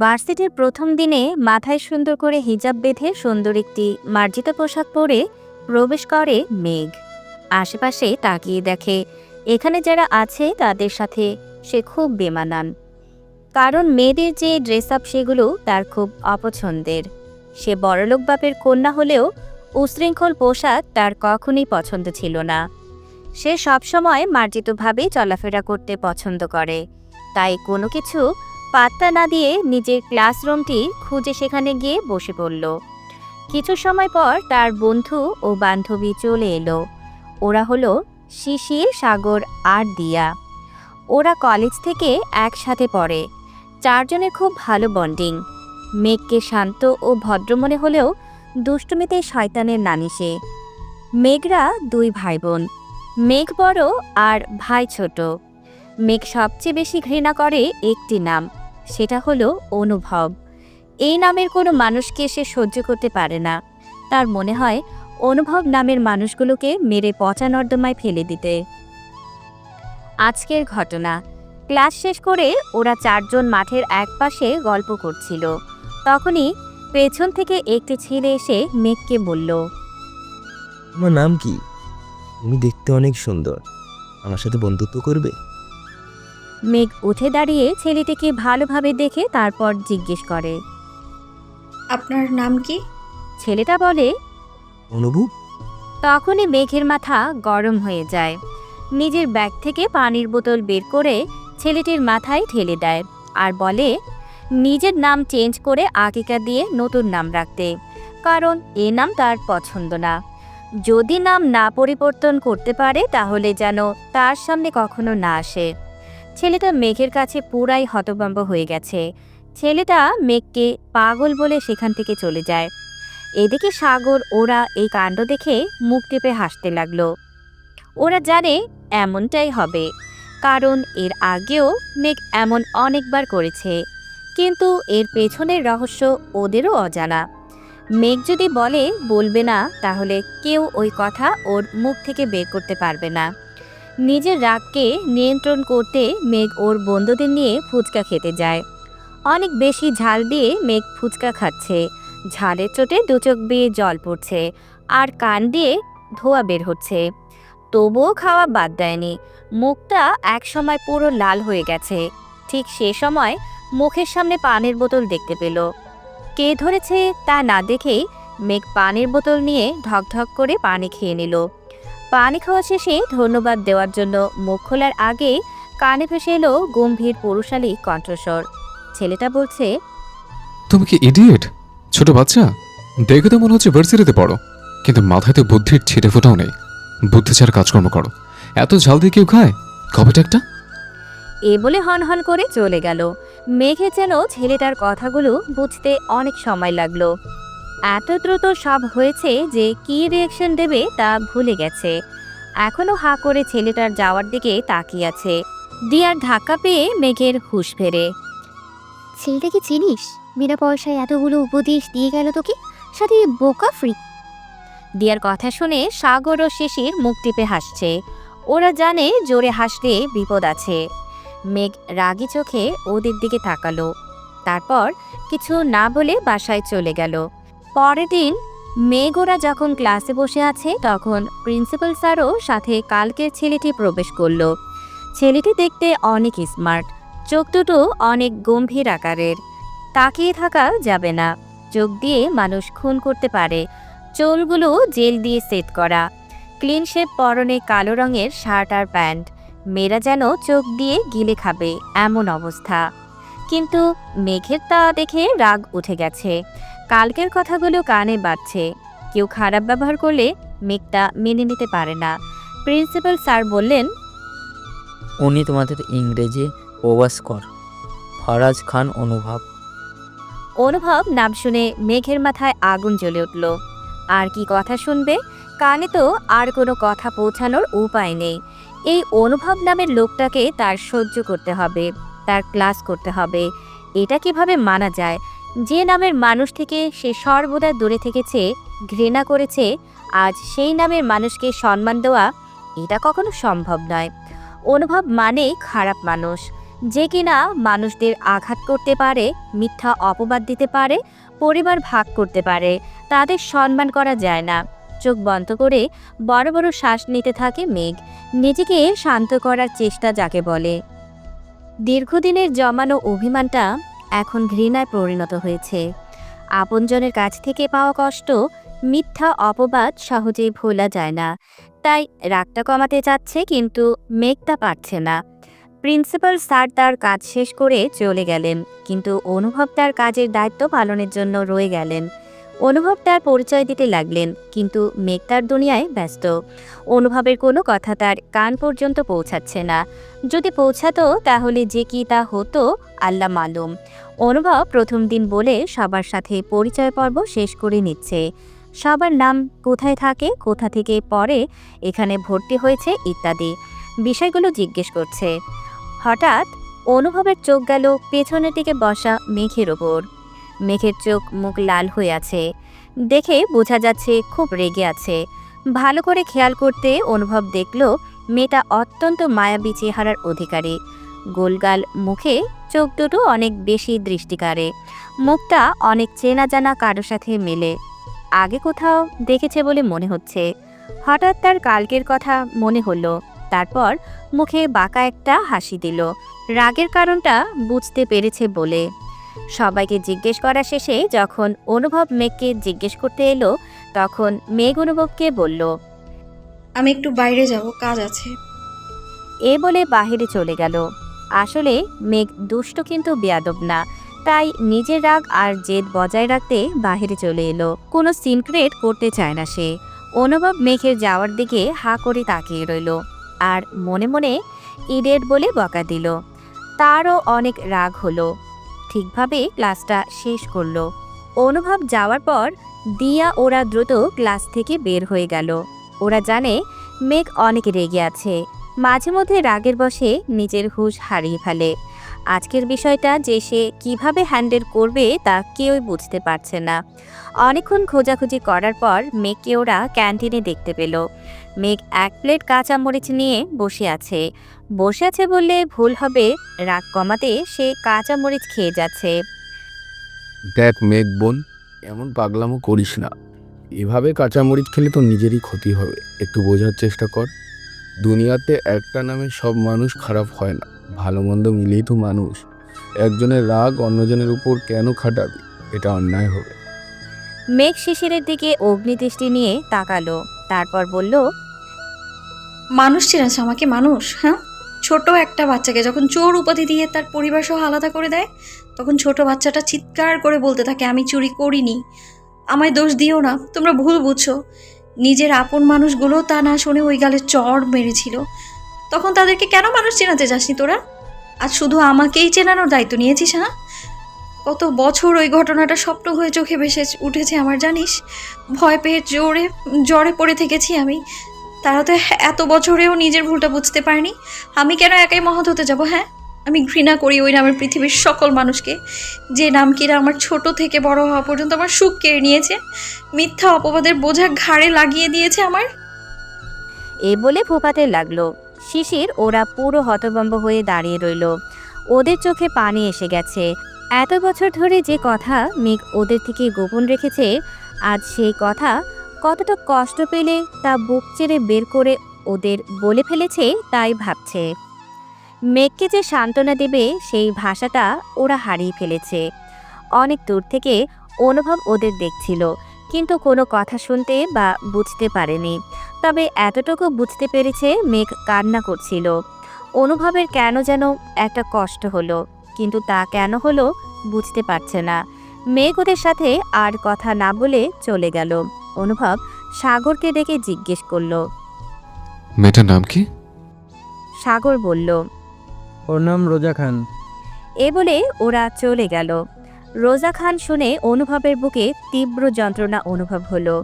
ভার্সিটির প্রথম দিনে মাথায় সুন্দর করে হিজাব বেঁধে সুন্দর একটি মার্জিত পোশাক পরে প্রবেশ করে মেঘ। আশেপাশে তাকিয়ে দেখে এখানে যারা আছে তাদের সাথে সে খুব বেমানান। কারণ মেয়েদের যে ড্রেস আপ সেগুলো তার খুব অপছন্দের। সে বড়লোক বাপের কন্যা হলেও উশৃঙ্খল পোশাক তার কখনোই পছন্দ ছিল না। সে সবসময় মার্জিতভাবে চলাফেরা করতে পছন্দ করে। তাই কোনো কিছু পাত্তা না দিয়ে নিজের ক্লাসরুমটি খুঁজে সেখানে গিয়ে বসে পড়ল। কিছু সময় পর তার বন্ধু ও বান্ধবী চলে এলো। ওরা হলো শিশির, সাগর আর দিয়া। ওরা কলেজ থেকে একসাথে পড়ে। চারজনের খুব ভালো বন্ডিং। মেঘকে শান্ত ও ভদ্র মনে হলেও দুষ্টুমিতে শয়তানের নানি সে। মেঘরা দুই ভাই বোন। মেঘ বড় আর ভাই ছোট। মেঘ সবচেয়ে বেশি ঘৃণা করে একটি নাম, সেটা হলো অনুভব। এই নামের কোনো মানুষকে সে সহ্য করতে পারে না। তার মনে হয় অনুভব নামের মানুষগুলোকে মেরে পচা নর্দমায় ফেলে দিতে। আজকের ঘটনা, ক্লাস শেষ করে ওরা চারজন মাঠের একপাশে গল্প করছিল। তখনই পেছন থেকে একটি ছেলে এসে মেঘকে বলল, তোমার নাম কি? তুমি দেখতে অনেক সুন্দর, আমার সাথে বন্ধুত্ব করবে? মেঘ উঠে দাঁড়িয়ে ছেলেটিকে ভালোভাবে দেখে তারপর জিজ্ঞেস করে। আপনার নাম কি? ছেলেটা বলে, অনুভব। তখনই মেঘের মাথা গরম হয়ে যায়। নিজের ব্যাগ থেকে পানির বোতল বের করে ছেলেটির মাথায় ঢেলে দেয় আর বলে নিজের নাম চেঞ্জ করে আকিকা দিয়ে নতুন নাম রাখতে, কারণ এ নাম তার পছন্দ না। যদি নাম না পরিবর্তন করতে পারে তাহলে যেন তার সামনে কখনো না আসে। ছেলেটা মেঘের কাছে পুরাই হতভম্ব হয়ে গেছে। ছেলেটা মেঘকে পাগল বলে সেখান থেকে চলে যায়। এদিকে সাগর ওরা এই কাণ্ড দেখে মুখ টিপে হাসতে লাগলো। ওরা জানে এমনটাই হবে, কারণ এর আগেও মেঘ এমন অনেকবার করেছে। কিন্তু এর পেছনের রহস্য ওদেরও অজানা। মেঘ যদি বলবে না, তাহলে কেউ ওই কথা ওর মুখ থেকে বের করতে পারবে না। নিজের রাগকে নিয়ন্ত্রণ করতে মেঘ ওর বন্ধুদের নিয়ে ফুচকা খেতে যায়। অনেক বেশি ঝাল দিয়ে মেঘ ফুচকা খাচ্ছে। ঝালের চোটে দু চোখ বেয়ে জল পড়ছে আর কান দিয়ে ধোঁয়া বের হচ্ছে। তবুও খাওয়া বাদ দেয়নি। মুখটা একসময় পুরো লাল হয়ে গেছে। ঠিক সে সময় মুখের সামনে পানির বোতল দেখতে পেল। কে ধরেছে তা না দেখেই মেঘ পানির বোতল নিয়ে ঢকঢক করে পানি খেয়ে নিল। পানি খাওয়া শেষে ধন্যবাদ দেওয়ার জন্য মুখ খোলার আগেই কানে ভেসে এলো গম্ভীর পুরুষালী কণ্ঠস্বর। ছেলেটা বলছে, তুমি কি ইডিয়েট? ছোট বাচ্চা, দেখে তো মনে হচ্ছে ভার্সিটিতে পড়ো, কিন্তু মাথায় তো বুদ্ধির ছিটে ফোটাও নেই। বুদ্ধি ছাড়া কাজকর্ম করো। এত ঝাল দিয়ে কেউ খায়? কবেটা একটা। এ বলে হনহন করে চলে গেল। মেঘে যেন ছেলেটার কথাগুলো বুঝতে অনেক সময় লাগলো। এত দ্রুত সব হয়েছে যে কি রিয়াকশন দেবে তা ভুলে গেছে। এখনো হাঁ করে ছেলেটার যাওয়ার দিকে তাকিয়ে আছে। দিয়ার ধাক্কা পেয়ে মেঘের হুঁশ ফেরে। ছেলেটা কি চিনিস? বিনা পয়সায় এতগুলো উপদেশ দিয়ে গেল তোকে, সাথে বোকা ফ্রি। দিয়ার কথা শুনে সাগর ও শিশির মুখ টিপে হাসছে। ওরা জানে জোরে হাসলে বিপদ আছে। মেঘ রাগী চোখে ওদের দিকে তাকালো। তারপর কিছু না বলে বাসায় চলে গেল। পরের দিন মেঘ ওরা যখন ক্লাসে বসে আছে তখন প্রিন্সিপাল স্যারও সাথে কালকের ছেলেটি প্রবেশ করলো। ছেলেটি দেখতে অনেক স্মার্ট, চোখ দুটো অনেক গম্ভীর আকারের। তাকিয়ে থাকা যাবে না, চোখ দিয়ে মানুষ খুন করতে পারে। চুলগুলো জেল দিয়ে সেট করা, ক্লিন শেপ, পরনে কালো রঙের শার্ট আর প্যান্ট। মেয়েরা যেন চোখ দিয়ে গিলে খাবে এমন অবস্থা। কিন্তু মেঘের তা দেখে রাগ উঠে গেছে। কালকের কথাগুলো কানে বাজছে। কেউ খারাপ ব্যবহার করলে মেঘটা মেনে নিতে পারে না। প্রিন্সিপাল স্যার বললেন, উনি তোমাদের ইংরেজি ওভাস্কর ফরাজ খান অনুভব। অনুভব নাম শুনে মেঘের মাথায় আগুন জ্বলে উঠল। আর কি কথা শুনবে? কানে তো আর কোনো কথা পৌঁছানোর উপায় নেই। এই অনুভব নামের লোকটাকে তার সহ্য করতে হবে, তার ক্লাস করতে হবে। এটা কিভাবে মানা যায়? যে নামের মানুষ থেকে সে সর্বদা দূরে থেকেছে, ঘৃণা করেছে, আজ সেই নামের মানুষকে সম্মান দেওয়া এটা কখনো সম্ভব নয়। অনুভব মানে খারাপ মানুষ, যে কিনা মানুষদের আঘাত করতে পারে, মিথ্যা অপবাদ দিতে পারে, পরিবার ভাগ করতে পারে। তাদের সম্মান করা যায় না। চোখ বন্ধ করে বড় বড় শ্বাস নিতে থাকে মেঘ, নিজেকে শান্ত করার চেষ্টা যাকে বলে। দীর্ঘদিনের জমানো অভিমানটা এখন ঘৃণায় পরিণত হয়েছে। আপনজনের কাছ থেকে পাওয়া কষ্ট, মিথ্যা অপবাদ সহজেই ভোলা যায় না। তাই রাগটা কমাতে চাচ্ছে, কিন্তু মেঘ তা পারছে না। প্রিন্সিপাল স্যার তার কাজ শেষ করে চলে গেলেন, কিন্তু অনুভব তার কাজের দায়িত্ব পালনের জন্য রয়ে গেলেন। অনুভব তার পরিচয় দিতে লাগলেন, কিন্তু মেঘ তার দুনিয়ায় ব্যস্ত। অনুভবের কোনো কথা তার কান পর্যন্ত পৌঁছাচ্ছে না। যদি পৌঁছাতো তাহলে যে কি তা হতো আল্লাহ মালুম। অনুভব প্রথম দিন বলে সবার সাথে পরিচয় পর্ব শেষ করে নিচ্ছে। সবার নাম, কোথায় থাকে, কোথা থেকে পড়ে, এখানে ভর্তি হয়েছে ইত্যাদি বিষয়গুলো জিজ্ঞেস করছে। হঠাৎ অনুভবের চোখ গেল পেছনের দিকে বসা মেঘের ওপর। মেঘের চোখ মুখ লাল হয়ে আছে, দেখে বোঝা যাচ্ছে খুব রেগে আছে। ভালো করে খেয়াল করতে অনুভব দেখল মেয়েটা অত্যন্ত মায়াবী চেহারার অধিকারী। গোলগাল মুখে চোখ দুটো অনেক বেশি দৃষ্টিকারে। মুখটা অনেক চেনা জানা কারো সাথে মেলে, আগে কোথাও দেখেছে বলে মনে হচ্ছে। হঠাৎ তার কালকের কথা মনে হলো। তারপর মুখে বাঁকা একটা হাসি দিল, রাগের কারণটা বুঝতে পেরেছে বলে। সবাইকে জিজ্ঞেস করা শেষে যখন অনুভব মেঘকে জিজ্ঞেস করতে এলো, তখন মেঘ অনুভবকে বলল, আমি একটু বাইরে যাব, কাজ আছে। এ বলে বাহিরে চলে গেল। আসলে মেঘ দুষ্ট কিন্তু বেয়াদব না, তাই নিজের রাগ আর জেদ বজায় রাখতে বাহিরে চলে এলো। কোনো সিন ক্রিয়েট করতে চায় না সে। অনুভব মেঘের যাওয়ার দিকে হা করে তাকিয়ে রইল, আর মনে মনে ইডিয়েট বলে বকা দিল। তারও অনেক রাগ হলো। ঠিকভাবে ক্লাসটা শেষ করলো। অনুভব যাওয়ার পর দিয়া ওরা দ্রুত ক্লাস থেকে বের হয়ে গেল। ওরা জানে মেঘ অনেক রেগে আছে, মাঝে মধ্যে রাগের বশে নিজের হুঁশ হারিয়ে ফেলে। আজকের বিষয়টা যে সে কিভাবে হ্যান্ডেল করবে তা কেউই বুঝতে পারছে না। অনেকক্ষণ খোঁজাখুঁজি করার পর মেঘকে ওরা ক্যান্টিনে দেখতে পেল। মেঘ এক প্লেট কাঁচামরিচ নিয়ে বসে আছে বললে ভুল হবে, রাগ কমাতে সে কাঁচামরিচ খেয়ে যাচ্ছে। দেখ মেঘ বোন, এমন পাগলামো করিস না। এভাবে কাঁচামরিচ খেলে তো নিজেরই ক্ষতি হবে। একটু বোঝার চেষ্টা কর। দুনিয়াতে একটা নামে সব মানুষ খারাপ হয় না, ভালো মন্দ মিলেই তো মানুষ। একজনের রাগ অন্যজনের উপর কেন খাটাবি? এটা অন্যায় হবে। মেঘ শিশিরের দিকে অগ্নিদৃষ্টি নিয়ে তাকালো, তারপর বলল, মানুষ চিনেছ আমাকে? মানুষ? হ্যাঁ, ছোট একটা বাচ্চাকে যখন চোর উপাধি দিয়ে তার পরিবার সহ আলাদা করে দেয়, তখন ছোট বাচ্চাটা চিৎকার করে বলতে থাকে, আমি চুরি করিনি, আমায় দোষ দিও না, তোমরা ভুল বুঝছো। নিজের আপন মানুষগুলো তা না শুনে ওই গালে চড় মেরেছিল। তখন তাদেরকে কেন মানুষ চেনাতে যাসনি তোরা? আজ শুধু আমাকেই চেনানোর দায়িত্ব নিয়েছিস? হ্যাঁ, কত বছর ওই ঘটনাটা স্বপ্ন হয়ে চোখে ভেসে উঠেছে আমার, জানিস? ভয় পেয়ে জ্বরে পড়ে থেকেছি আমি। তারা তো এত বছরেও নিজের ভুলটা বুঝতে পারেনি। আমি কেন একাই মহৎ হতে যাব? হ্যাঁ, আমি ঘৃণা করি ওই নামের পৃথিবীর সকল মানুষকে, যে নাম কিনা আমার ছোট থেকে বড় হওয়া পর্যন্ত আমার সুখ কেড়ে নিয়েছে, মিথ্যা অপবাদের বোঝা ঘাড়ে লাগিয়ে দিয়েছে আমার। এ বলে ফোঁপাতে লাগলো। শিশির ওরা পুরো হতভম্ব হয়ে দাঁড়িয়ে রইল। ওদের চোখে পানি এসে গেছে। এত বছর ধরে যে কথা মেঘ ওদের থেকে গোপন রেখেছে, আজ সেই কথা কতটা কষ্ট পেলে তা বুক চেড়ে বের করে ওদের বলে ফেলেছে, তাই ভাবছে। মেঘকে যে সান্ত্বনা দেবে সেই ভাষাটা ওরা হারিয়ে ফেলেছে। অনেক দূর থেকে অনুভব ওদের দেখছিল, কিন্তু কোনো কথা শুনতে বা বুঝতে পারেনি। তবে এতটুকু বুঝতে পেরেছে মেঘ কান্না করছিল। অনুভবের কেন যেন একটা কষ্ট হলো, কিন্তু তা কেন হলো বুঝতে পারছে না। মেঘ ওদের সাথে আর কথা না বলে চলে গেল। অনুভব সাগরকে ডেকে জিজ্ঞেস করল। মেয়েটার নাম কি? সাগর বলল, ওর নাম রোজা খান। এ বলে ওরা চলে গেল। রোজা খান শুনে অনুভবের বুকে তীব্র যন্ত্রণা অনুভব হলো।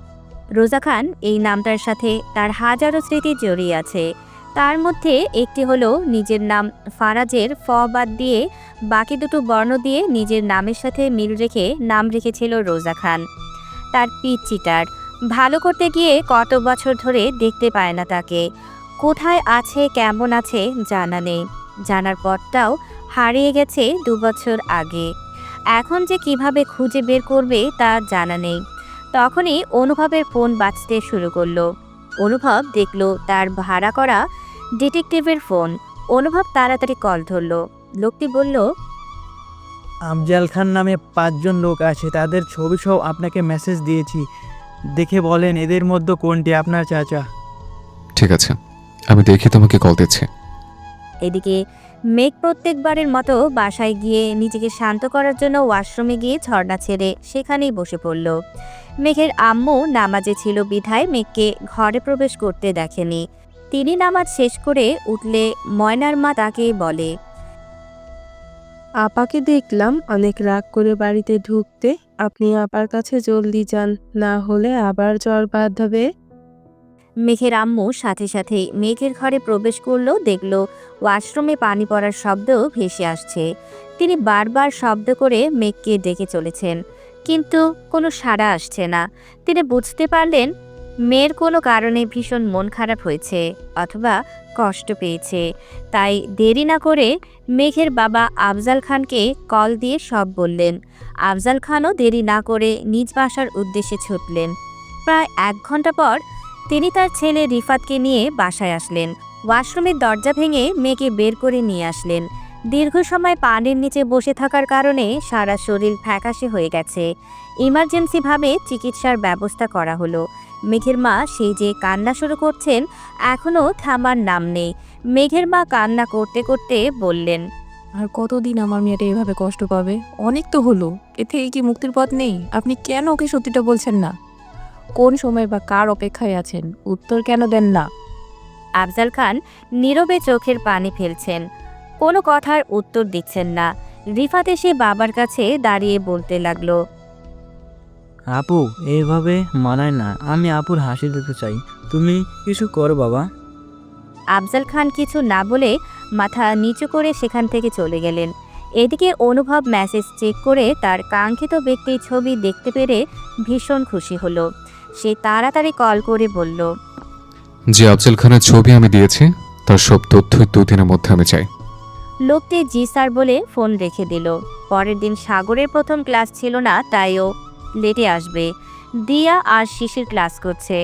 রোজা খান এই নামটার সাথে তার হাজারো স্মৃতি জড়িয়ে আছে। তার মধ্যে একটি হলো নিজের নাম ফারাজের ফ বাদ দিয়ে বাকি দুটো বর্ণ দিয়ে নিজের নামের সাথে মিল রেখে নাম রেখেছিল রোজা খান। তার পিচ চিটার, ভালো করতে গিয়ে কত বছর ধরে দেখতে পায় না তাকে। কোথায় আছে, কেমন আছে জানা নেই। জানার পরটাও হারিয়ে গেছে 2 বছর আগে। এখন যে কিভাবে খুঁজে বের করবে তা জানা নেই। তখনই অনুভবের ফোন বাজতে শুরু করলো। অনুভব দেখলো তার ভাড়া করা ডিটেকটিভের ফোন। অনুভব তাড়াতাড়ি কল ধরলো। লোকটি বলল, আফজাল খান নামে 5 জন লোক আছে, তাদের ছবি সহ আপনাকে মেসেজ দিয়েছি, দেখে বলেন এদের মধ্যে কোনটি আপনার চাচা। ঠিক আছে, আমি দেখি তোমাকে কল দিচ্ছি। এদিকে মেঘ প্রত্যেকবারের মতো বাসায় গিয়ে নিজেকে শান্ত করার জন্য ওয়াশরুমে গিয়ে ঝর্ণা ছেড়ে সেখানেই বসে পড়ল। মেঘের আম্মু নামাজে ছিল বিধায় মেঘকে ঘরে প্রবেশ করতে দেখেনি। তিনি নামাজ শেষ করে উঠলে ময়নার মা তাকে বলে, আপাকে দেখলাম অনেক রাগ করে বাড়িতে ঢুকতে। আপনি আপার কাছে জলদি যান, না হলে আবার জ্বর বাঁধাবে। মেঘের আম্মু সাথে সাথেই মেঘের ঘরে প্রবেশ করলো। দেখলো ওয়াশরুমে পানি পড়ার শব্দ ভেসে আসছে। তিনি বারবার শব্দ করে মেঘকে ডেকে চলেছেন, কিন্তু কোনো সাড়া আসছে না। তিনি বুঝতে পারলেন মেয়ের কোনো কারণে ভীষণ মন খারাপ হয়েছে অথবা কষ্ট পেয়েছে। তাই দেরি না করে মেঘের বাবা আফজাল খানকে কল দিয়ে সব বললেন। আফজাল খানও দেরি না করে নিজ বাসার উদ্দেশ্যে ছুটলেন। প্রায় 1 ঘন্টা পর তিনি তার ছেলে রিফাতকে নিয়ে বাসায় আসলেন। ওয়াশরুমের দরজা ভেঙে মেয়েকে বের করে নিয়ে আসলেন। দীর্ঘ সময় পানির নিচে বসে থাকার কারণে সারা শরীর ফ্যাকাশে হয়ে গেছে। ইমার্জেন্সিভাবে চিকিৎসার ব্যবস্থা করা হলো। মেঘের মা সেই যে কান্না শুরু করছেন, এখনও থামার নাম নেই। মেঘের মা কান্না করতে করতে বললেন, আর কতদিন আমার মেয়েটা এভাবে কষ্ট পাবে? অনেক তো হলো, এ থেকে কি মুক্তির পথ নেই? আপনি কেন ওকে সত্যিটা বলছেন না? কোন সময় বা কার অপেক্ষায় আছেন? উত্তর কেন দেন না? আফজাল খান নীরবে চোখের পানি ফেলছেন, কোনো কথার উত্তর দিচ্ছেন না। রিফাত এসে বাবার কাছে দাঁড়িয়ে বলতে লাগলো, আপু, এইভাবে মানায় না। আমি আপুর হাসি দিতে চাই, তুমি কিছু করো বাবা। আফজাল খান কিছু না বলে মাথা নিচু করে সেখান থেকে চলে গেলেন। এদিকে অনুভব মেসেজ চেক করে তার কাঙ্ক্ষিত ব্যক্তির ছবি দেখতে পেরে ভীষণ খুশি হলো। সে তাড়াতাড়ি কল করে বলল, যে আফজল খানের ছবি আমি দিয়েছি তার সব তথ্যই 2 দিনের মধ্যে আমি চাই। লোকটি জি স্যার বলে ফোন রেখে দিল। পরের দিন সাগরের প্রথম ক্লাস ছিল না, তাই ও লেটে আসবে। দিয়া আর শিশির ক্লাস করছে,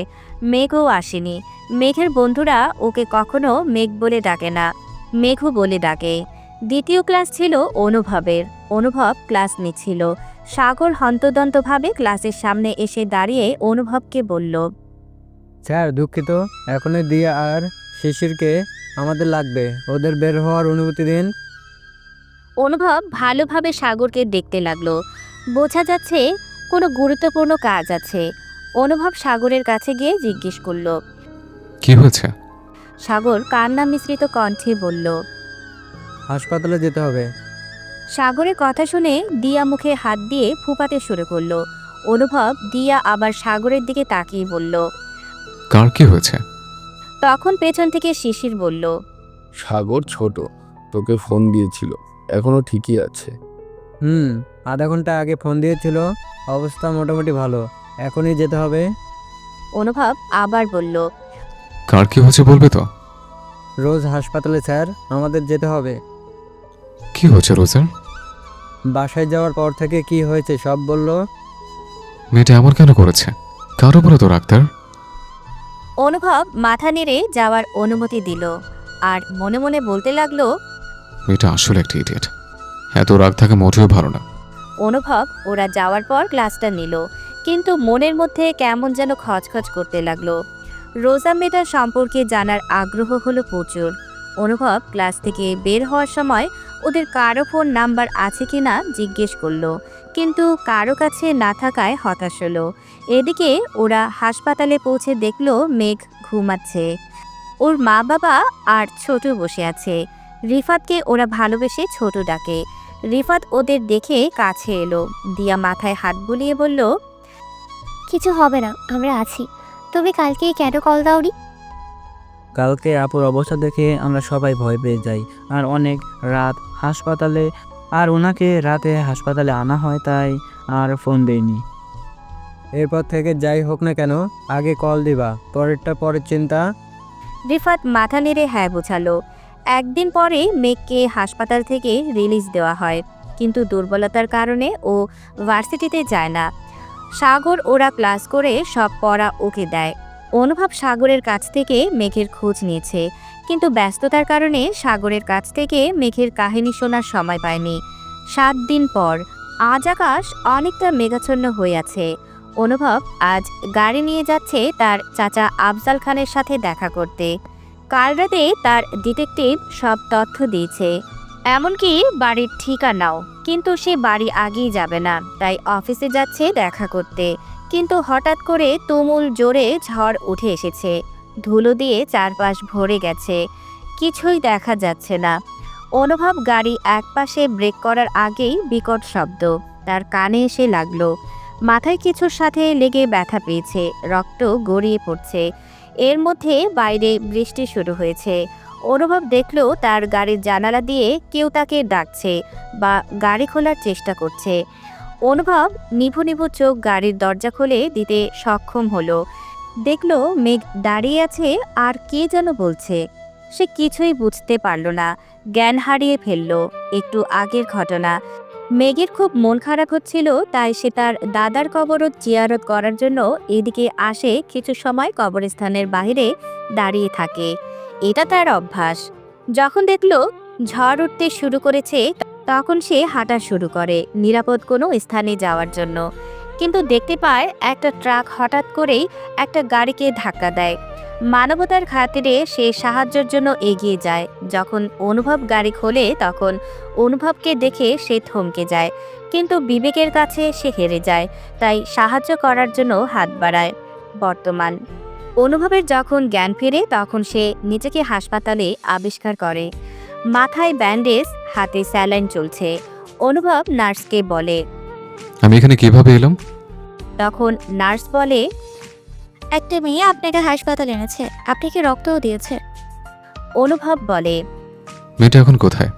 মেঘও আসেনি। মেঘের বন্ধুরা ওকে কখনো মেঘ বলে ডাকে না, মেঘও বলে ডাকে। দ্বিতীয় ক্লাস ছিল অনুভবের। অনুভব ক্লাস নিচ্ছিল। সাগর হন্তদন্তভাবে ক্লাসের সামনে এসে দাঁড়িয়ে অনুভবকে বলল, স্যার দুঃখিত, এখনই দিয়া আর শিশিরকে আমাদের লাগবে, ওদের বের হওয়ার অনুমতি দিন। অনুভব ভালোভাবে সাগরকে দেখতে লাগলো। বোঝা যাচ্ছে কোনো গুরুত্বপূর্ণ কাজ আছে। অনুভব সাগরের কাছে গিয়ে জিজ্ঞেস করল। কি হয়েছে? সাগর কান্না মিশ্রিত কণ্ঠে বলল, হাসপাতালে যেতে হবে। সাগরের কথা শুনে দিয়া মুখে হাত দিয়ে ফুপাতে শুরু করলো। অনুভব দিয়া আবার সাগরের দিকে তাকিয়ে বলল। কার কি হয়েছে? তখন পেছন থেকে শিশির বলল, সাগর ছোট, তোকে ফোন দিয়েছিল, এখনো ঠিকই আছে। আধা ঘন্টা আগে ফোন দিয়েছিল, অবস্থা মোটামুটি ভালো, এখনই যেতে হবে। অনুভব আবার বলল, কার কি হয়েছে বলবে তো? রোজ হাসপাতালে স্যার, আমাদের যেতে হবে। কি হয়েছে রোজার? বাসায় যাওয়ার পর থেকে কি হয়েছে সব বলল। মেয়েটা এমন কেন করেছে? কার উপরে তো ডাক্তার? অনুভব মাথা নেড়ে যাওয়ার অনুমতি দিল আর মনে মনে বলতে লাগলো, মেয়েটা আসলে একটা ইডিয়েট, এত রাগ থাকা মোটেও ভালো না। অনুভব ওরা যাওয়ার পর ক্লাসটা নিল, কিন্তু মনের মধ্যে কেমন যেন খচখচ করতে লাগলো। রোজা মেয়েটার সম্পর্কে জানার আগ্রহ হলো প্রচুর। অনুভব ক্লাস থেকে বের হওয়ার সময় ওদের কারো ফোন নাম্বার আছে কিনা জিজ্ঞেস করলো, কিন্তু কারো কাছে না থাকায় হতাশ হলো। এদিকে ওরা হাসপাতালে পৌঁছে দেখলো মেঘ ঘুমাচ্ছে, ওর মা বাবা আর ছোট বসে আছে। রিফাতকে ওরা ভালোবেসে ছোট ডাকে। রিফাত ওদের দেখে কাছে এলো। দিয়া মাথায় হাত বুলিয়ে বলল, কিছু হবে না, আমরা আছি। তুমি কালকে কেন কল দাওনি? কালকে আপুর অবস্থা দেখে আমরা সবাই ভয় পেয়ে যাই, আর অনেক রাত হাসপাতালে, আর ওনাকে রাতে হাসপাতালে আনা হয়, তাই আর ফোন দেইনি। এরপর থেকে যাই হোক না কেন আগে কল দিবা, পরেরটা পরের চিন্তা। রিফাত মাথা নেড়ে হ্যাঁ বোঝালো। একদিন পরে মেঘকে হাসপাতাল থেকে রিলিজ দেওয়া হয়, কিন্তু দুর্বলতার কারণে ও ভার্সিটিতে যায় না। সাগর ওরা ক্লাস করে সব পড়া ওকে দেয়। অনুভব সাগরের কাছ থেকে মেঘের খোঁজ নিয়েছে, কিন্তু ব্যস্ততার কারণে সাগরের কাছ থেকে মেঘের কাহিনী শোনার সময় পায়নি। 7 দিন পর আজ আকাশ অনেকটা মেঘাচ্ছন্ন হয়ে আছে। অনুভব আজ গাড়ি নিয়ে যাচ্ছে তার চাচা আফজাল খানের সাথে দেখা করতে। কাল রাতে তার ডিটেকটিভ সব তথ্য দিয়েছে, এমনকি বাড়ির ঠিকানাও, কিন্তু সে বাড়ি আগেই যাবে না, তাই অফিসে যাচ্ছে দেখা করতে। কিন্তু হঠাৎ করে তুমুল জোরে ঝড় উঠে এসেছে, ধুলো দিয়ে চারপাশ ভরে গেছে, কিছুই দেখা যাচ্ছে না। অনুভব গাড়ি একপাশে ব্রেক করার আগেই বিকট শব্দ তার কানে এসে লাগলো। মাথায় কিছুর সাথে লেগে ব্যথা পেয়েছে, রক্ত গড়িয়ে পড়ছে। এর মধ্যে বাইরে বৃষ্টি শুরু হয়েছে। অনুভব দেখলো তার গাড়ির জানালা দিয়ে কেউ তাকে ডাকছে বা গাড়ি খোলার চেষ্টা করছে। অনুভব নিভু নিভু চোখ গাড়ির দরজা খুলে দিতে সক্ষম হলো। দেখলো মেঘ দাঁড়িয়ে আছে আর কে যেন বলছে। সে কিছুই বুঝতে পারল না, জ্ঞান হারিয়ে ফেলল। একটু আগের ঘটনা। মেঘের খুব মন খারাপ হচ্ছিল, তাই সে তার দাদার কবরত জিয়ারত করার জন্য এদিকে আসে। কিছু সময় কবরস্থানের বাইরে দাঁড়িয়ে থাকে, এটা তার অভ্যাস। যখন দেখল ঝড় উঠতে শুরু করেছে, তখন সে হাঁটা শুরু করে নিরাপদ কোনো স্থানে যাওয়ার জন্য। কিন্তু দেখতে পায় একটা ট্রাক হঠাৎ করেই একটা গাড়িকে ধাক্কা দেয়। মানবতার খাতিরে সে সাহায্যের জন্য এগিয়ে যায়। যখন অনুভব গাড়ি খোলে, তখন অনুভবকে দেখে সে থমকে যায়, কিন্তু বিবেকের কাছে সে হেরে যায়, তাই সাহায্য করার জন্য হাত বাড়ায়। বর্তমান অনুভবের যখন জ্ঞান ফেরে, তখন সে নিজেকে হাসপাতালে আবিষ্কার করে। মাথায় ব্যান্ডেজ, হাতে স্যালাইন চলছে। অনুভব নার্সকে বলে, আমি এখানে কিভাবে এলাম? তখন নার্স বলে, একটা মেয়ে আপনাকে হাসপাতালে এনেছে, আপনাকে রক্তও দিয়েছে। অনুভব বলে, মেয়েটা এখন কোথায়?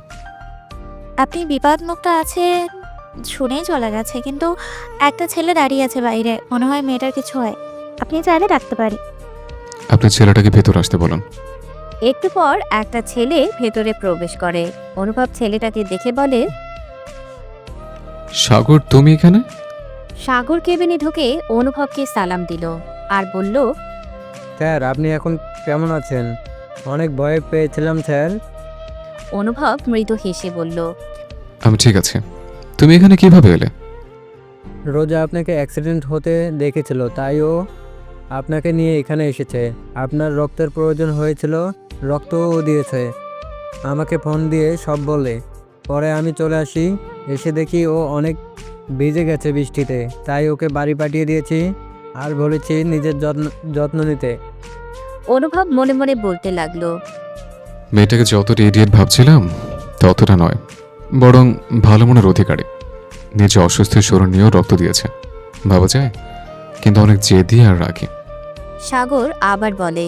আপনি বিপদমুক্ত আছে শুনেই চলে গেছে, কিন্তু একটা ছেলে দাঁড়িয়ে আছে বাইরে, মনে হয় মেয়েটার কিছু হয়, আপনি চাইলে ডাকতে পারি। আপনার ছেলেটাকে ভেতর আসতে বলুন। একটু পর একটা ছেলে ভেতরে প্রবেশ করে। অনুভব ছেলেটাকে দেখে বলে, সাগর, তুমি এখানে? সাগর কেবিনে ঢুকে অনুভবকে সালাম দিল আর বলল, স্যার, আপনি এখন কেমন আছেন? অনেক ভয় পেয়েছিলাম স্যার। অনুভব মৃদু হেসে বলল, আমি ঠিক আছে। তুমি এখানে কিভাবে এলে? রোজা আপনাকে অ্যাক্সিডেন্ট হতে দেখেছিল, তাই ও আপনাকে নিয়ে এখানে এসেছে। আপনার রক্তের প্রয়োজন হয়েছিল, রক্তও দিয়েছে। আমাকে ফোন দিয়ে সব বলে। পরে আমি চলে আসি, এসে দেখি ও অনেক ভিজে গেছে বৃষ্টিতে, তাই ওকে বাড়ি পাঠিয়ে দিয়েছি আর বলেছি নিজের যত্ন নিতে। অনুভব মনে মনে বলতে লাগলো, মেয়েটাকে যতটা ইডিয়েট ভাবছিলাম ততটা নয়, বরং ভালো মনের অধিকারী। নিজে অসুস্থ শরীর নিয়েও রক্ত দিয়েছে, ভাবা যায়। কিন্তু অনেক জেদি আর রাখি। সাগর আবার বলে,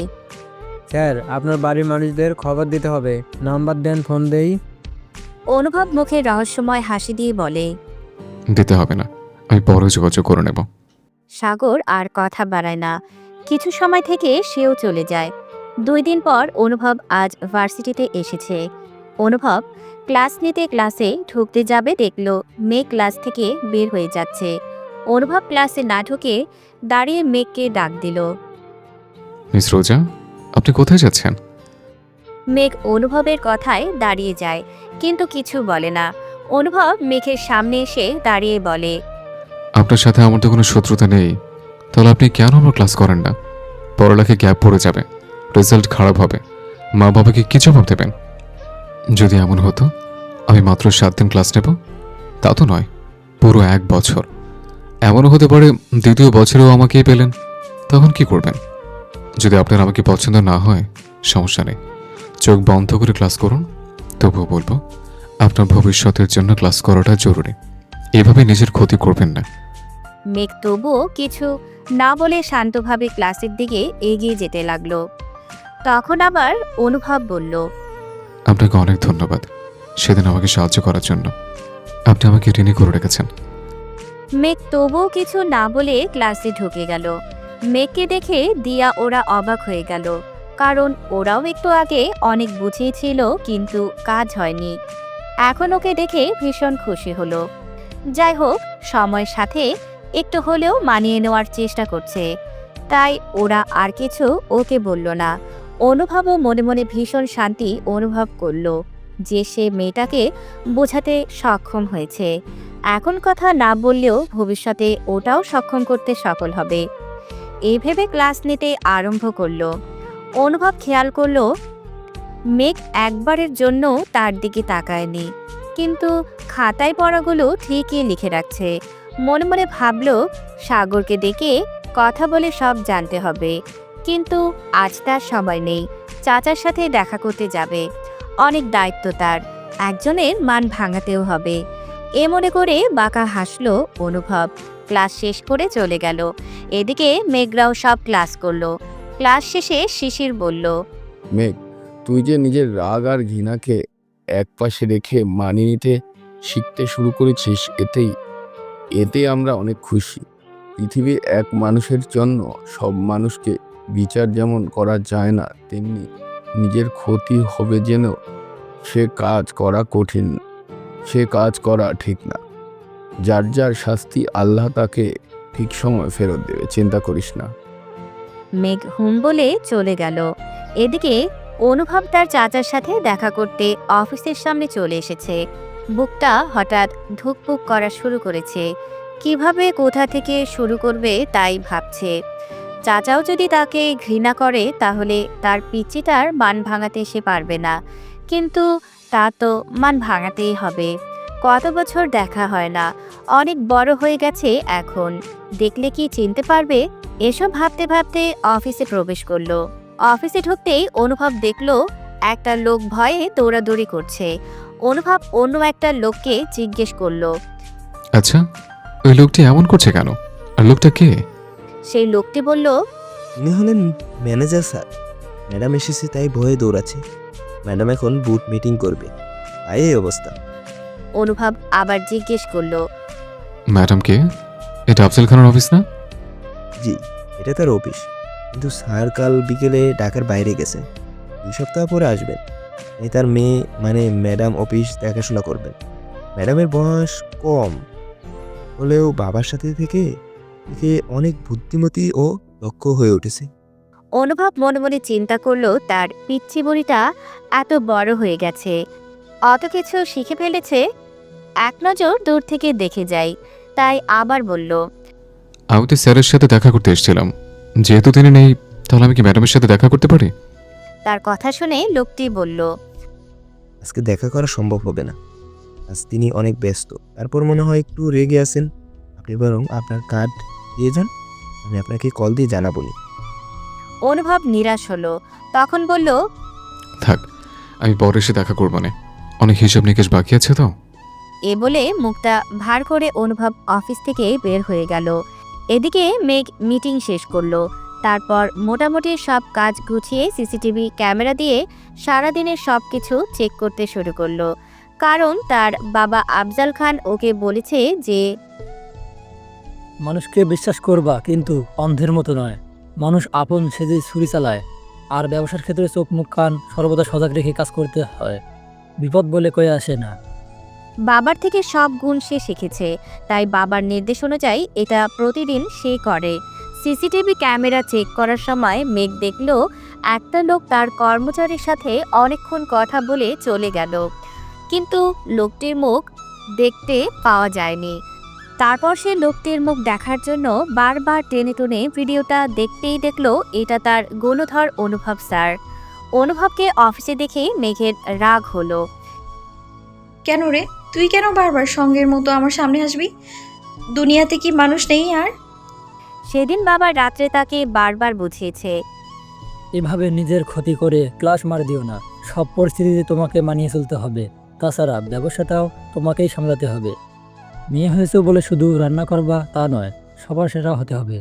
স্যার, আপনার বাড়ির মানুষদের খবর দিতে হবে, নাম্বার দেন, ফোন দেই। অনুভব মুখে রহস্যময় হাসি দিয়ে বলে, দিতে হবে না, আমি পরে যোগাযোগ করে নেব। সাগর আর কথা বাড়ায় না। কিছু সময় থেকে সেও চলে যায়। 2 দিন পর অনুভব আজ ভার্সিটিতে এসেছে। অনুভব ক্লাস নিতে ক্লাসে ঢুকতে যাবে, দেখল মেঘ ক্লাস থেকে বের হয়ে যাচ্ছে। অনুভব ক্লাসে না ঢুকে দাঁড়িয়ে মেঘকে ডাক দিল। মিস রোজা, আপনি কোথায় যাচ্ছেন? মেঘ অনুভবের কথায় দাঁড়িয়ে যায়, কিন্তু কিছু বলে না। অনুভব মেঘের সামনে এসে দাঁড়িয়ে বলে, আপনার সাথে আমার তো কোনো শত্রুতা নেই, তাহলে আপনি কেন আমার ক্লাস করেন না? পড়ালেখা গ্যাপ পড়ে যাবে, রেজাল্ট খারাপ হবে, মা বাবাকে কি জবাব দেবেন? যদি এমন হতো আমি মাত্র 7 দিন ক্লাস নেব, তা তো নয়, পুরো 1 বছর। এমনও হতে পারে দ্বিতীয় বছরেও আমাকেই পেলেন, তখন কি করবেন? যদি আপনার আমাকে পছন্দ না হয় সমস্যা নেই, চোখ বন্ধ করে ক্লাস করুন। তবুও বলবো, আপনার ভবিষ্যতের জন্য ক্লাস করাটা জরুরি। এভাবে নিজের ক্ষতি করবেন না। মেঘ তবুও কিছু না বলে শান্তভাবে ক্লাসের দিকে এগিয়ে যেতে লাগলো। তখন আবার অনুভব বলল, আপনাকে অনেক ধন্যবাদ সেদিন আমাকে সাহায্য করার জন্য। আপনি আমাকে ঋণী করে রেখেছেন। মেঘ তবুও কিছু না বলে ক্লাসে ঢুকে গেল। মেঘকে দেখে দিয়া ওরা অবাক হয়ে গেল। কারণ ওরাও একটু আগে অনেক বুঝিয়েছিল কিন্তু কাজ হয়নি। এখন ওকে দেখে ভীষণ খুশি হলো। যাই হোক, সময়ের সাথে একটু হলেও মানিয়ে নেওয়ার চেষ্টা করছে, তাই ওরা আর কিছু ওকে বলল না। অনুভবও মনে মনে ভীষণ শান্তি অনুভব করলো যে সে মেয়েটাকে বোঝাতে সক্ষম হয়েছে। এখন কথা না বললেও ভবিষ্যতে ওটাও সক্ষম করতে সফল হবে। এই ভেবে ক্লাস নিতে আরম্ভ করলো। অনুভব খেয়াল করলো মেঘ একবারের জন্য তার দিকে তাকায়নি, কিন্তু খাতায় পড়াগুলো ঠিকই লিখে রাখছে। মনে মনে ভাবলো সাগরকে ডেকে কথা বলে সব জানতে হবে, কিন্তু আজ তার সময় নেই। চাচার সাথে দেখা করতে যাবে, অনেক দায়িত্ব তার, একজনের মান ভাঙাতেও হবে। এ মনে করে বাঁকা হাসলো অনুভব। ক্লাস শেষ করে চলে গেল। এদিকে মেঘরাও সব ক্লাস করলো। ক্লাস শেষে শিশির বলল, মেঘ, তুই যে নিজের রাগ আর ঘৃণাকে একপাশে রেখে মানিয়ে নিতে শিখতে শুরু করেছিস, এতে আমরা অনেক খুশি। পৃথিবীর এক মানুষের জন্য সব মানুষকে বিচার যেমন করা যায় না, তেমনি নিজের ক্ষতি হবে যেন সে কাজ করা ঠিক না। যার যার শাস্তি আল্লাহ তাকে ঠিক সময় ফেরত দেবে, চিন্তা করিস না। মেঘ হুম বলে চলে গেল। এদিকে অনুভব তার চাচার সাথে দেখা করতে অফিসের সামনে চলে এসেছে। বুকটা হঠাৎ ধুকপুক করা শুরু করেছে। কিভাবে কোথা থেকে শুরু করবে তাই ভাবছে। চাচাও যদি তাকে ঘৃণা করে তাহলে তার পিচ্চিটার মান ভাঙাতে সে পারবে না, কিন্তু তা তো মান ভাঙাতেই হবে। কত বছর দেখা হয় না, অনেক বড় হয়ে গেছে এখন, দেখলে কি চিনতে পারবে? এসব ভাবতে ভাবতে অফিসে প্রবেশ করলো। অফিসে ঢুকতেই অনুভব দেখলো একটা লোক ভয়ে দৌড়াদৌড়ি করছে। অনুভব অন্য একটা লোককে জিজ্ঞেস করলো। আচ্ছা, ওই লোকটি এমন করছে কেন? আর লোকটা কে? সেই লোকটি বলল, উনি হলেন ম্যানেজার স্যার। ম্যাডাম এসেছে তাই ভয়ে দৌড়াচ্ছে। ম্যাডাম এখন বুট মিটিং করবে, তাই এই অবস্থা। অনুভব আবার জিজ্ঞেস করলো, ম্যাডাম কে? এটা আফজল খানের অফিস না? জি, এটা তার অফিস, কিন্তু স্যার কাল বিকেলে ঢাকার বাইরে গেছে, 2 সপ্তাহ পরে আসবেন। এই তার মেয়ে মানে ম্যাডাম অফিস দেখাশোনা করবেন। ম্যাডামের বয়স কম হলেও বাবার সাথে থেকে অনেক বুদ্ধিমতী ও দক্ষ হয়ে উঠেছে। অনুভব মনে মনে চিন্তা করলো তার পিচ্চি বুড়িটা এত বড় হয়ে গেছে, অত কিছু শিখে ফেলেছে। এক নজর দূর থেকে দেখে যাই, তাই আবার বলল, আমি তো স্যারের সাথে দেখা করতে এসেছিলাম। যেহেতু তিনি নেই, তাহলে আমি কি ম্যাডামের সাথে দেখা করতে পারি? তার কথা শুনে লোকটি বলল, আজকে দেখা করা সম্ভব হবে না, আজ তিনি অনেক ব্যস্ত। তারপর মনে হয় একটু রেগে আছেন। আপনি বরং আপনার কার্ড দিয়ে যান, আমি আপনাকে কল দিয়ে জানাবো নি। অনুভব নিরাশ হলো। তখন বলল, থাক, আমি পরে এসে দেখা করবো না, অনেক হিসাব নিকেশ বাকি আছে তো। এ বলে মুখটা ভার করে অনুভব অফিস থেকে বের হয়ে গেল। এদিকে মেঘ মিটিং শেষ করলো। তারপর মোটামুটি সব কাজ গুছিয়ে সিসিটিভি ক্যামেরা দিয়ে সারাদিনের সব কিছু চেক করতে শুরু করলো। কারণ তার বাবা আফজাল খান ওকে বলেছে যে মানুষকে বিশ্বাস করবা, কিন্তু অন্ধের মতো নয়। মানুষ আপন সেজে ছুরি চালায়, আর ব্যবসার ক্ষেত্রে চোখ মুখ কান সর্বদা সজাগ রেখে কাজ করতে হয়। বিপদ বলে কয়ে আসে না। বাবার থেকে সব গুণ সে শিখেছে, তাই বাবার নির্দেশ অনুযায়ী এটা প্রতিদিন সে করে। সিসিটিভি ক্যামেরা চেক করার সময় মেঘ দেখল একটা লোক তার কর্মচারীর সাথে অনেকক্ষণ কথা বলে চলে গেল, কিন্তু লোকটির মুখ দেখতে পাওয়া যায়নি। তারপর সে লোকটির মুখ দেখার জন্য বারবার টেনে টুনে ভিডিওটা দেখতেই দেখল এটা তার গুণধর অনুভব স্যার। অনুভবকে অফিসে দেখে মেঘের রাগ হলো। কেন রে, তুই কেন বারবার সঙ্গের মতো আমার সামনে আসবি? দুনিয়াতে কি মানুষ নেই আর? সেদিন বাবা রাত্রে তাকে বারবার বুঝিয়েছে, এভাবে নিজের ক্ষতি করে ক্লাস মার দিও না। সব পরিস্থিতিতে তোমাকে মানিয়ে চলতে হবে। তাছাড়া ব্যবসাটাও তোমাকেই সামলাতে হবে। মেয়ে হয়েছে বলে শুধু রান্না করবা তা নয়, সবার সেরা হতে হবে।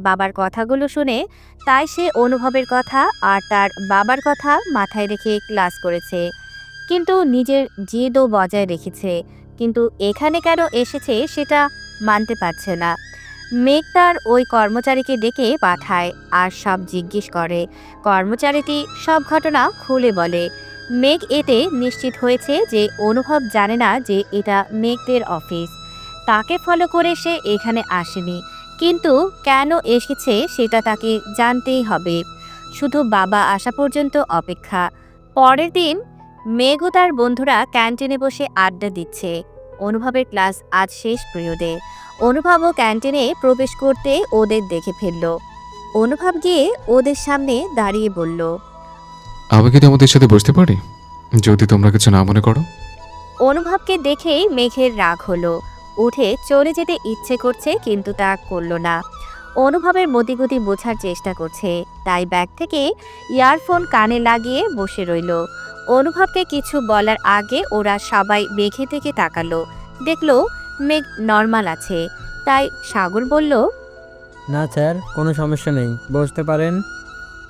বাবার কথাগুলো শুনে তাই সে অনুভবের কথা আর তার বাবার কথা মাথায় রেখে ক্লাস করেছে, কিন্তু নিজের জেদও বজায় রেখেছে। কিন্তু এখানে কেন এসেছে সেটা মানতে পারছে না। মেঘ তার ওই কর্মচারীকে ডেকে পাঠায় আর সব জিজ্ঞেস করে। কর্মচারীটি সব ঘটনা খুলে বলে। মেঘ এতে নিশ্চিত হয়েছে যে অনুভব জানে না যে এটা মেঘদের অফিস। তাকে ফলো করে সে এখানে আসেনি, কিন্তু কেন এসেছে সেটা তাকে জানতেই হবে। শুধু বাবা আসা পর্যন্ত অপেক্ষা। পরের দিন মেঘ ও তার বন্ধুরা ক্যান্টিনে বসে আড্ডা দিচ্ছে। অনুভবের ক্লাস আজ শেষ পিরিয়ডে। অনুভবও ক্যান্টিনে প্রবেশ করতে ওদের দেখে ফেলল। অনুভব গিয়ে ওদের সামনে দাঁড়িয়ে বলল, আমি কি তোমাদের সাথে বসতে পারি, যদি তোমরা কিছু না মনে করো? অনুভবকে দেখেই মেঘের রাগ হলো। উঠে চলে যেতে ইচ্ছে করছে, কিন্তু তা করল না। অনুভবের মতিগতি বোঝার চেষ্টা করছে, তাই ব্যাগ থেকে ইয়ারফোন কানে লাগিয়ে বসে রইল। অনুভবকে কিছু বলার আগে ওরা সবাই মেঘের দিকে তাকালো। দেখলো মেঘ নর্মাল আছে। তাই সাগর বলল, না স্যার, কোনো সমস্যা নেই, বসতে পারেন।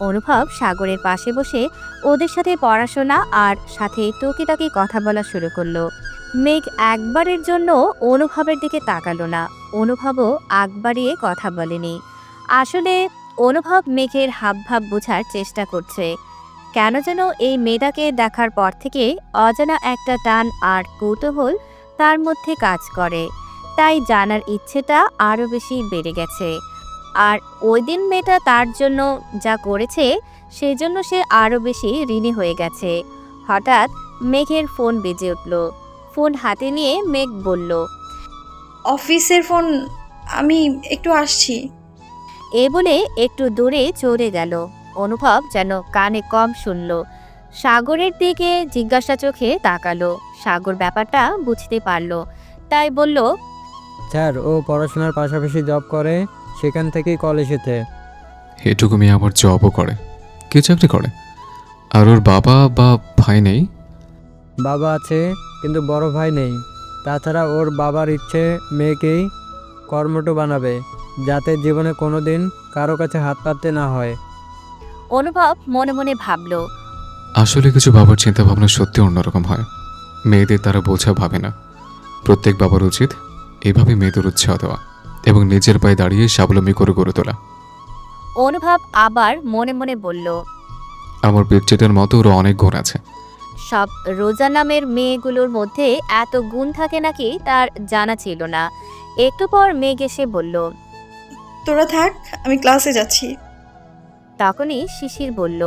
অনুভব সাগরের পাশে বসে ওদের সাথে পড়াশোনা আর সাথে টুকিটাকি কথা বলা শুরু করলো। মেঘ একবারের জন্য অনুভবের দিকে তাকালো না। অনুভবও আগ বাড়িয়ে কথা বলেনি। আসলে অনুভব মেঘের হাবভাব বোঝার চেষ্টা করছে। কেন যেন এই মেয়েটাকে দেখার পর থেকে অজানা একটা টান আর কৌতূহল তার মধ্যে কাজ করে। তাই জানার ইচ্ছেটা আরও বেশি বেড়ে গেছে। আর ওই দিন মেয়েটা তার জন্য যা করেছে সেজন্য সে আরও বেশি ঋণী হয়ে গেছে। হঠাৎ মেঘের ফোন বেজে উঠল। ফোন হাতে নিয়ে মেঘ বলল, অফিসের ফোন, আমি একটু আসছি। এ বলে একটু দূরে চলে গেল। অনুভব যেন কানে কম শুনল। সাগরের দিকে জিজ্ঞাসা চোখে তাকালো। সাগর ব্যাপারটা বুঝতে পারল, তাই বলল, স্যার, ও পড়াশোনার পাশাপাশি জব করে, সেখান থেকেই কল এসেছে। এটুকু মেয়ে আবার জবও করে, কি চাকরি করে? আর ওর বাবা বা ভাই নেই? বাবা আছে, কিন্তু বড় ভাই নেই। তাছাড়া ওর বাবার ইচ্ছে মেয়েকেই কর্মটো বানাবে, যাতে জীবনে কোনো দিন কারো কাছে হাত পাততে না হয়। অনুভব মনে মনে ভাবল, আসলে কিছু বাবার চিন্তা ভাবনা সত্যি অন্যরকম হয়। মেয়েদের তারা বোঝা ভাবে না। প্রত্যেক বাবার উচিত এভাবে মেয়েদের উৎসাহ দেওয়া এবং নিজের পায়ে দাঁড়িয়ে স্বাবলম্বী করে গড়ে তোলা। অনুভব আবার মনে মনে বলল, আমার পেটচেটের মতো ওর অনেক গুণ আছে। সব রোজা নামের মেয়েগুলোর মধ্যে এত গুণ থাকে নাকি তার জানা ছিল না। একটু পর মেঘ এসে বলল, তোরা থাক, আমি ক্লাসে যাচ্ছি। তখনই শিশির বলল,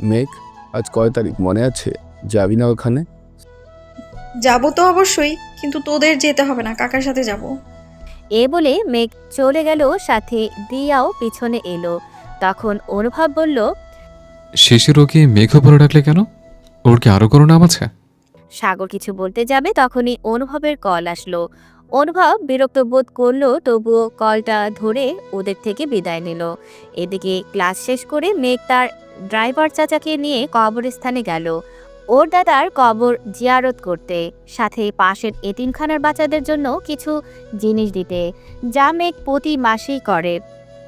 মেঘ, আজ কয় তারিখ মনে আছে? যাবি না ওখানে? যাবো তো অবশ্যই, কিন্তু তোদের যেতে হবে না, কাকার সাথে যাব। এ বলে মেঘ চলে গেল। সাথে দিয়াও পিছনে এলো। তখন অনুভব বলল, শিশির ওকে মেঘ বলে ডাকলে কেন? ওর কি আরো কোনো নাম আছে? সাগর কিছু বলতে যাবে, তখনই অনুভবের কল আসলো। অনুভব বিরক্ত বোধ করলো, তবুও কলটা ধরে ওদের থেকে বিদায় নিল। এদিকে ক্লাস শেষ করে মেঘ তার ড্রাইভার চাচাকে নিয়ে কবরস্থানে গেল ওর দাদার কবর জিয়ারত করতে, সাথে পাশের এতিমখানার বাচ্চাদের জন্য কিছু জিনিস দিতে, যা মেঘ প্রতি মাসেই করে।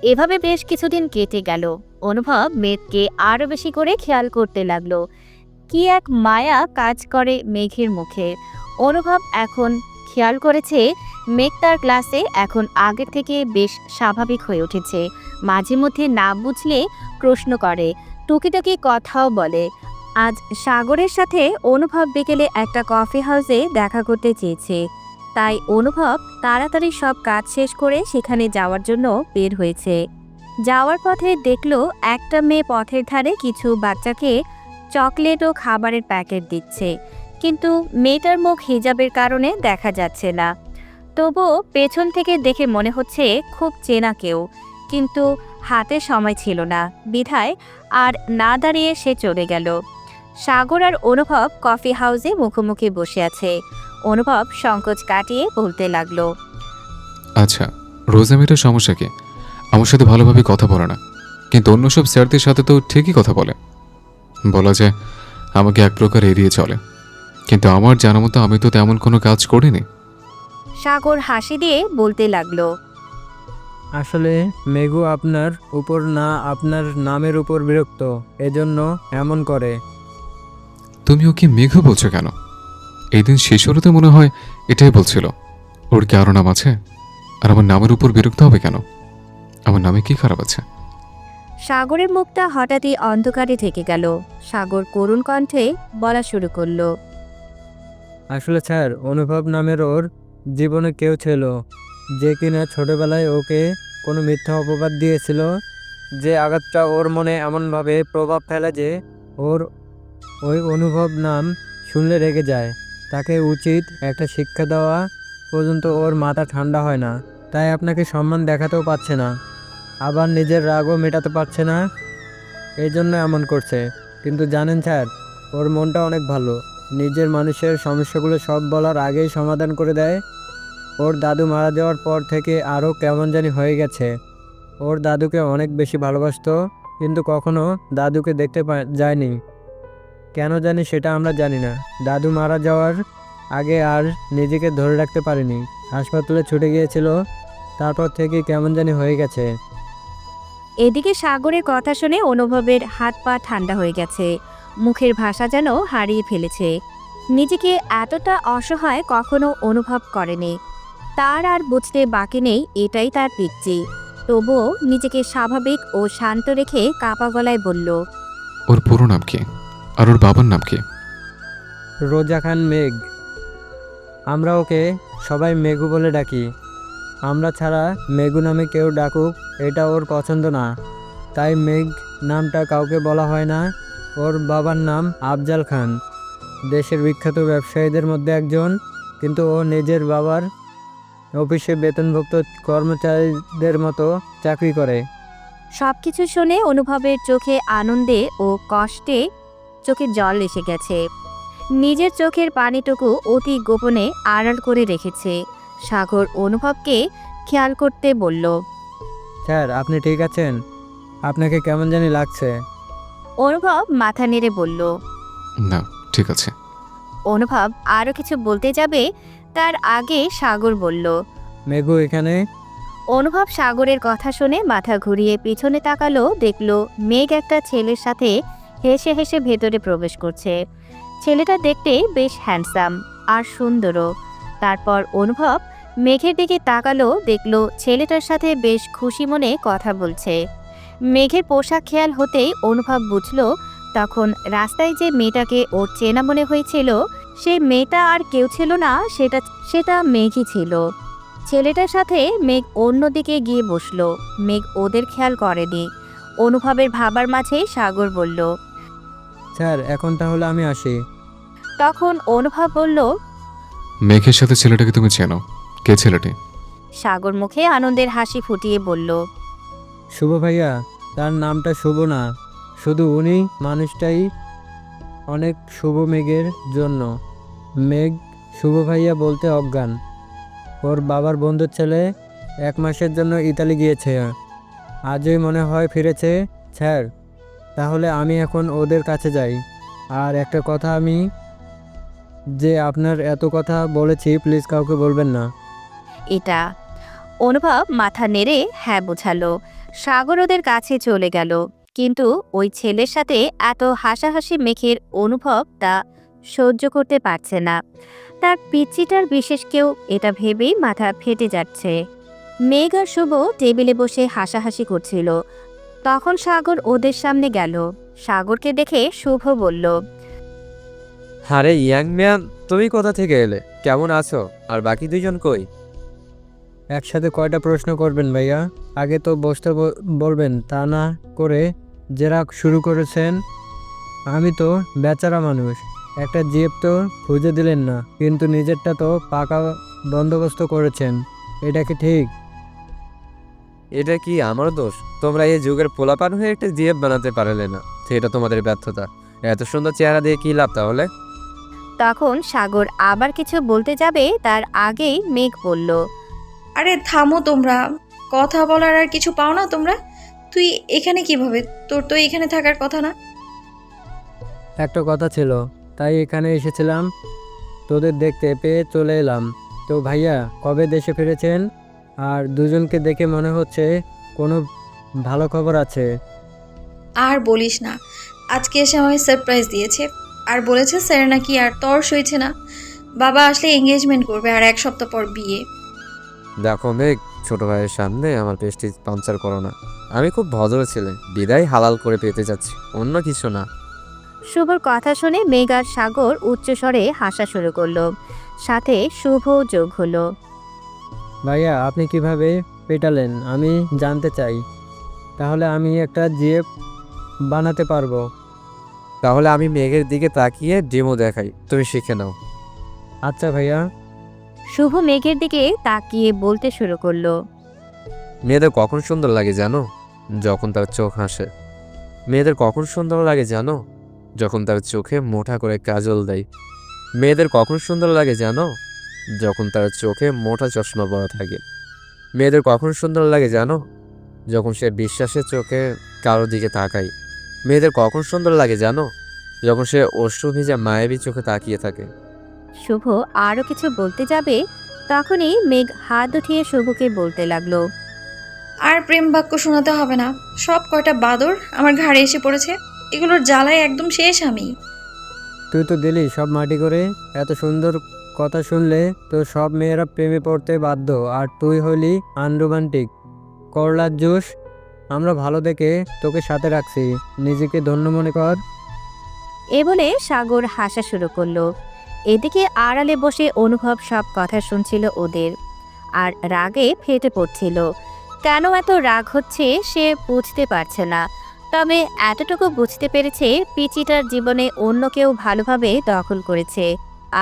এভাবে বেশ কিছুদিন কেটে গেল। অনুভব মেঘকে আরও বেশি করে খেয়াল করতে লাগলো। কি এক মায়া কাজ করে মেঘের মুখে। অনুভব এখন খেয়াল করেছে মেঘ তার ক্লাসে এখন আগের থেকে বেশ স্বাভাবিক হয়ে উঠেছে। মাঝে মধ্যে না বুঝলে প্রশ্ন করে, টুকিটাকি কথাও বলে। আজ সাগরের সাথে অনুভব বিকেলে একটা কফি হাউসে দেখা করতে চেয়েছে। তাই অনুভব তাড়াতাড়ি সব কাজ শেষ করে সেখানে যাওয়ার জন্য বের হয়েছে। যাওয়ার পথে দেখলো একটা মেয়ে পথের ধারে কিছু বাচ্চাকে চকলেট ও খাবারের প্যাকেট দিচ্ছে, কিন্তু মেয়েটার মুখ হিজাবের কারণে দেখা যাচ্ছে না। তবুও পেছন থেকে দেখে মনে হচ্ছে খুব চেনা কেউ, কিন্তু হাতে সময় ছিল না, বিধায় আর না দাঁড়িয়ে সে চলে গেল। সাগর আর অনুভব কফি হাউসে মুখোমুখি বসে আছে। অনুভব সংকোচ কাটিয়ে বলতে লাগলো, আচ্ছা, রোজা মেয়েটার সমস্যা কি? আমার সাথে ভালোভাবে কথা বলে না, কিন্তু অন্য সব স্যারদের সাথে তো ঠিকই কথা বলে। বলা যায় আমাকে এক প্রকার এড়িয়ে চলে, কিন্তু আমার জানা মতো আমি তো তেমন কোনো কাজ করিনি। সাগর হাসি দিয়ে বলতে লাগলো, আসলে মেঘু আপনার উপর না, আপনার নামের উপর বিরক্ত, এজন্য এমন করে। তুমি ওকে মেঘ বলছো কেন? এই দিন শিশুরতে মনে হয় এটাই বলছিল। ওর কি আরো নাম আছে? আর আমার নামের উপর বিরক্ত হবে কেন? আমার নামে কি খারাপ আছে? সাগরের মুখটা হঠাৎই অন্ধকারে থেকে গেল। সাগর করুণ কণ্ঠে বলা শুরু করলো। আসলে স্যার, অনুভব নামের ওর জীবনে কেউ ছিল যে কিনা ছোটবেলায় ওকে কোনো মিথ্যা অপবাদ দিয়েছিল, যে আঘাতটা ওর মনে এমনভাবে প্রভাব ফেলে যে ওর ওই অনুভব নাম শুনলে রেগে যায়। তাকে উচিত একটা শিক্ষা দেওয়া পর্যন্ত ওর মাথা ঠান্ডা হয় না। তাই আপনাকে সম্মান দেখাতেও পারছে না, আবার নিজের রাগও মেটাতে পারছে না, এই জন্য এমন করছে। কিন্তু জানেন স্যার, ওর মনটা অনেক ভালো। নিজের মানুষের সমস্যাগুলো সব বলার আগেই সমাধান করে দেয়। ওর দাদু মারা যাওয়ার পর থেকে আরও কেমন জানি হয়ে গেছে। ওর দাদুকে অনেক বেশি ভালোবাসতো, কিন্তু কখনো দাদুকে দেখতে যায়নি। কেন জানি সেটা আমরা জানি না। দাদু মারা যাওয়ার আগে আর নিজেকে ধরে রাখতে পারেনি, হাসপাতালে ছুটে গিয়েছিল। তারপর থেকে কেমন জানি হয়ে গেছে। এদিকে সাগরের কথা শুনে অনুভবের হাত পা ঠান্ডা হয়ে গেছে। মুখের ভাষা যেন হারিয়ে ফেলেছে। নিজেকে এতটা অসহায় কখনো অনুভব করেনি। তার আর বুঝতে বাকি নেই এটাই তার পিচ্চি। তবুও নিজেকে স্বাভাবিক ও শান্ত রেখে কাঁপা গলায় বলল, ওর পুরো নাম কি? আর ওর বাবার নাম কি? রোজা খান মেঘ। আমরা ওকে সবাই মেঘু বলে ডাকি। আমরা ছাড়া মেঘু নামে কেউ ডাকুক এটা ওর পছন্দ না, তাই মেঘ নামটা কাউকে বলা হয় না। ওর বাবার নাম আফজাল খান, দেশের বিখ্যাত ব্যবসায়ীদের মধ্যে একজন, কিন্তু ও নিজের বাবার অফিসে বেতনভুক্ত কর্মচারীদের মতো চাকরি করে। সবকিছু শুনে অনুভবের চোখে আনন্দে ও কষ্টে চোখে জল এসে গেছে। নিজের চোখের পানিটুকু অতি গোপনে আড়াল করে রেখেছে। সাগর অনুভবকে খেয়াল করতে বলল, স্যার, আপনি ঠিক আছেন? আপনাকে কেমন জানি লাগছে। অনুভব মাথা নেড়ে বলল। না, ঠিক আছে। অনুভব আরও কিছু বলতে যাবে, তার আগে সাগর বলল। মেঘু এখানে। অনুভব সাগরের কথা শুনে মাথা ঘুরিয়ে পিছনে তাকালো, দেখলো মেঘ একটা ছেলের সাথে হেসে হেসে ভেতরে প্রবেশ করছে। ছেলেটা দেখতে বেশ হ্যান্ডসাম আর সুন্দরও। তারপর অনুভব মেঘের দিকে তাকালো, দেখলো ছেলেটার সাথে বেশ খুশি মনে কথা বলছে। মেঘের পোশাক খেয়াল হতেই অনুভব বুঝলো তখন রাস্তায় যে মেয়েটাকে ওর চেনা মনে হয়েছিল সে মেয়েটা আর কেউ ছিল না, সেটা মেঘই ছিল। ছেলেটার সাথে মেঘ অন্যদিকে গিয়ে বসলো। মেঘ ওদের খেয়াল করেনি। অনুভবের ভাবার মাঝে সাগর বলল, স্যার, এখন তাহলে আমি আসি। তখন অনুভব বলল, মেঘের সাথে ছেলেটাকে তুমি চেনো? কে ছেলেটি? সাগর মুখে আনন্দের হাসি ফুটিয়ে বলল, শুভ ভাইয়া। তার নামটা শুভ না, শুধু উনি মানুষটাই অনেক শুভ মেঘের জন্য। মেঘ শুভ ভাইয়া বলতে অজ্ঞান। ওর বাবার বন্ধুর ছেলে 1 মাসের জন্য ইতালি গিয়েছে, আজই মনে হয় ফিরেছে। স্যার, তাহলে আমি এখন ওদের কাছে যাই। আর একটা কথা, আমি যে আপনার এত কথা বলেছি প্লিজ কাউকে বলবেন না। এটা। অনুভব মাথা নেড়ে হ্যাঁ বোঝালো। সাগর ওদের কাছে চলে গেল, কিন্তু ওই ছেলের সাথে এত হাসাহাসি মেঘের অনুভব তা সহ্য করতে পারছে না। তার পিচ্চিটার বিশেষ কেউ এটা ভেবেই মাথা ফেটে যাচ্ছে। মেঘ আর শুভ টেবিলে বসে হাসাহাসি করছিল। তখন সাগর ওদের সামনে গেল। সাগরকে দেখে শুভ বলল, আরে ইয়াং ম্যান, তুমি কোথা থেকে এলে? কেমন আছো? আর বাকি দুইজন কই? একসাথে কয়টা প্রশ্ন করবেন ভাইয়া? আগে তো বসতে বলবেন, তা না করে জেরা শুরু করেছেন। আমি তো বেচারা মানুষ, একটা জিপ তো খুঁজে দিলেন না, কিন্তু নিজেরটা তো পাকা বন্দোবস্ত করেছেন। এটা কি ঠিক? এটা কি আমার দোষ? তোমরা এই যুগের পোলাপান হয়ে একটা জিএফ বানাতে পারলে না, সেটা তোমাদের ব্যর্থতা। এত সুন্দর চেহারা দিয়ে কি লাভ তাহলে? তখন সাগর আবার কিছু বলতে যাবে, তার আগেই মেঘ বলল, আরে থামো তোমরা, কথা বলার আর কিছু পাও না তোমরা? তুই এখানে কিভাবে? তোর তো এখানে থাকার কথা না। একটা কথা ছিল, তাই এখানে এসেছিলাম। তোদের দেখতে পেয়ে চলে এলাম। তো ভাইয়া কবে দেশে ফিরেছেন? আর দুজনকে দেখে মনে হচ্ছে কোনো ভালো খবর আছে। আর বলিস না, আজকে এসে আমাকে সারপ্রাইজ দিয়েছে আর বলেছে স্যার নাকি আর তর সইছে না, বাবা আসলে এঙ্গেজমেন্ট করবে আর 1 সপ্তাহ পর বিয়ে। দেখো মেঘ, ছোট ভাইয়ের সামনে আমার পেস্টিজ পাঞ্চার করো না। আমি খুব ভদ্র ছেলে, বিদায় হালাল করে পেতে যাচ্ছি, অন্য কিছু না। শুভর কথা শুনে মেঘ আর সাগর উচ্চস্বরে হাসা শুরু করলো, সাথে শুভ যোগ হলো। ভাইয়া আপনি কিভাবে পেটালেন আমি জানতে চাই, তাহলে আমি একটা জিএফ বানাতে পারবো। তাহলে আমি মেঘের দিকে তাকিয়ে ডেমো দেখাই, তুমি শিখে নাও। আচ্ছা ভাইয়া। শুভ মেঘের দিকে তাকিয়ে বলতে শুরু করলো। মেয়েদের কখন সুন্দর লাগে জানো? যখন তার চোখ হাসে। মেয়েদের কখন সুন্দর লাগে জানো? যখন তার চোখে মোটা করে কাজল দেয়। মেয়েদের কখন সুন্দর লাগে জানো? যখন তার চোখে মোটা চশমা পরা থাকে। মেয়েদের কখন সুন্দর লাগে জানো? যখন সে বিশ্বাসের চোখে কারোর দিকে তাকায়। মেয়েদের কখন সুন্দর লাগে জানো? যখন সে অশ্রু ভেজা মায়াবী চোখে তাকিয়ে থাকে। শুভ আরও কিছু বলতে যাবে, তখনই মেঘ হাত উঠিয়ে শুভকে বলতে লাগলো। আর প্রেম বাক্য শোনাতে হবে না, সব কয়টা বাদর আমার ঘাড়ে এসে পড়েছে, এগুলোর জ্বালায় একদম শেষ আমি। তুই তো দিলি সব মাটি করে। এত সুন্দর কথা শুনলে তো সব মেয়েরা প্রেমে পড়তে বাধ্য, আর তুই হলি আনরোমান্টিক করলার জুস। আমরা ভালো দেখে তোকে সাথে রাখছি, নিজেকে ধন্য মনে কর। এ বলে সাগর হাসা শুরু করলো। এদিকে আড়ালে বসে অনুভব সব কথা শুনছিল ওদের, আর রাগে ফেটে পড়ছিল। কেন এত রাগ হচ্ছে সে বুঝতে পারছে না, তবে এতটুকু বুঝতে পেরেছে পিচিটার জীবনে অন্য কেউ ভালোভাবে দখল করেছে,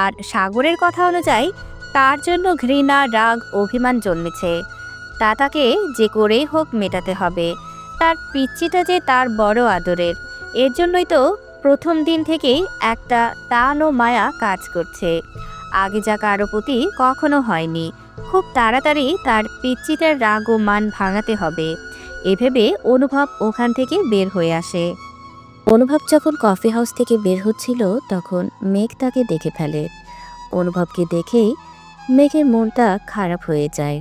আর সাগরের কথা অনুযায়ী তার জন্য ঘৃণা, রাগ, অভিমান জন্মেছে। তা তাকে যে করেই হোক মেটাতে হবে। তার পিচ্চিটা যে তার বড় আদরের, এর জন্যই তো প্রথম দিন থেকেই একটা টান ও মায়া কাজ করছে, আগে যা কারো প্রতি কখনো হয়নি। খুব তাড়াতাড়ি তার পিচ্চিটার রাগ ও মান ভাঙাতে হবে। এভেবে অনুভব ওখান থেকে বের হয়ে আসে। অনুভব যখন কফি হাউস থেকে বের হচ্ছিল তখন মেঘ তাকে দেখে ফেলে। অনুভবকে দেখেই মেঘের মনটা খারাপ হয়ে যায়,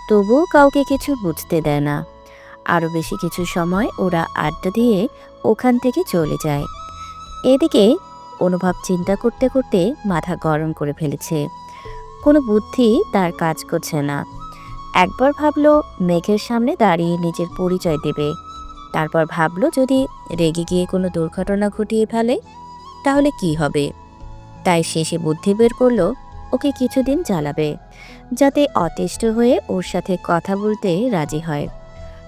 তবুও কাউকে কিছু বুঝতে দেয় না। আরও বেশি কিছু সময় ওরা আড্ডা দিয়ে ওখান থেকে চলে যায়। এদিকে অনুভব চিন্তা করতে করতে মাথা গরম করে ফেলেছে, কোনো বুদ্ধি তার কাজ করছে না। একবার ভাবলো মেঘের সামনে দাঁড়িয়ে নিজের পরিচয় দেবে, তারপর ভাবলো যদি রেগে গিয়ে কোনো দুর্ঘটনা ঘটিয়ে ফেলে তাহলে কি হবে। তাই শেষে বুদ্ধি বের করলো ওকে কিছুদিন জ্বালাবে, যাতে অতিষ্ঠ হয়ে ওর সাথে কথা বলতে রাজি হয়।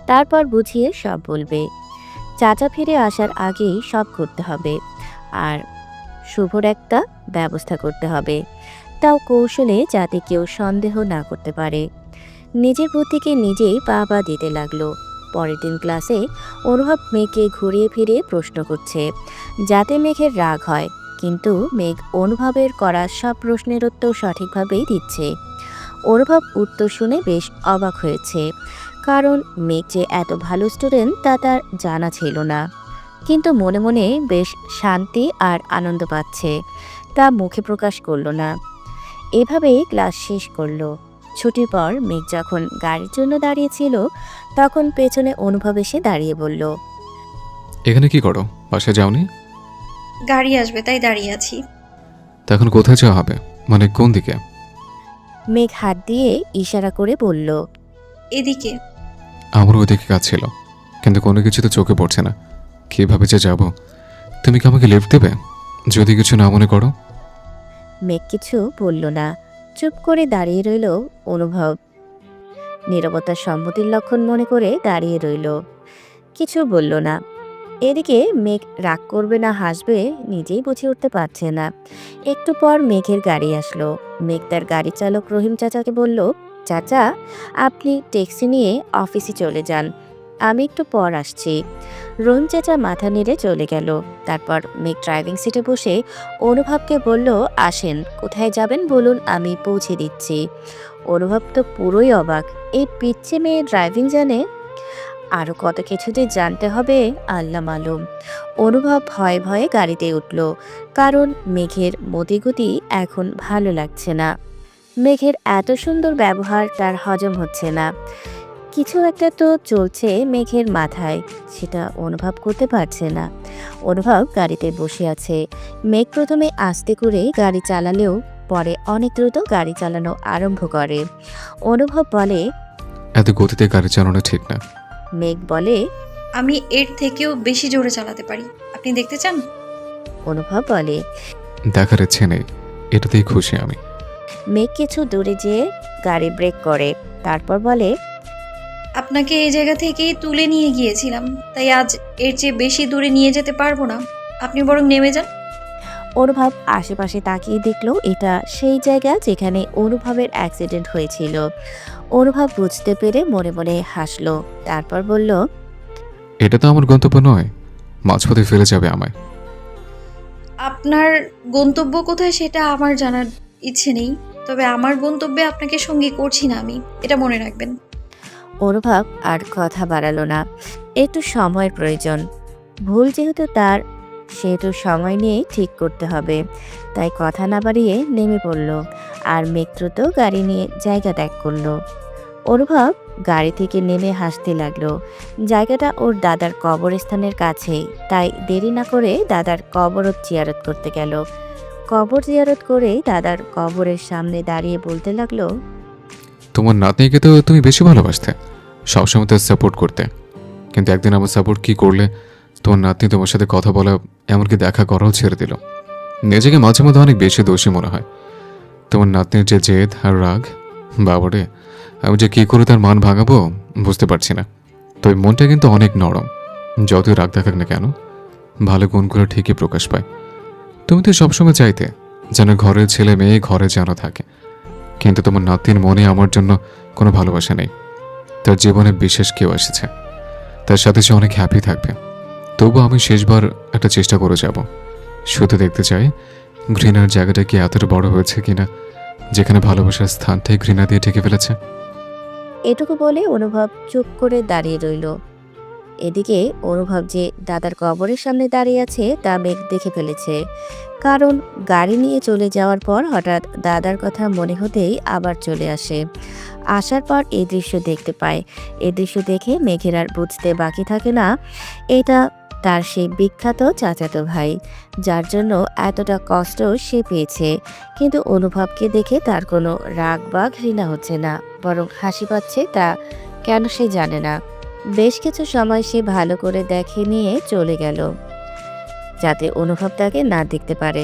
তারপর বুঝিয়ে সব বলবে। চাচা ফিরে আসার আগেই সব করতে হবে, আর শুভর একটা ব্যবস্থা করতে হবে, তাও কৌশলে, যাতে কেউ সন্দেহ না করতে পারে। নিজের বুদ্ধিকে নিজেই পা দিতে লাগলো। পরের দিন ক্লাসে অনুভব মেঘকে ঘুরিয়ে ফিরিয়ে প্রশ্ন করছে, যাতে মেঘের রাগ হয়, কিন্তু মেঘ অনুভবের করা সব প্রশ্নের উত্তর সঠিকভাবেই দিচ্ছে। অনুভব উত্তর শুনে বেশ অবাক হয়েছে, কারণ মেঘ যে এত ভালো স্টুডেন্ট তা তার জানা ছিল না। কিন্তু মনে মনে বেশ শান্তি আর আনন্দ পাচ্ছে, তা মুখে প্রকাশ করলো না। এভাবেই ক্লাস শেষ করলো। ছুটির পর মেঘ যখন গাড়ির জন্য দাঁড়িয়েছিল তখন পেছনে অনুভব এসে দাঁড়িয়ে বলল, এখানে কি করো? বাসায় যাওনি? গাড়ি আসবে তাই দাঁড়িয়ে আছি। তা এখন কোথায় যাওয়া হবে, মানে কোন দিকে? মেঘ হাত দিয়ে ইশারা করে বলল, এদিকে। আমার ওইদিকে কাজ ছিল, কিন্তু কোনো কিছু তো চোখে পড়ছে না, কিভাবে যে যাব? তুমি কি আমাকে লিফট দেবে যদি কিছু না মনে করো? মেঘ কিছু বলল না, চুপ করে দাঁড়িয়ে রইল অনুভব। নীরবতার সম্মতির লক্ষণ মনে করে দাঁড়িয়ে রইল, কিছু বলল না। এদিকে মেঘ রাগ করবে না হাসবে নিজেই বুঝে উঠতে পারছে না। একটু পর মেঘের গাড়ি আসলো। মেঘ তার গাড়ি চালক রহিম চাচাকে বলল, চাচা আপনি ট্যাক্সি নিয়ে অফিসে চলে যান, আমি একটু পর আসছি। রহিম চাচা মাথা নেড়ে চলে গেল। তারপর মেঘ ড্রাইভিং সিটে বসে অনুভবকে বলল, আসেন, কোথায় যাবেন বলুন, আমি পৌঁছে দিচ্ছি। অনুভব তো পুরোই অবাক, এই পিচ্ছে মেয়ে ড্রাইভিং জানে? আরও কত কিছু যে জানতে হবে আল্লাহ মালুম। অনুভব ভয়ে ভয়ে গাড়িতে উঠল, কারণ মেঘের মতিগতি এখন ভালো লাগছে না। মেঘের এত সুন্দর ব্যবহার তার হজম হচ্ছে না। কিছু একটা তো চলছে মেঘের মাথায়, সেটা অনুভব করতে পারছে না। অনুভব গাড়িতে বসে আছে। মেঘ প্রথমে আস্তে করে গাড়ি চালালেও পরে অনেক দ্রুত গাড়ি চালানো আরম্ভ করে। অনুভব বলে, এত গতিতে গাড়ি চালানো ঠিক না। মেঘ বলে। আমি এর থেকেও বেশি জোরে চালাতে পারি, আপনি দেখতে চান? অনুভব বলে। দেখার ইচ্ছে নেই, এটাতেই খুশি আমি। মেঘ কিছু দূরে যেয়ে গাড়ি ব্রেক করে, তারপর বলে। আপনাকে এই জায়গা থেকেই তুলে নিয়ে গিয়েছিলাম, তাই আজ এর চেয়ে বেশি দূরে নিয়ে যেতে পারবো না। আপনি বরং নেমে যান। অনুভব আশেপাশে তাকিয়ে দেখলো এটা সেই জায়গা যেখানে অনুভবের অ্যাক্সিডেন্ট হয়েছিল। অনুভব বুঝতে পেরে মনে মনে হাসলো, তারপর বলল। এটা তো আমার গন্তব্য নয়, মাঝপথে ফেলে যাবে আমায়। আপনার গন্তব্য কোথায় সেটা আমার জানার ইচ্ছে নেই, তবে আমার গন্তব্যে আপনাকে সঙ্গী করছি না আমি, এটা মনে রাখবেন। অনুভব আর কথা বাড়ালো না, একটু সময়ের প্রয়োজন। ভুল যেহেতু তার, সেহেতু সময় নিয়ে ঠিক করতে হবে, তাই কথা না বাড়িয়ে নেমে পড়ল আর মেঘ দ্রুত গাড়ি নিয়ে জায়গা ত্যাগ করলো। অনুভব গাড়ি থেকে নেমে হাসতে লাগলো। জায়গাটা ওর দাদার কবরস্থানের কাছেই, তাই দেরি না করে দাদার কবর জিয়ারত করতে গেল। কবর জিয়ারত করে দাদার কবরের সামনে দাঁড়িয়ে বলতে লাগলো। তোমার নাতনিকে তো তুমি বেশি ভালোবাসতে, সবসময় তার সাপোর্ট করতে, কিন্তু একদিন আমার সাপোর্ট কি করলে তোমার নাতনি তোমার সাথে কথা বলা, এমনকি দেখা করাও ছেড়ে দিল। নিজেকে মাঝে মধ্যে অনেক বেশি দোষী মনে হয়। তোমার নাতনির যে জেদ আর রাগ, বাবারে আমি যে কী করে তার মান ভাঙাবো বুঝতে পারছি না। তো ওই মনটা কিন্তু অনেক নরম, যতই রাগ দেখাক না কেন ভালো গুণগুলো ঠিকই প্রকাশ পায়। তুমি তো সবসময় চাইতে যেন ঘরের ছেলে মেয়ে ঘরে যেন থাকে, কিন্তু তোমার নাতির মনে আমার জন্য কোনো ভালোবাসা নেই। তার জীবনে বিশেষ কেউ এসেছে, তার সাথে সে অনেক হ্যাপি থাকবে। তবু আমি শেষবার একটা চেষ্টা করে যাব, শুধু দেখতে চাই ঘৃণার জায়গাটা কি এতটা বড় হয়েছে কিনা, যেখানে ভালোবাসার স্থানটাই ঘৃণা দিয়ে ঢেকে ফেলেছে। এটুকু বলে অনুভব চুপ করে দাঁড়িয়ে রইল। এদিকে অনুভব যে দাদার কবরের সামনে দাঁড়িয়ে আছে তা মেঘ দেখে ফেলেছে, কারণ গাড়ি নিয়ে চলে যাওয়ার পর হঠাৎ দাদার কথা মনে হতেই আবার চলে আসে। আসার পর এই দৃশ্য দেখতে পায়। এই দৃশ্য দেখে মেঘের আর বুঝতে বাকি থাকে না এটা তার সেই বিখ্যাত চাচাতো ভাই, যার জন্য এতটা কষ্ট সে পেয়েছে। কিন্তু অনুভবকে দেখে তার কোনো রাগ বা ঘৃণা হচ্ছে না, বরং হাসি পাচ্ছে, তা কেন সে জানে না। বেশ কিছু সময় সে ভালো করে দেখে নিয়ে চলে গেল, যাতে অনুভব তাকে না দেখতে পারে।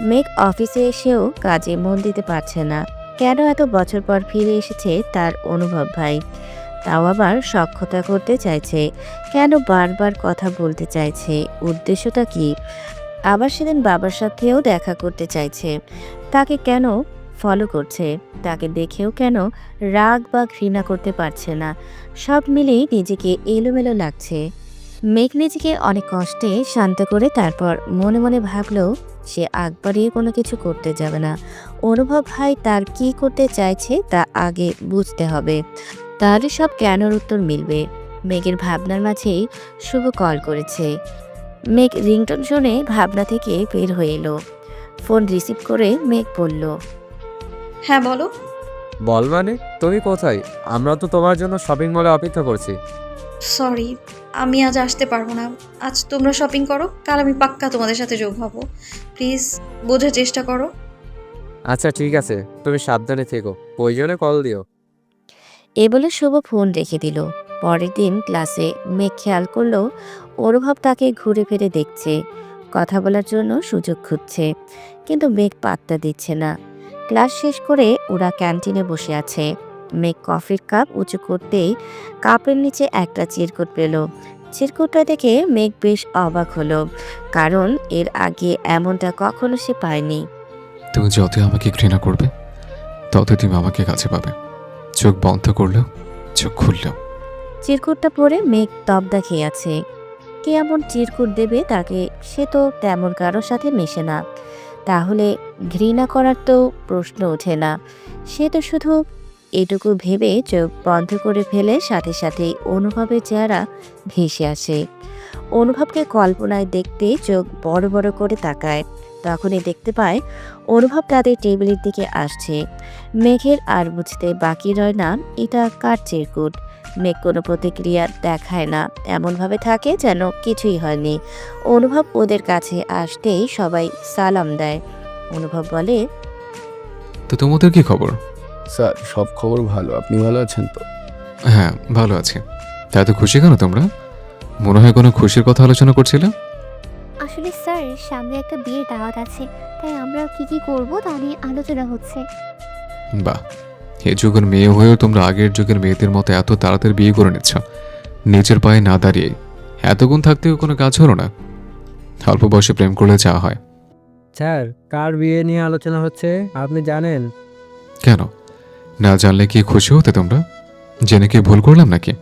মেঘ অফিসে এসেও কাজে মন দিতে পারছে না। কেন এত বছর পর ফিরে এসেছে তার অনুভব ভাই, তাও আবার সখ্যতা করতে চাইছে, কেন বারবার কথা বলতে চাইছে, উদ্দেশ্যটা কি? আবার সেদিন বাবার সাথেও দেখা করতে চাইছে, তাকে কেন ফলো করছে, তাকে দেখেও কেন রাগ বা ঘৃণা করতে পারছে না। সব মিলেই নিজেকে এলোমেলো লাগছে। মেঘ নিজেকে অনেক কষ্টে শান্ত করে তারপর মনে মনে ভাবলো সে আগ বাড়িয়ে কোনো কিছু করতে যাবে না। অনুভব ভাই তার কি করতে চাইছে তা আগে বুঝতে হবে, তাহলে সব কেনর উত্তর মিলবে। মেঘের ভাবনার মাঝেই শুভ কল করেছে। মেঘ রিংটোন শুনে ভাবনা থেকে বের হয়ে এলো। ফোন রিসিভ করে মেঘ বলল। হ্যাঁ বলো। বল মানে, তুমি কোথায়? আমরা তো তোমার জন্য শপিং মলে অপেক্ষা করছি। সরি, আমি আজ আসতে পারবো না। আজ তোমরা শপিং করো, কাল আমি পাক্কা তোমাদের সাথে যোগ হব। প্লিজ বোঝার চেষ্টা করো। আচ্ছা ঠিক আছে, তুমি সাবধানে থেকো, প্রয়োজনে কল দিও। এ বলে শুভ ফোন রেখে দিল। পরের দিন ক্লাসে মেঘ খেয়াল করলো অনুভব তাকে ঘুরে ফিরে দেখছে, কথা বলার জন্য সুযোগ খুঁজছে, কিন্তু মেঘ পাত্তা দিচ্ছে না। ক্লাস শেষ করে ওরা ক্যান্টিনে বসে আছে। মেঘ কফির কাপ উঁচু করতেই কাপের নিচে একটা চিরকুট পেল। চিরকুটটা দেখে মেঘ বেশ অবাক হলো, কারণ এর আগে এমনটা কখনো সে পায়নি। তুমি যতই আমাকে ঘৃণা করবে ততই তুমি আমাকে কাছে পাবে, চোখ বন্ধ করলেও চোখ খুললেও। চিরকুটটা পরে মেঘ তবদা খেয়ে আছে। কে এমন চিরকুট দেবে তাকে? সে তো তেমন কারোর সাথে মেশে না, তাহলে ঘৃণা করার তো প্রশ্ন ওঠে না। সে তো শুধু এটুকু ভেবে চোখ বন্ধ করে ফেলে সাথে সাথেই অনুভবের চেহারা ভেসে আসে। অনুভবকে কল্পনায় দেখতে চোখ বড় বড় করে তাকায়। তখনই দেখতে পায় অনুভব তাদের টেবিলের দিকে আসছে। মেঘের আর বুঝতে বাকি রয় না এটা কার চিরকুট। মেঘ কোনো প্রতিক্রিয়া দেখায় না, এমনভাবে থাকে যেন কিছুই হয়নি। অনুভব ওদের কাছে আসতেই সবাই সালাম দেয়। অনুভব বলে, তো তোমাদের কি খবর? স্যার সব খবর ভালো, আপনি ভালো আছেন তো? হ্যাঁ ভালো আছি। তা এত খুশি কেন তোমরা? মনে হয় কোনো খুশির কথা আলোচনা করছিলে। আসলে স্যার সামনে একটা বিয়ের দাওয়াত আছে, তাই আমরা কি করব তা নিয়ে আলোচনা হচ্ছে। বাহ, এই যুগের মেয়ে হয়েও তোমরা আগের যুগের মেয়েদের মতো এত তাড়াতাড়ি বিয়ে করে নিচ্ছ, নিজের পায়ে না দাঁড়িয়ে। এতগুণ থাকতেও কোনো কাজ হলো না। অল্প বয়সে প্রেম করলে যা হয়। স্যার, কার বিয়ে নিয়ে আলোচনা হচ্ছে আপনি জানেন? কেন না জানলে কি খুশি হতে তোমরা? জেনে কি ভুল করলাম নাকি?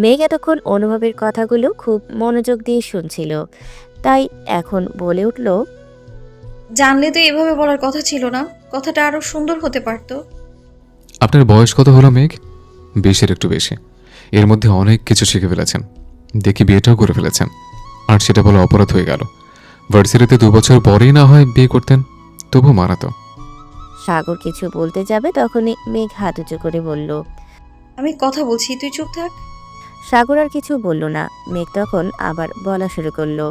মেঘ এতক্ষণ অনুভবের কথাগুলো খুব মনোযোগ দিয়ে শুনছিল, তাই এখন বলে উঠল, জানলে তো এভাবে বলার কথা ছিল না, কথাটা আরো সুন্দর হতে পারতো। আপনার বয়স কত হলো মেঘ? 20-এর একটু বেশি। এর মধ্যে অনেক কিছু শিখে ফেলেছেন, দেখি বিয়েটাও করে ফেলেছেন। আর সেটা বলে অপরাধ হয়ে গেল। ভার্সিটিতে 2 বছর পরেই না হয় বিয়ে করতেন, তবু মানাতো। সাগর কিছু বলতে যাবে তখনই মেঘ হাত উঁচু করে বলল। আমি কথা বলছি, তুই চুপ থাক। সাগর আর কিছু বলল না। মেঘ তখন আবার বলা শুরু করলো।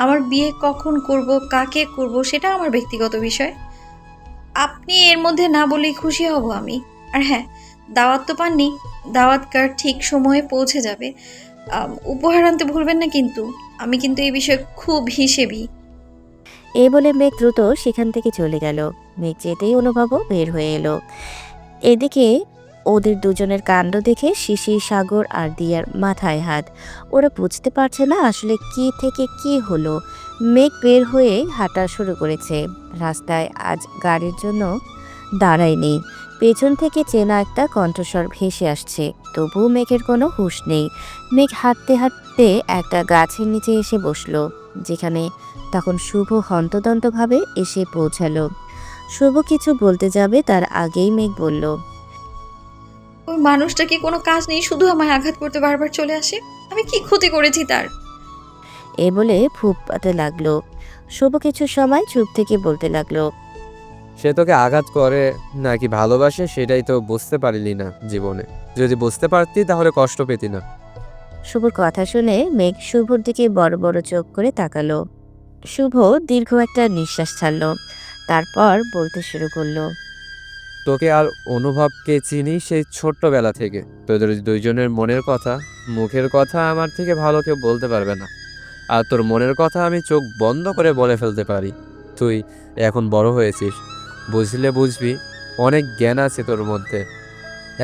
আমার বিয়ে কখন করব, কাকে করব, সেটা আমার ব্যক্তিগত বিষয়। আপনি এর মধ্যে না বলেই খুশি হব আমি। আর হ্যাঁ, দাওয়াত তো পাননি, দাওয়াত কার্ড ঠিক সময়ে পৌঁছে যাবে। উপহার আনতে ভুলবেন না কিন্তু। আমি কিন্তু এই বিষয়ে খুব হিসেবি। এই বলে মেঘ দ্রুত সেখান থেকে চলে গেল। মেঘ যেতেই অনুভবও বের হয়ে এলো। এদিকে ওদের দুজনের কাণ্ড দেখে শিশির, সাগর আর দিয়ার মাথায় হাত। ওরা বুঝতে পারছে না আসলে কি থেকে কি হলো। মেঘ বের হয়ে হাঁটা শুরু করেছে। রাস্তায় আজ গাড়ির জন্য দাঁড়ায়নি। পেছন থেকে চেনা একটা কণ্ঠস্বর ভেসে আসছে, তবুও মেঘের কোনো হুঁশ নেই। মেঘ হাঁটতে হাঁটতে একটা গাছের নিচে এসে বসলো, যেখানে তখন শুভ হন্তদন্তভাবে এসে পৌঁছালো। শুভ কিছু বলতে যাবে তার আগেই মেঘ বলল, ওই মানুষটা কি কোনো কাজ নেই, শুধু আমায় আঘাত করতে বারবার চলে আসে? আমি কি ক্ষতি করেছি তার? এ বলে ফুপ পাতে লাগলো। শুভ কিছু সময় চুপ থেকে বলতে লাগলো, সে তোকে আঘাত করে নাকি ভালোবাসে সেটাই তো বুঝতে পারলি না জীবনে। যদি বুঝতে পারতি তাহলে কষ্ট পেতি না। শুভর কথা শুনে মেঘ শুভর দিকে বড় বড় চোখ করে তাকালো। শুভ দীর্ঘ একটা নিঃশ্বাস ছাড়লো, তারপর বলতে শুরু করলো। তোকে আর অনুভবকে চিনি সেই ছোট্টবেলা থেকে। তোদের দুইজনের মনের কথা, মুখের কথা আমার থেকে ভালো কেউ বলতে পারবে না। আর তোর মনের কথা আমি চোখ বন্ধ করে বলে ফেলতে পারি। তুই এখন বড় হয়েছিস, বুঝলে বুঝবি, অনেক জ্ঞান আছে তোর মধ্যে।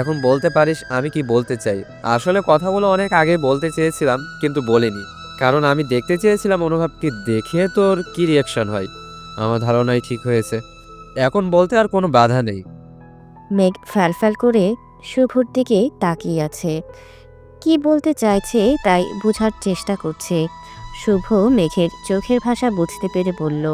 এখন বলতে পারিস আমি কি বলতে চাই। আসলে কথাগুলো অনেক আগে বলতে চেয়েছিলাম কিন্তু বলিনি, কারণ আমি দেখতে চেয়েছিলাম অনুভবকে দেখে তোর কি রিয়াকশন হয়। আমার ধারণাই ঠিক হয়েছে। এখন বলতে আর কোনো বাধা নেই। মেঘ ফ্যালফ্যাল করে শুভর দিকে তাকিয়ে আছে, কি বলতে চাইছে তাই বোঝার চেষ্টা করছে। শুভ মেঘের চোখের ভাষা বুঝতে পেরে বলল,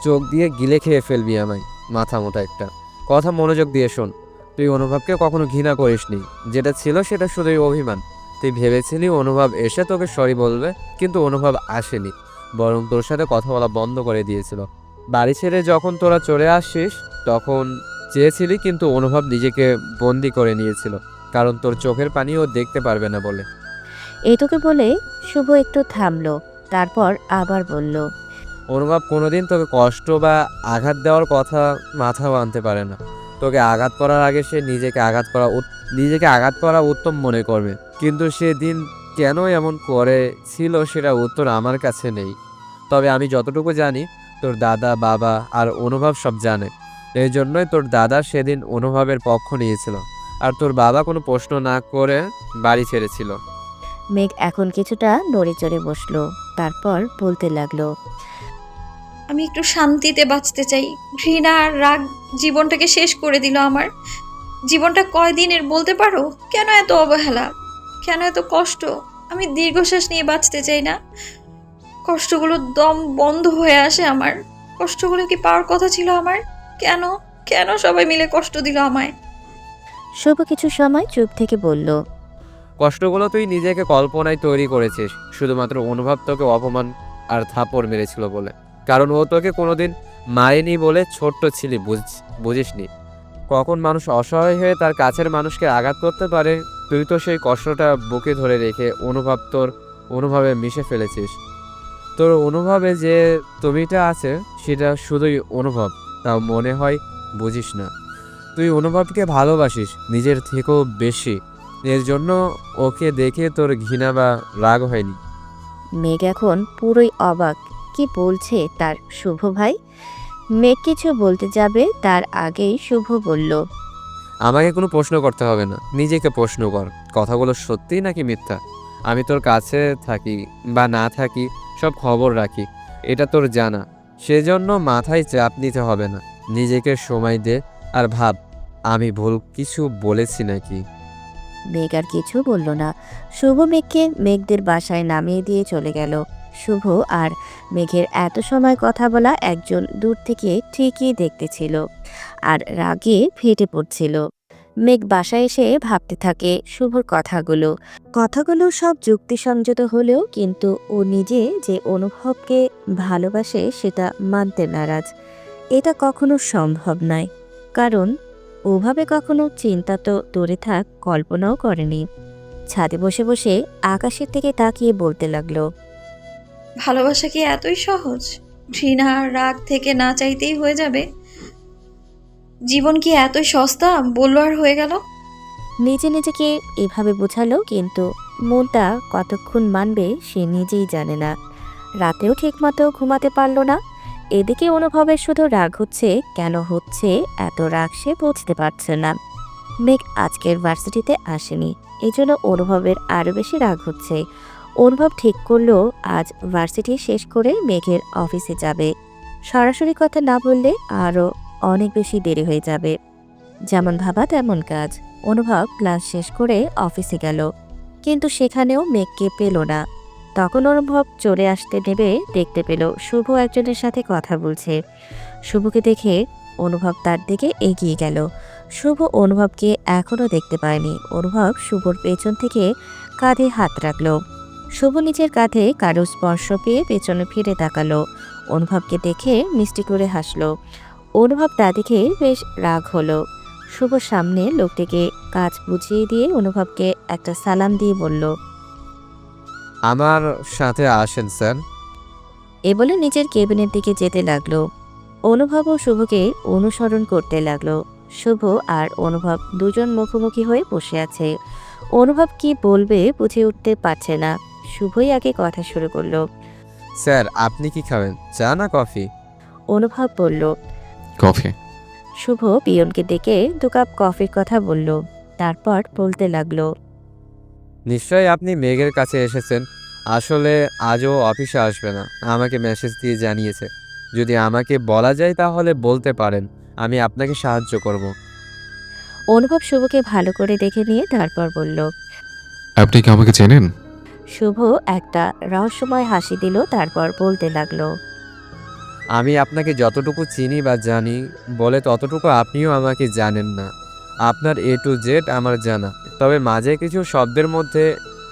চোখ দিয়ে গিলে খেয়ে ফেলবি আমায়, মাথা মোটা একটা। কথা মনোযোগ দিয়ে শোন। তুই অনুভবকে কখনো ঘৃণা করিসনি, যেটা ছিল সেটা শুধুই অভিমান। তুই ভেবেছিলি অনুভব এসে তোকে সরি বলবে, কিন্তু অনুভব আসেনি, বরং তোর সাথে কথা বলা বন্ধ করে দিয়েছিল। বাড়ি ছেড়ে যখন তোরা চলে আসিস তখন চেয়েছিলি, কিন্তু অনুভব নিজেকে বন্দি করে নিয়েছিল, কারণ তোর চোখের পানি ও দেখতে পারবে না বলে। এটুকু বলে শুভ একটু থামলো, তারপর আবার বলল, অনুভব কোনোদিন তোকে কষ্ট বা আঘাত দেওয়ার কথা মাথাও আনতে পারে না। তোকে আঘাত করার আগে সে নিজেকে আঘাত করা উত্তম মনে করবে, কিন্তু সেদিন কেন এমন করেছিল সেটা উত্তর আমার কাছে নেই। তবে আমি যতটুকু জানি তোর দাদা, বাবা আর অনুভব সব জানে। এই জন্যই তোর দাদা সেদিন অনুভবের পক্ষ নিয়েছিল, আর তোর বাবা কোনো প্রশ্ন না করে বাড়ি ছেড়েছিল। মেঘ এখন কিছুটা নড়ে চড়ে বসলো, তারপর বলতে লাগলো, আমি একটু শান্তিতে বাঁচতে চাই। ঘৃণা আর রাগ জীবনটাকে শেষ করে দিল আমার। জীবনটা কয়দিনের বলতে পারো? কেন এত অবহেলা, কেন এত কষ্ট? আমি দীর্ঘশ্বাস নিয়ে বাঁচতে চাই না। কষ্টগুলো দম বন্ধ হয়ে আসে আমার। কষ্টগুলো কি পাওয়ার কথা ছিল আমার? কেন কেন সবাই মিলে কষ্ট দিল আমায়? শুভ কিছু সময় চুপ থেকে বলল, কষ্টগুলো তুই নিজেকে কল্পনায় তৈরি করেছিস, শুধুমাত্র অনুভব তোকে অপমান আর থাপড় মেরেছিল বলে। কারণ ও তোকে কোনোদিন মারেনি বলে ছোট্ট ছিলি, বুঝিসনি কখন মানুষ অসহায় হয়ে তার কাছের মানুষকে আঘাত করতে পারে। তুই তো সেই কষ্টটা বুকে ধরে রেখে অনুভবে মিশে ফেলেছিস। তোর অনুভবে যে তুমিটা আছে সেটা শুধুই অনুভব, তাও মনে হয় বুঝিস না। তুই অনুভবকে ভালোবাসিস নিজের থেকেও বেশি, এর জন্য ওকে দেখে তোর ঘৃণা বা রাগ হয়নি। মেঘ এখন পুরোই অবাক, কি বলছে তার শুভ ভাই। মেঘ কিছু বলতে যাবে তার আগেই শুভ বলল, আমাকে কোনো প্রশ্ন করতে হবে না, নিজেকে প্রশ্ন কর, কথাগুলো সত্যি নাকি মিথ্যা। আমি তোর কাছে থাকি বা না থাকি সব খবর রাখি, এটা তোর জানা, সেজন্য মাথায় চাপ নিতে হবে না। নিজেকে সময় দে আর ভাব, আমি ভুল কিছু বলেছি নাকি। মেঘ আর কিছু বলল না। শুভ মেঘকে মেঘদের বাসায় নামিয়ে দিয়ে চলে গেল। শুভ আর মেঘের এত সময় কথা বলা একজন দূর থেকে ঠিকই দেখতেছিল আর রাগে ফেটে পড়ছিল। মেঘ বাসায় এসে ভাবতে থাকে শুভর কথাগুলো সব যুক্তিসঙ্গত হলেও কিন্তু ও নিজে যে অনুভবকে ভালোবাসে সেটা মানতে নারাজ। এটা কখনো সম্ভব নয়, কারণ ওভাবে কখনো চিন্তা তো দূরে থাক, কল্পনাও করেনি। ছাদে বসে বসে আকাশের দিকে তাকিয়ে বলতে লাগলো, ভালোবাসা কি এতই সহজ? ঘৃণা আর রাগ থেকে না চাইতেই হয়ে যাবে? জীবন কি এতই সস্তা? বললো আর হয়ে গেল। নিজে নিজেকে এভাবে বোঝালো, কিন্তু মনটা কতক্ষণ মানবে সে নিজেই জানে না। রাতেও ঠিকমতো ঘুমাতে পারল না। এদিকে অনুভবের শুধু রাগ হচ্ছে, কেন হচ্ছে এত রাগ সে বুঝতে পারছে না। মেঘ আজকের ভার্সিটিতে আসেনি, এই জন্য অনুভবের আরও বেশি রাগ হচ্ছে। অনুভব ঠিক করলো আজ ভার্সিটি শেষ করে মেঘের অফিসে যাবে। সরাসরি কথা না বললে আরও অনেক বেশি দেরি হয়ে যাবে। যেমন ভাবা তেমন কাজ। অনুভব ক্লাস শেষ করে অফিসে গেল, কিন্তু সেখানেও মেঘকে পেল না। তখন অনুভব চলে আসতে নেবে দেখতে পেল শুভ একজনের সাথে কথা বলছে। শুভকে দেখে অনুভব তার দিকে এগিয়ে গেল। শুভ অনুভবকে এখনও দেখতে পায়নি। অনুভব শুভর পেছন থেকে কাঁধে হাত রাখল। শুভ নিজের কাঁধে কারো স্পর্শ পেয়ে পেছনে ফিরে তাকালো। অনুভবকে দেখে মিষ্টি করে হাসল। অনুভব তা দেখে বেশ রাগ হলো। শুভ সামনে লোকটিকে কাজ বুঝিয়ে দিয়ে অনুভবকে একটা সালাম দিয়ে বলল, আমার সাথে আসেন স্যার। এ বলে নিজের কেবিনের দিকে যেতে লাগলো। অনুভব ও শুভকে অনুসরণ করতে লাগলো। শুভ আর অনুভব দুজন মুখোমুখি হয়ে বসে আছে। অনুভব কি বলবে বুঝে উঠতে পারছে না। শুভই আগে কথা শুরু করলো। স্যার আপনি কি খাবেন, চা না কফি? অনুভব বলল। কফি। শুভ পিয়নকে ডেকে 2 কাপ কফির কথা বলল। তারপর বলতে লাগলো, নিশ্চয়ই আপনি মেঘের কাছে এসেছেন। আসলে আজও অফিসে আসবে না, আমাকে মেসেজ দিয়ে জানিয়েছে। যদি আমাকে বলা যায় তাহলে বলতে পারেন, আমি আপনাকে সাহায্য করব। অনুভব শুভকে ভালো করে দেখে নিয়ে তারপর বলল। আপনি কি আমাকে চেনেন? শুভ একটা রহস্যময় হাসি দিল, তারপর বলতে লাগলো, আমি আপনাকে যতটুকু চিনি বা জানি বলে ততটুকু আপনিও আমাকে জানেন না। আপনার A to Z আমার জানা, তবে মাঝে কিছু শব্দের মধ্যে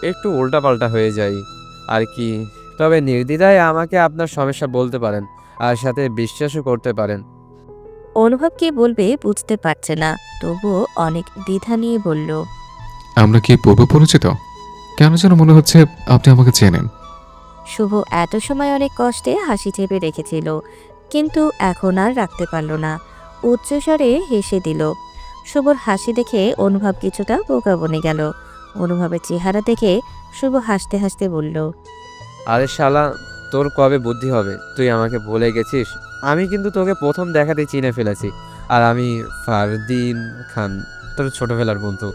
একটু উল্টাপাল্টা হয়ে যায় আর কি। তবে নির্দ্বিধায় আমাকে আপনার সমস্যা বলতে পারেন, আর সাথে বিশ্বাসও করতে পারেন। অনুভব কি বলবে বুঝতে পারছে না, তবুও অনেক দ্বিধা নিয়ে বলল। আমরা কি পূর্ব পরিচিত? কেন যেন মনে হচ্ছে আপনি আমাকে চেনেন। শুভ এত সময় অনেক কষ্টে হাসি চেপে রেখেছিল, কিন্তু এখন আর রাখতে পারল না। উচ্চস্বরে হেসে দিল। শুভর হাসি দেখে অনুভব কিছুটা বোকা বনে গেল। অনুভবের চেহারা দেখে শুভ হাসতে হাসতে বলল, আরে শালা, তোর কবে বুদ্ধি হবে? তুই আমাকে ভুলে গেছিস? আমি কিন্তু তোকে প্রথম দেখাতে চিনে ফেলেছি। আর আমি ফারদিন খান, তোর ছোটবেলার বন্ধু।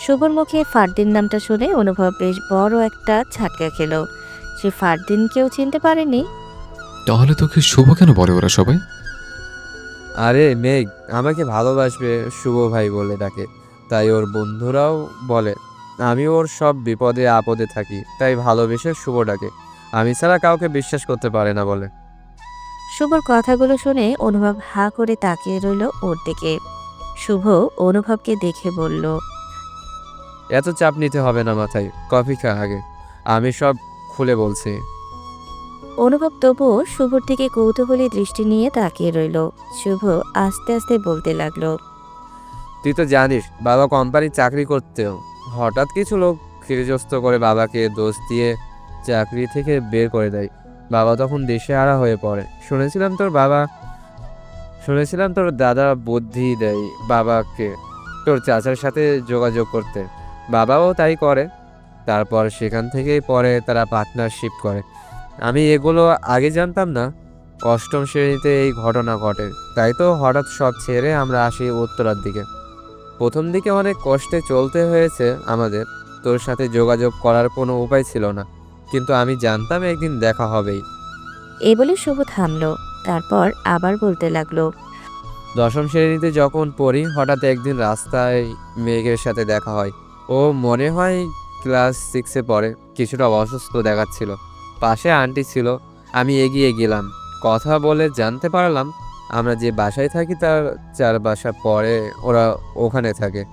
শুভর মুখে ফারদিন নামটা শুনে অনুভব বেশ বড় একটা ঝাটকা খেল। সে ফারদিনকেও চিনতে পারেনি। তাহলে তোকে শুভ কেন বলে ওরা সবাই? আরে মেঘ আমাকে ভালোবাসবে শুভ ভাই বলে ডাকে, তাই ওর বন্ধুরাও বলে। আমি ওর সব বিপদে আপদে থাকি, তাই ভালোবেসে শুভ ডাকে। আমি ছাড়া কাউকে বিশ্বাস করতে পারে না বলে। শুভর কথাগুলো শুনে অনুভব হা করে তাকিয়ে রইল ওর দিকে। শুভ অনুভবকে দেখে বলল, এত চাপ নিতে হবে না মাথায়, কফি খা আগে, আমি সব খুলে বলছি। অনুভব তবুও শুভর দিকে কৌতূহলী দৃষ্টি নিয়ে তাকিয়ে রইল। শুভ আস্তে আস্তে বলতে লাগলো, তুই তো জানিস বাবা কোম্পানির চাকরি করতেও হঠাৎ কিছু লোক ক্ষিরজস্ত করে বাবাকে দোষ দিয়ে চাকরি থেকে বের করে দেয়। বাবা তখন দিশেহারা হয়ে পড়ে। শুনেছিলাম তোর বাবা শুনেছিলাম তোর দাদা বুদ্ধি দেয় বাবাকে তোর চাচার সাথে যোগাযোগ করতে, বাবাও তাই করে। তারপর সেখান থেকেই পরে তারা পার্টনারশিপ করে। আমি এগুলো আগে জানতাম না। অষ্টম শ্রেণীতে এই ঘটনা ঘটে, তাই তো হঠাৎ সব ছেড়ে আমরা আসি উত্তরার দিকে। প্রথম দিকে অনেক কষ্টে চলতে হয়েছে আমাদের, তোর সাথে যোগাযোগ করার কোনো উপায় ছিল না, কিন্তু আমি জানতাম একদিন দেখা হবেই। এ বলে শুভ থামলো, তারপর আবার বলতে লাগলো। দশম শ্রেণীতে যখন পড়ি হঠাৎ একদিন রাস্তায় মেঘের সাথে দেখা হয়। ও মনে হয় ক্লাস 6-এ পড়ে, কিছুটা অসুস্থ দেখাচ্ছিল। পাশে আন্টি ছিল। আমি এগিয়ে গেলাম, কথা বলে জানতে পারলাম আমরা যে বাসায় থাকি তার 4 বাসা পরে ওরা ওখানে থাকে।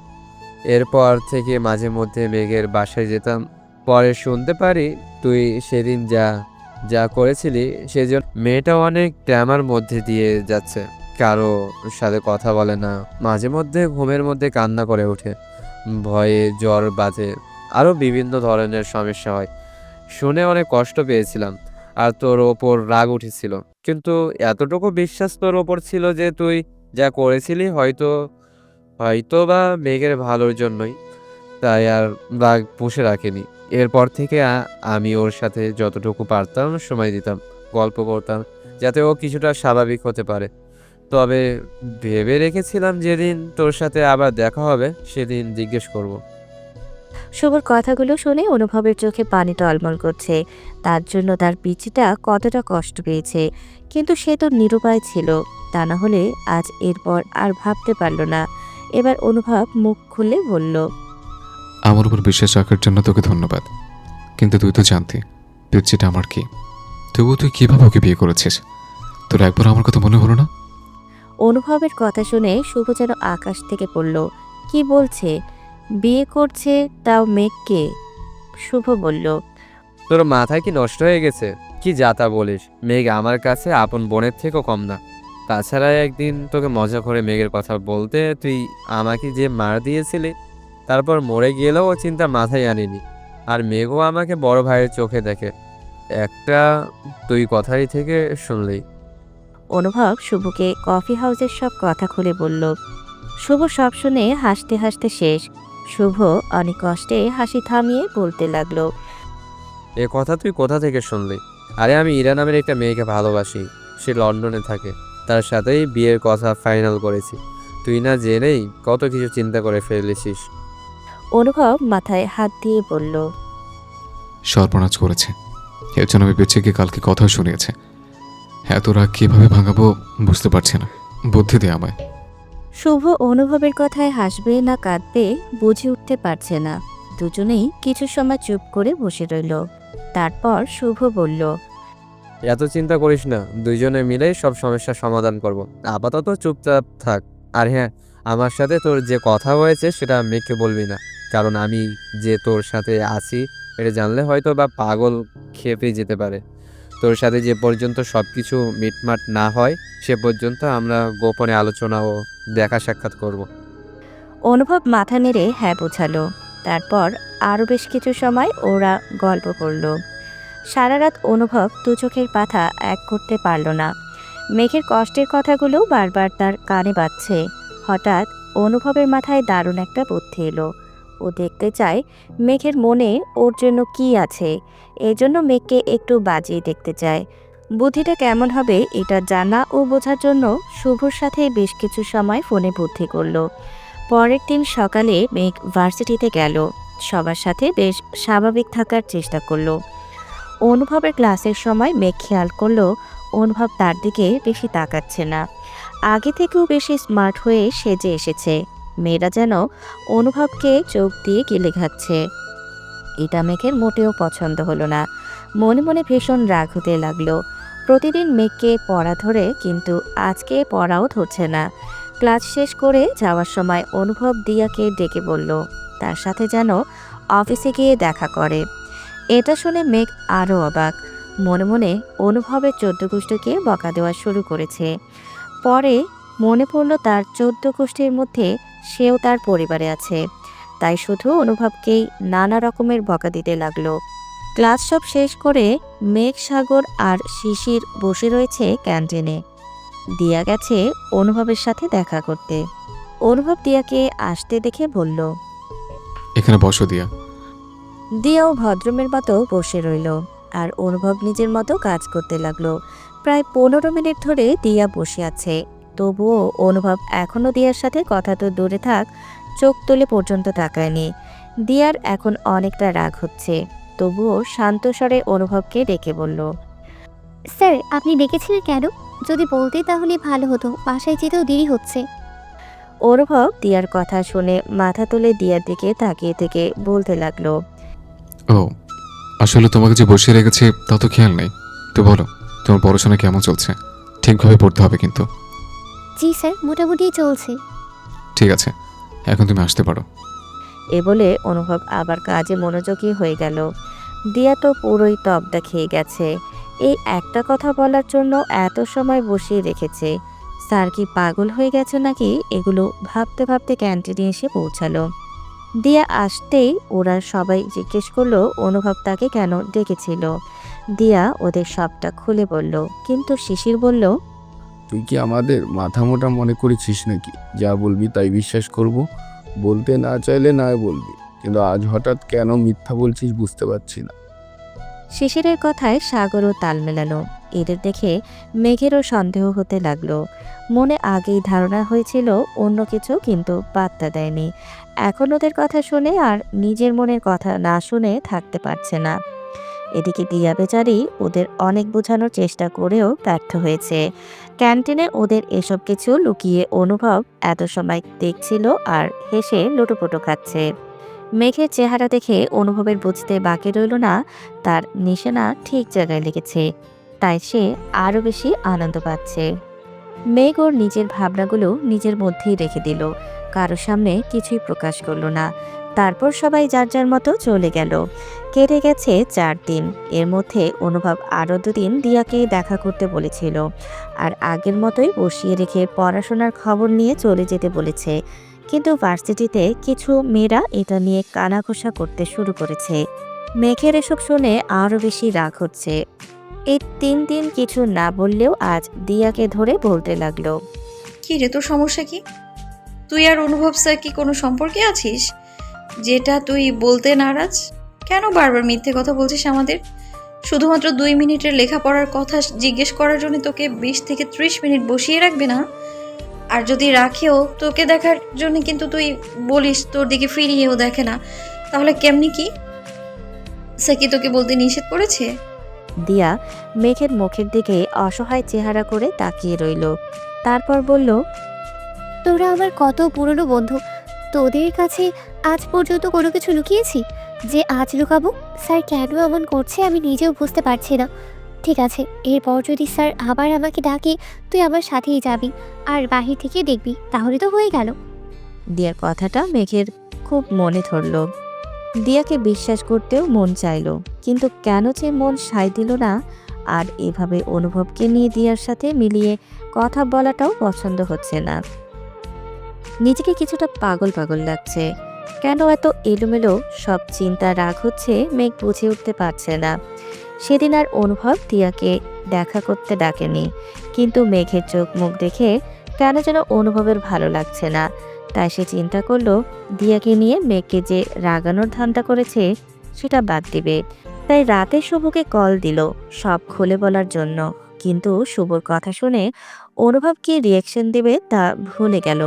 এরপর থেকে মাঝে মধ্যে মেঘের বাসায় যেতাম। পরে শুনতে পারি তুই সেদিন যা যা করেছিলি সেজন্য মেয়েটা অনেক ড্রামার মধ্যে দিয়ে যাচ্ছে, কারো সাথে কথা বলে না, মাঝে মধ্যে ঘুমের মধ্যে কান্না করে ওঠে, ভয়ে জ্বর বাজে, আরও বিভিন্ন ধরনের সমস্যা হয়। শুনে অনেক কষ্ট পেয়েছিলাম আর তোর ওপর রাগ উঠেছিল, কিন্তু এতটুকু বিশ্বাস তোর ওপর ছিল যে তুই যা করেছিলি হয়তো হয়তো বা মেঘের ভালোর জন্যই, তাই আর রাগ পুষে রাখিনি। এরপর থেকে আমি ওর সাথে যতটুকু পারতাম সময় দিতাম, গল্প করতাম, যাতে ও কিছুটা স্বাভাবিক হতে পারে। তবে ভেবে রেখেছিলাম যেদিন তোর সাথে আবার দেখা হবে সেদিন জিজ্ঞেস করব। শুভর কথাগুলো শুনে অনুভবের চোখে পানি টলমল করছে। তার জন্য তার পিচিটা কতটা কষ্ট পেয়েছে, কিন্তু সে তো নিরুপায় ছিল। তা না হলে আজ এরপর আর ভাবতে পারল না। এবার অনুভব মুখ খুলে বলল। আমার উপর বিশ্বাস রাখার জন্য তোকে ধন্যবাদ, কিন্তু তুই তো জানতি পিচ্ছিটা আমার কি। তবুও তুই কিভাবে ওকে বিয়ে করেছিস? তোর একবার আমার কথা মনে হলো না? অনুভবের কথা শুনে শুভ যেন আকাশ থেকে পড়ল। কি বলছে? বিয়ে করছে, তাও মেঘকে? শুভ বলল। তোর মাথায় কি নষ্ট হয়ে গেছে? কি যাতা বলিস? মেঘ আমার কাছে আপন বোনের থেকেও কম না। তাছাড়া একদিন তোকে মজা করে মেঘের কথা বলতে তুই আমাকে যে মার দিয়েছিলি, তারপর মরে গেলেও ও চিন্তা মাথায় আনিনি। আর মেঘও আমাকে বড় ভাইয়ের চোখে দেখে। একটা তুই কথাই থেকে শুনলি। অনুভব শুভকে কফি হাউসের সব কথা খুলে বলল। শুভ সব শুনে হাসতে হাসতে শেষ। শুভ অনেক কষ্টে হাসি থামিয়ে বলতে লাগলো। এ কথা তুই কোথা থেকে শুনলি? আরে আমি ইরা নামের একটা মেয়েকে ভালোবাসি, সে লন্ডনে থাকে, তার সাথেই বিয়ের কথা ফাইনাল করেছি। তুই না জেনেই কত কিছু চিন্তা করে ফেলেছিস। অনুভব মাথায় হাত দিয়ে বলল। সর্বনাশ করেছে, এর জন্য আমি পিচ্ছিকে কালকে কথা শুনিয়েছে। এত রাগ কিভাবে ভাঙাবো বুঝতে পারছি না, বুদ্ধি দে আমায়। শুভ অনুভবের কথায় হাসবে না কাঁদবে বুঝে উঠতে পারছে না। দুজনেই কিছু সময় চুপ করে বসে রইল। তারপর শুভ বলল। এত চিন্তা করিস না, দুইজনে মিলে সব সমস্যার সমাধান করব। আপাতত চুপচাপ থাক। আর হ্যাঁ, আমার সাথে তোর যে কথা হয়েছে সেটা মেঘকে বলবি না, কারণ আমি যে তোর সাথে আছি এটা জানলে হয়তো বা পাগল খেপে যেতে পারে। তোর সাথে যে পর্যন্ত সব কিছু মিটমাট না হয় সে পর্যন্ত আমরা গোপনে আলোচনা ও দেখা সাক্ষাৎ করব। অনুভব মাথা নেড়ে হ্যাঁ বোঝালো। তারপর আরও বেশ কিছু সময় ওরা গল্প করল। সারা রাত অনুভব দু চোখের পাতা এক করতে পারল না। মেঘের কষ্টের কথাগুলো বারবার তার কানে বাজছে। হঠাৎ অনুভবের মাথায় দারুণ একটা বুদ্ধি এলো। ও দেখতে চায় মেঘের মনে ওর জন্য কি আছে। এজন্য মেঘকে একটু বাজিয়ে দেখতে চায়। বুদ্ধিটা কেমন হবে এটা জানা ও বোঝার জন্য শুভর সাথে বেশ কিছু সময় ফোনে বুদ্ধি করল। পরের দিন সকালে মেঘ ভার্সিটিতে গেল। সবার সাথে বেশ স্বাভাবিক থাকার চেষ্টা করলো। অনুভবের ক্লাসের সময় মেঘ খেয়াল করলো অনুভব তার দিকে বেশি তাকাচ্ছে না। আগে থেকেও বেশি স্মার্ট হয়ে সেজে এসেছে। মেয়েরা যেন অনুভবকে চোখ দিয়ে গিলে খাচ্ছে। এটা মেঘের মোটেও পছন্দ হলো না। মনে মনে ভীষণ রাগ হতে লাগলো। প্রতিদিন মেঘকে পড়া ধরে, কিন্তু আজকে পড়াও ধরছে না। ক্লাস শেষ করে যাওয়ার সময় অনুভব দিয়াকে ডেকে বলল তার সাথে যেন অফিসে গিয়ে দেখা করে। এটা শুনে মেঘ আরও অবাক। মনে মনে অনুভবের 14 গোষ্ঠীকে বকা দেওয়া শুরু করেছে। পরে মনে পড়ল তার 14 গোষ্ঠীর মধ্যে সেও তার পরিবারে আছে, তাই শুধু অনুভবকেই নানা রকমের বকা দিতে লাগলো। ক্লাস সব শেষ করে মেঘ, সাগর আর শিশির বসে রয়েছে ক্যান্টিনে। দিয়া গেছে অনুভবের সাথে দেখা করতে। অনুভব দিয়াকে আসতে দেখে বলল। এখানে বসো দিয়া। দিয়াও ভদ্রমের মতো বসে রইল আর অনুভব নিজের মতো কাজ করতে লাগলো। প্রায় 15 মিনিট ধরে দিয়া বসে আছে, তবুও অনুভব এখনো দিয়ার সাথে কথা তো দূরে থাক, চোখ তুলে পর্যন্ত তাকায়নি। দিয়ার এখন অনেকটা রাগ হচ্ছে, তবুও শান্ত স্বরে অনুভবকে ডেকে বলল। স্যার, আপনি ডেকেছিলেন কেন? যদি বলতে তাহলে ভালো হতো, বাসায় যেতেও দেরি হচ্ছে। অনুভব দিয়ার কথা শুনে মাথা তুলে দিয়ার দিকে তাকিয়ে থেকে বলতে লাগলো। ও, আসলে তোমাকে যে বসিয়ে রেখেছি তা তো খেয়াল নেই। তো বলো, তোমার পড়াশোনা কেমন চলছে? ঠিকভাবে পড়তে হবে কিন্তু। জি স্যার, মোটামুটি চলছে। ঠিক আছে, এখন তুমি আসতে পারো। এ বলে অনুভব আবার কাজে মনোযোগী হয়ে গেল। দিয়া তো পুরোই তবদা খেয়ে গেছে। এই একটা কথা বলার জন্য এত সময় বসিয়ে রেখেছে। স্যার কি পাগল হয়ে গেছে নাকি, এগুলো ভাবতে ভাবতে ক্যান্টিনে এসে পৌঁছালো। দিয়া আসতেই ওরা সবাই জিজ্ঞেস করলো অনুভব তাকে কেন ডেকেছিল। দিয়া ওদের সবটা খুলে বলল, কিন্তু শিশির বলল। তুই কি আমাদের মাথা মোটা মনে করেছিস নাকি? যা বলবি তাই বিশ্বাস করব? বলতে না চাইলে না বলবি, কিন্তু আজ হঠাৎ কেন মিথ্যা বলছিস বুঝতে পারছি না। শিশিরের কথায় সাগরও তাল মেলানো। এদের দেখে মেঘেরও সন্দেহ হতে লাগলো। মনে আগেই ধারণা হয়েছিল অন্য কিছু, কিন্তু পাত্তা দেয়নি। এখন ওদের কথা শুনে আর নিজের মনের কথা না শুনে থাকতে পারছে না। এদিকে দিয়া বেচারি ওদের অনেক বোঝানোর চেষ্টা করেও ব্যর্থ হয়েছে। ক্যান্টিনে ওদের এসব কিছু লুকিয়ে অনুভব এত সময় দেখছিল আর হেসে লুটোপুটো খাচ্ছে। মেঘের চেহারা দেখে অনুভবের বুঝতে বাকি রইল না তার নিশানা ঠিক জায়গায় লেগেছে, তাই সে আরও বেশি আনন্দ পাচ্ছে। মেঘ ওর নিজের ভাবনাগুলো নিজের মধ্যেই রেখে দিল, কারো সামনে কিছুই প্রকাশ করলো না। তারপর সবাই যার যার মতো চলে গেল। কেটে গেছে 4 দিন। এর মধ্যে অনুভব আরও 2 দিন দিয়াকে দেখা করতে বলেছিল, আর আগের মতোই বসিয়ে রেখে পড়াশোনার খবর নিয়ে চলে যেতে বলেছে। কিন্তু ভার্সিটিতে কিছু মেয়েরা এটা নিয়ে কানাঘোষা করতে শুরু করেছে। মেঘের এসব শুনে আরও বেশি রাগ হচ্ছে। এই 3 দিন কিছু না বললেও আজ দিয়াকে ধরে বলতে লাগলো। কি রে, তোর সমস্যা কি? তুই আর অনুভব স্যার কি কোনো সম্পর্কে আছিস যেটা তুই বলতে নারাজ? কেন বারবার মিথ্যে কথা বলছিস আমাদের? শুধুমাত্র 2 মিনিটের লেখাপড়ার কথা জিজ্ঞেস করার জন্য তোকে 20 থেকে 30 মিনিট বসিয়ে রাখবে না? আর যদি রাখেও তোকে দেখার জন্য, কিন্তু তুই বলিস তোর দিকে ফিরিয়েও দেখে না, তাহলে কেমনি কি? স্যার কি তোকে বলতে নিষেধ করেছে? দিয়া মেঘের মুখের দিকে অসহায় চেহারা করে তাকিয়ে রইল। তারপর বলল, তোরা আমার কত পুরনো বন্ধু, তোদের কাছে আজ পর্যন্ত কোনো কিছু লুকিয়েছি যে আজ লুকাবো? স্যার কেন এমন করছে আমি নিজেও বুঝতে পারছি না। ঠিক আছে, এরপর যদি স্যার আবার আমাকে ডাকে তুই আমার সাথেই যাবি আর বাহির থেকে দেখবি, তাহলে তো হয়ে গেল। দিয়ার কথাটা মেঘের খুব মনে ধরল। দিয়াকে বিশ্বাস করতেও মন চাইল, কিন্তু কেন যে মন সায় দিল না। আর এভাবে অনুভবকে নিয়ে দিয়ার সাথে মিলিয়ে কথা বলাটাও পছন্দ হচ্ছে না। নিজেকে কিছুটা পাগল পাগল লাগছে। কেন এত এলোমেলো সব চিন্তা রাগ হচ্ছে মেঘ বুঝে উঠতে পারছে না। সেদিন আর অনুভব দিয়াকে দেখা করতে ডাকেনি, কিন্তু মেঘের চোখ মুখ দেখে কেন যেন অনুভবের ভালো লাগছে না। তাই সে চিন্তা করলো দিয়াকে নিয়ে মেঘকে যে রাগানোর ধান্দা করেছে সেটা বাদ দিবে। তাই রাতে শুভকে কল দিল সব খুলে বলার জন্য, কিন্তু শুভর কথা শুনে অনুভব কি রিয়াকশন দেবে তা ভুলে গেল।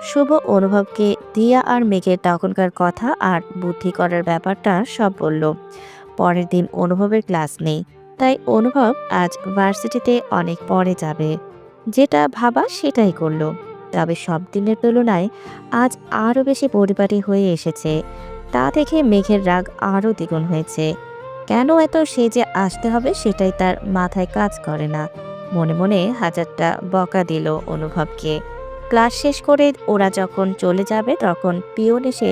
শুভ অনুভবকে দিয়া আর মেঘের তখনকার কথা আর বুদ্ধি করার ব্যাপারটা সব বলল। পরের দিন অনুভবের ক্লাস নেই, তাই অনুভব আজ ভার্সিটিতে অনেক পরে যাবে। যেটা ভাবা সেটাই করলো। তবে সব দিনের তুলনায় আজ আরও বেশি পরিপাটি হয়ে এসেছে। তা দেখে মেঘের রাগ আরও দ্বিগুণ হয়েছে। কেন এত সেজে আসতে হবে সেটাই তার মাথায় কাজ করে না। মনে মনে হাজারটা বকা দিল অনুভবকে। ক্লাস শেষ করে ওরা যখন চলে যাবে তখন পিয়ন এসে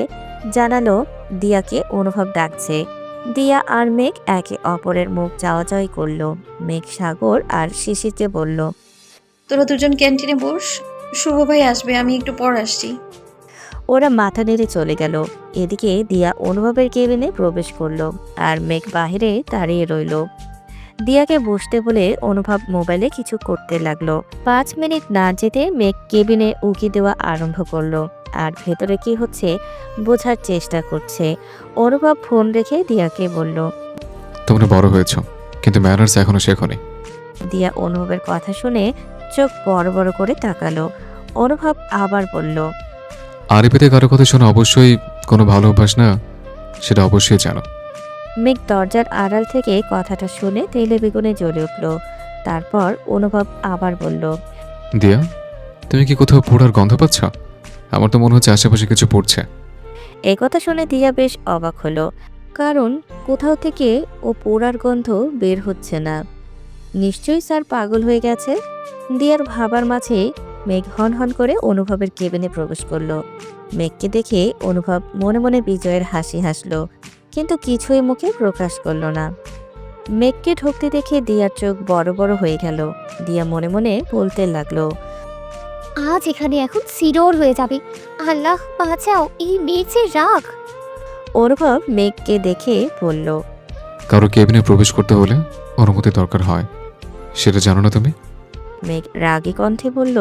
জানালো দিয়াকে অনুভব ডাকছে। দিয়া আর মেঘ একে অপরের মুখ চাওয়াচাওয়ি করলো। মেঘ সাগর আর শিশিরকে বলল, তোরা দুজন ক্যান্টিনে বস, শুভ ভাই আসবে, আমি একটু পর আসছি। ওরা মাথা নেড়ে চলে গেল। এদিকে দিয়া অনুভবের কেবিনে প্রবেশ করলো আর মেঘ বাহিরে দাঁড়িয়ে রইল। দিয়াকে বসতে বলে অনুভব মোবাইলে কিছু করতে লাগলো। 5 মিনিট না যেতে মেঘ কেবিনে উকি দেওয়া আরম্ভ করলো আর ভেতরে কি হচ্ছে বোঝার চেষ্টা করছে। অনুভব ফোন রেখে দিয়াকে বলল। তোমরা বড় হয়েছ, কিন্তু ম্যানার্স এখনো শেখোনি। দিয়া অনুভবের কথা শুনে চোখ বড় বড় করে তাকালো। অনুভব আবার বলল। আরিফিতে কারো কথা শোনা অবশ্যই কোনো ভালো অভ্যাস না, সেটা অবশ্যই জানো। মেঘ দরজার আড়াল থেকে কথাটা শুনে তেলে বেগুনে জ্বলে উঠল। তারপর অনুভব আবার বলল। দিয়া, তুমি কি কোথাও পোড়ার গন্ধ পাচ্ছ? আমার তো মনে হচ্ছে আশেপাশে কিছু পড়ছে। এই কথা শুনে দিয়া বেশ অবাক হলো, কারণ কোথাও থেকে ও পোড়ার গন্ধ বের হচ্ছে না। নিশ্চয়ই স্যার পাগল হয়ে গেছে। দিয়ার ভাবার মাঝে মেঘ হন হন করে অনুভবের কেবিনে প্রবেশ করলো। মেঘকে দেখে অনুভব মনে মনে বিজয়ের হাসি হাসলো, কিন্তু কিছুই মুখে প্রকাশ করলো না। মেঘকে ঢুকতে দেখে দিয়ার চোখ বড় বড় হয়ে গেল। দিয়া মনে মনে বলতে লাগলো। আজ এখানে এখন সিরোর হয়ে যাবে। আল্লাহ বাঁচাও, এই মেয়েছে রাগ। অনুভব মেঘকে দেখে বলল। কারো কেবিনে প্রবেশ করতে হলে অনুমতি দরকার হয়, সেটা জানো না তুমি? মেঘ রাগী কণ্ঠে বলল।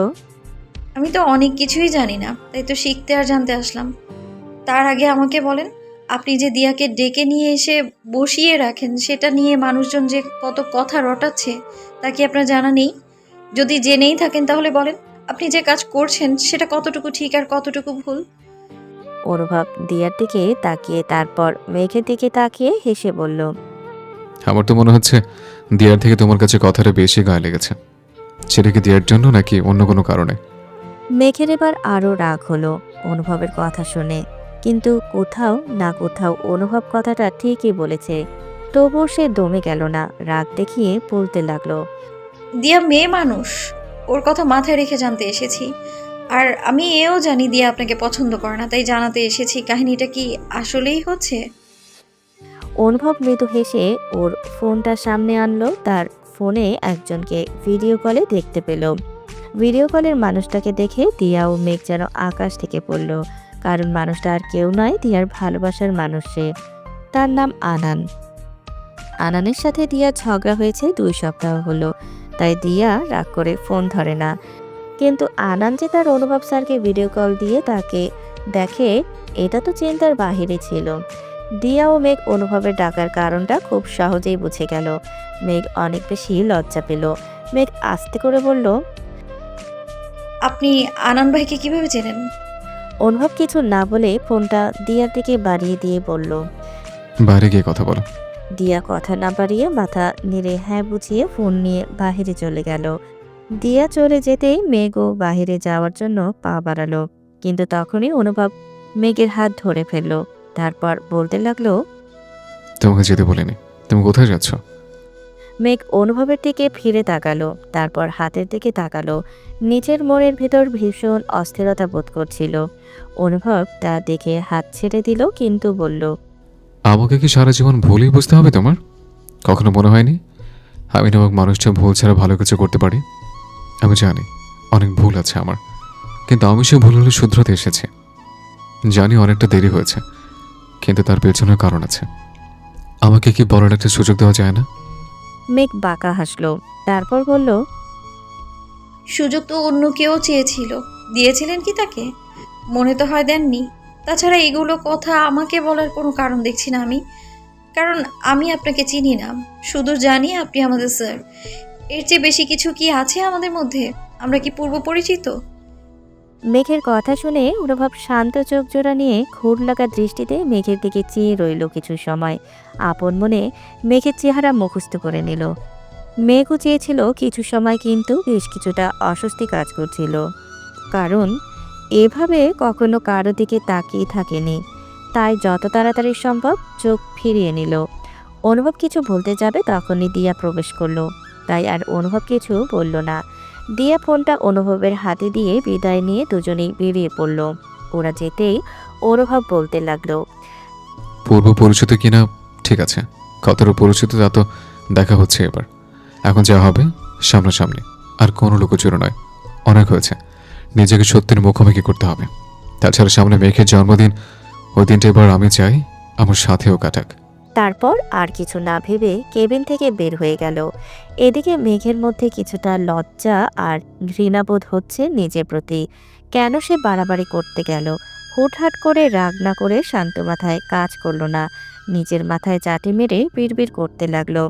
আমি তো অনেক কিছুই জানি না, তাই তো শিখতে আর জানতে আসলাম। তার আগে আমাকে বলেন, আপনি যে দিয়াকে ডেকে নিয়ে এসে বসিয়ে রাখেন, সেটা নিয়ে মানুষজন যে কত কথা রটাচ্ছে তা কি আপনার জানা নেই? যদি জেনেই থাকেন তাহলে বলেন, আপনি যে কাজ করছেন সেটা কতটুকু ঠিক আর কতটুকু ভুল? অনুভব দিয়ার দিকে তাকিয়ে তারপর মেঘের দিকে তাকিয়ে হেসে বলল। আমার তো মনে হচ্ছে দিয়ার থেকে তোমার কাছে কথাটা বেশি গায়ে লেগেছে। সেটা কি দিয়ার জন্য নাকি অন্য কোনো কারণে? মেঘের এবার আরো রাগ হলো অনুভবের কথা শুনে, কিন্তু কোথাও না কোথাও অনুভব কথাটা ঠিকই বলেছে। তবুও সে দমে গেল না, রাগ দেখিয়ে বলতে লাগলো। দিয়া মেয়ে মানুষ, ওর কথা মাথায় রেখে জানতে এসেছি। আর আমি এও জানি দিয়া আপনাকে পছন্দ করে না, তাই জানাতে এসেছি কাহিনীটা কি আসলেই হচ্ছে। অনুভব মৃদু হেসে ওর ফোনটা সামনে আনলো। তার ফোনে একজনকে ভিডিও কলে দেখতে পেল। ভিডিও কলের মানুষটাকে দেখে দিয়া ও মেঘ যেন আকাশ থেকে পড়ল, কারণ মানুষটা আর কেউ নয়, দিয়ার ভালোবাসার মানুষ সে। তার নাম আনান। আনানের সাথে দিয়ার ঝগড়া হয়েছে 2 সপ্তাহ হলো, তাই দিয়া রাগ করে ফোন ধরে না। কিন্তু আনান যে তার অনুভব স্যারকে ভিডিও কল দিয়ে তাকে দেখে, এটা তো চিন্তার বাহিরে ছিল। দিয়া ও মেঘ অনুভবের ডাকার কারণটা খুব সহজেই বুঝে গেল। মেঘ অনেক বেশি লজ্জা পেল। মেঘ আস্তে করে বলল। আপনি আনান ভাইকে কিভাবে চেনেন? অনুভব কিছু না বলে ফোনটা দিয়ার দিকে বাড়িয়ে দিয়ে বলল। বাইরে গিয়ে কথা বলো। দিয়া কথা না বাড়িয়ে মাথা নেড়ে হ্যাঁ বুঝিয়ে ফোন নিয়ে বাহিরে চলে গেল। দিয়া চলে যেতেই মেঘও বাহিরে যাওয়ার জন্য পা বাড়ালো, কিন্তু তখনই অনুভব মেঘের হাত ধরে ফেলল। তারপর বলতে লাগলো। তোমাকে যেতে বলিনি, তুমি কোথায় যাচ্ছ? মেঘ অনুভবের দিকে ফিরে তাকালো, তারপর হাতের দিকে তাকালো। নিচের মনের ভেতর ভীষণ অস্থিরতা বোধ করছিল। অনুভব তা দেখে হাত ছেড়ে দিল, কিন্তু বলল। আমাকে কি সারা জীবন ভুলই বুঝতে হবে তোমার? কখনো মনে হয়নি আমি নামক মানুষটা ভুল ছাড়া ভালো কিছু করতে পারি? আমি জানি অনেক ভুল আছে আমার, কিন্তু আমি সে ভুলগুলো শুধরাতে এসেছি। জানি অনেকটা দেরি হয়েছে, কিন্তু তার পেছনে কারণ আছে। আমাকে কি বলার একটা সুযোগ দেওয়া যায় না? মেঘ বাঁকা হাসলো, তারপর বলল। সুযোগ তো অন্য কেউ চেয়েছিল, দিয়েছিলেন কি তাকে? মনে তো হয় দেননি। তাছাড়া এগুলো কথা আমাকে বলার কোনো কারণ দেখছি না আমি, কারণ আমি আপনাকে চিনি না। শুধু জানি আপনি আমাদের স্যার। এর চেয়ে বেশি কিছু কি আছে আমাদের মধ্যে? আমরা কি পূর্ব পরিচিত? মেঘের কথা শুনে অনুভব শান্ত চোখ জোড়া নিয়ে ঘুর লাগা দৃষ্টিতে মেঘের দিকে চেয়ে রইল কিছু সময়। আপন মনে মেঘের চেহারা মুখস্থ করে নিল। মেঘও চেয়েছিল কিছু সময়, কিন্তু বেশ কিছুটা অস্বস্তি কাজ করছিল, কারণ এভাবে কখনো কারো দিকে তাকিয়ে থাকেনি। তাই যত তাড়াতাড়ি সম্ভব চোখ ফিরিয়ে নিল। অনুভব কিছু বলতে যাবে, তখনই দিয়া প্রবেশ করলো। তাই আর অনুভব কিছু বলল না। দিয়া ফোনটা অনুভবের হাতে দিয়ে বিদায় নিয়ে দুজনেই বেরিয়ে পড়ল। ওরা যেতেই অনুভব বলতে লাগলো। পূর্ব পরিচিত কিনা ঠিক আছে, কতটা পরিচিত তা তো দেখা হচ্ছে এবার। এখন যা হবে সামনাসামনি, আর কোনো লুকোচুরি নয়। অনেক হয়েছে, নিজেকে সত্যের মুখোমুখি করতে হবে। তাছাড়া সামনে মেঘের জন্মদিন, ওই দিনটা এবার আমি চাই আমার সাথেও কাটাক। তারপর আর কিছু না ভেবে কেবিন থেকে বের হয়ে গেল। এদিকে মেঘের মধ্যে কিছুটা লজ্জা আর ঘৃণাবোধ হচ্ছে নিজের প্রতি। কেন সে বাড়াবাড়ি করতে গেল? হুটহাট করে রাগ না করে শান্ত মাথায় কাজ করলো না, নিজের মাথায় চাটি মেরে বিড়বিড় করতে লাগলো।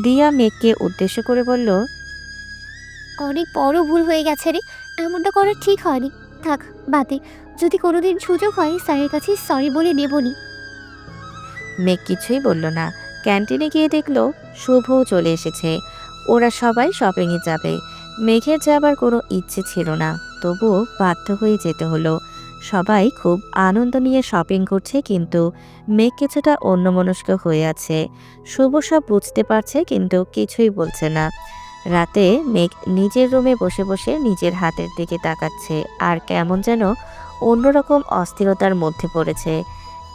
দিয়া মেঘকে উদ্দেশ্য করে বলল, অনেক বড় ভুল হয়ে গেছে রে, এমনটা করা ঠিক হয়নি। থাক বাদে, যদি কোনোদিন সুযোগ হয় স্যারের কাছে সরি বলে নেবনি। মেঘ কিছুই বলল না। ক্যান্টিনে গিয়ে দেখলো শুভও চলে এসেছে। ওরা সবাই শপিংয়ে যাবে। মেঘের যাবার কোনো ইচ্ছে ছিল না, তবুও বাধ্য হয়ে যেতে হলো। সবাই খুব আনন্দ নিয়ে শপিং করছে, কিন্তু মেঘ কিছুটা অন্যমনস্ক হয়ে আছে। শুভ সব বুঝতে পারছে কিন্তু কিছুই বলছে না। রাতে মেঘ নিজের রুমে বসে বসে নিজের হাতের দিকে তাকাচ্ছে আর কেমন যেন অন্যরকম অস্থিরতার মধ্যে পড়েছে।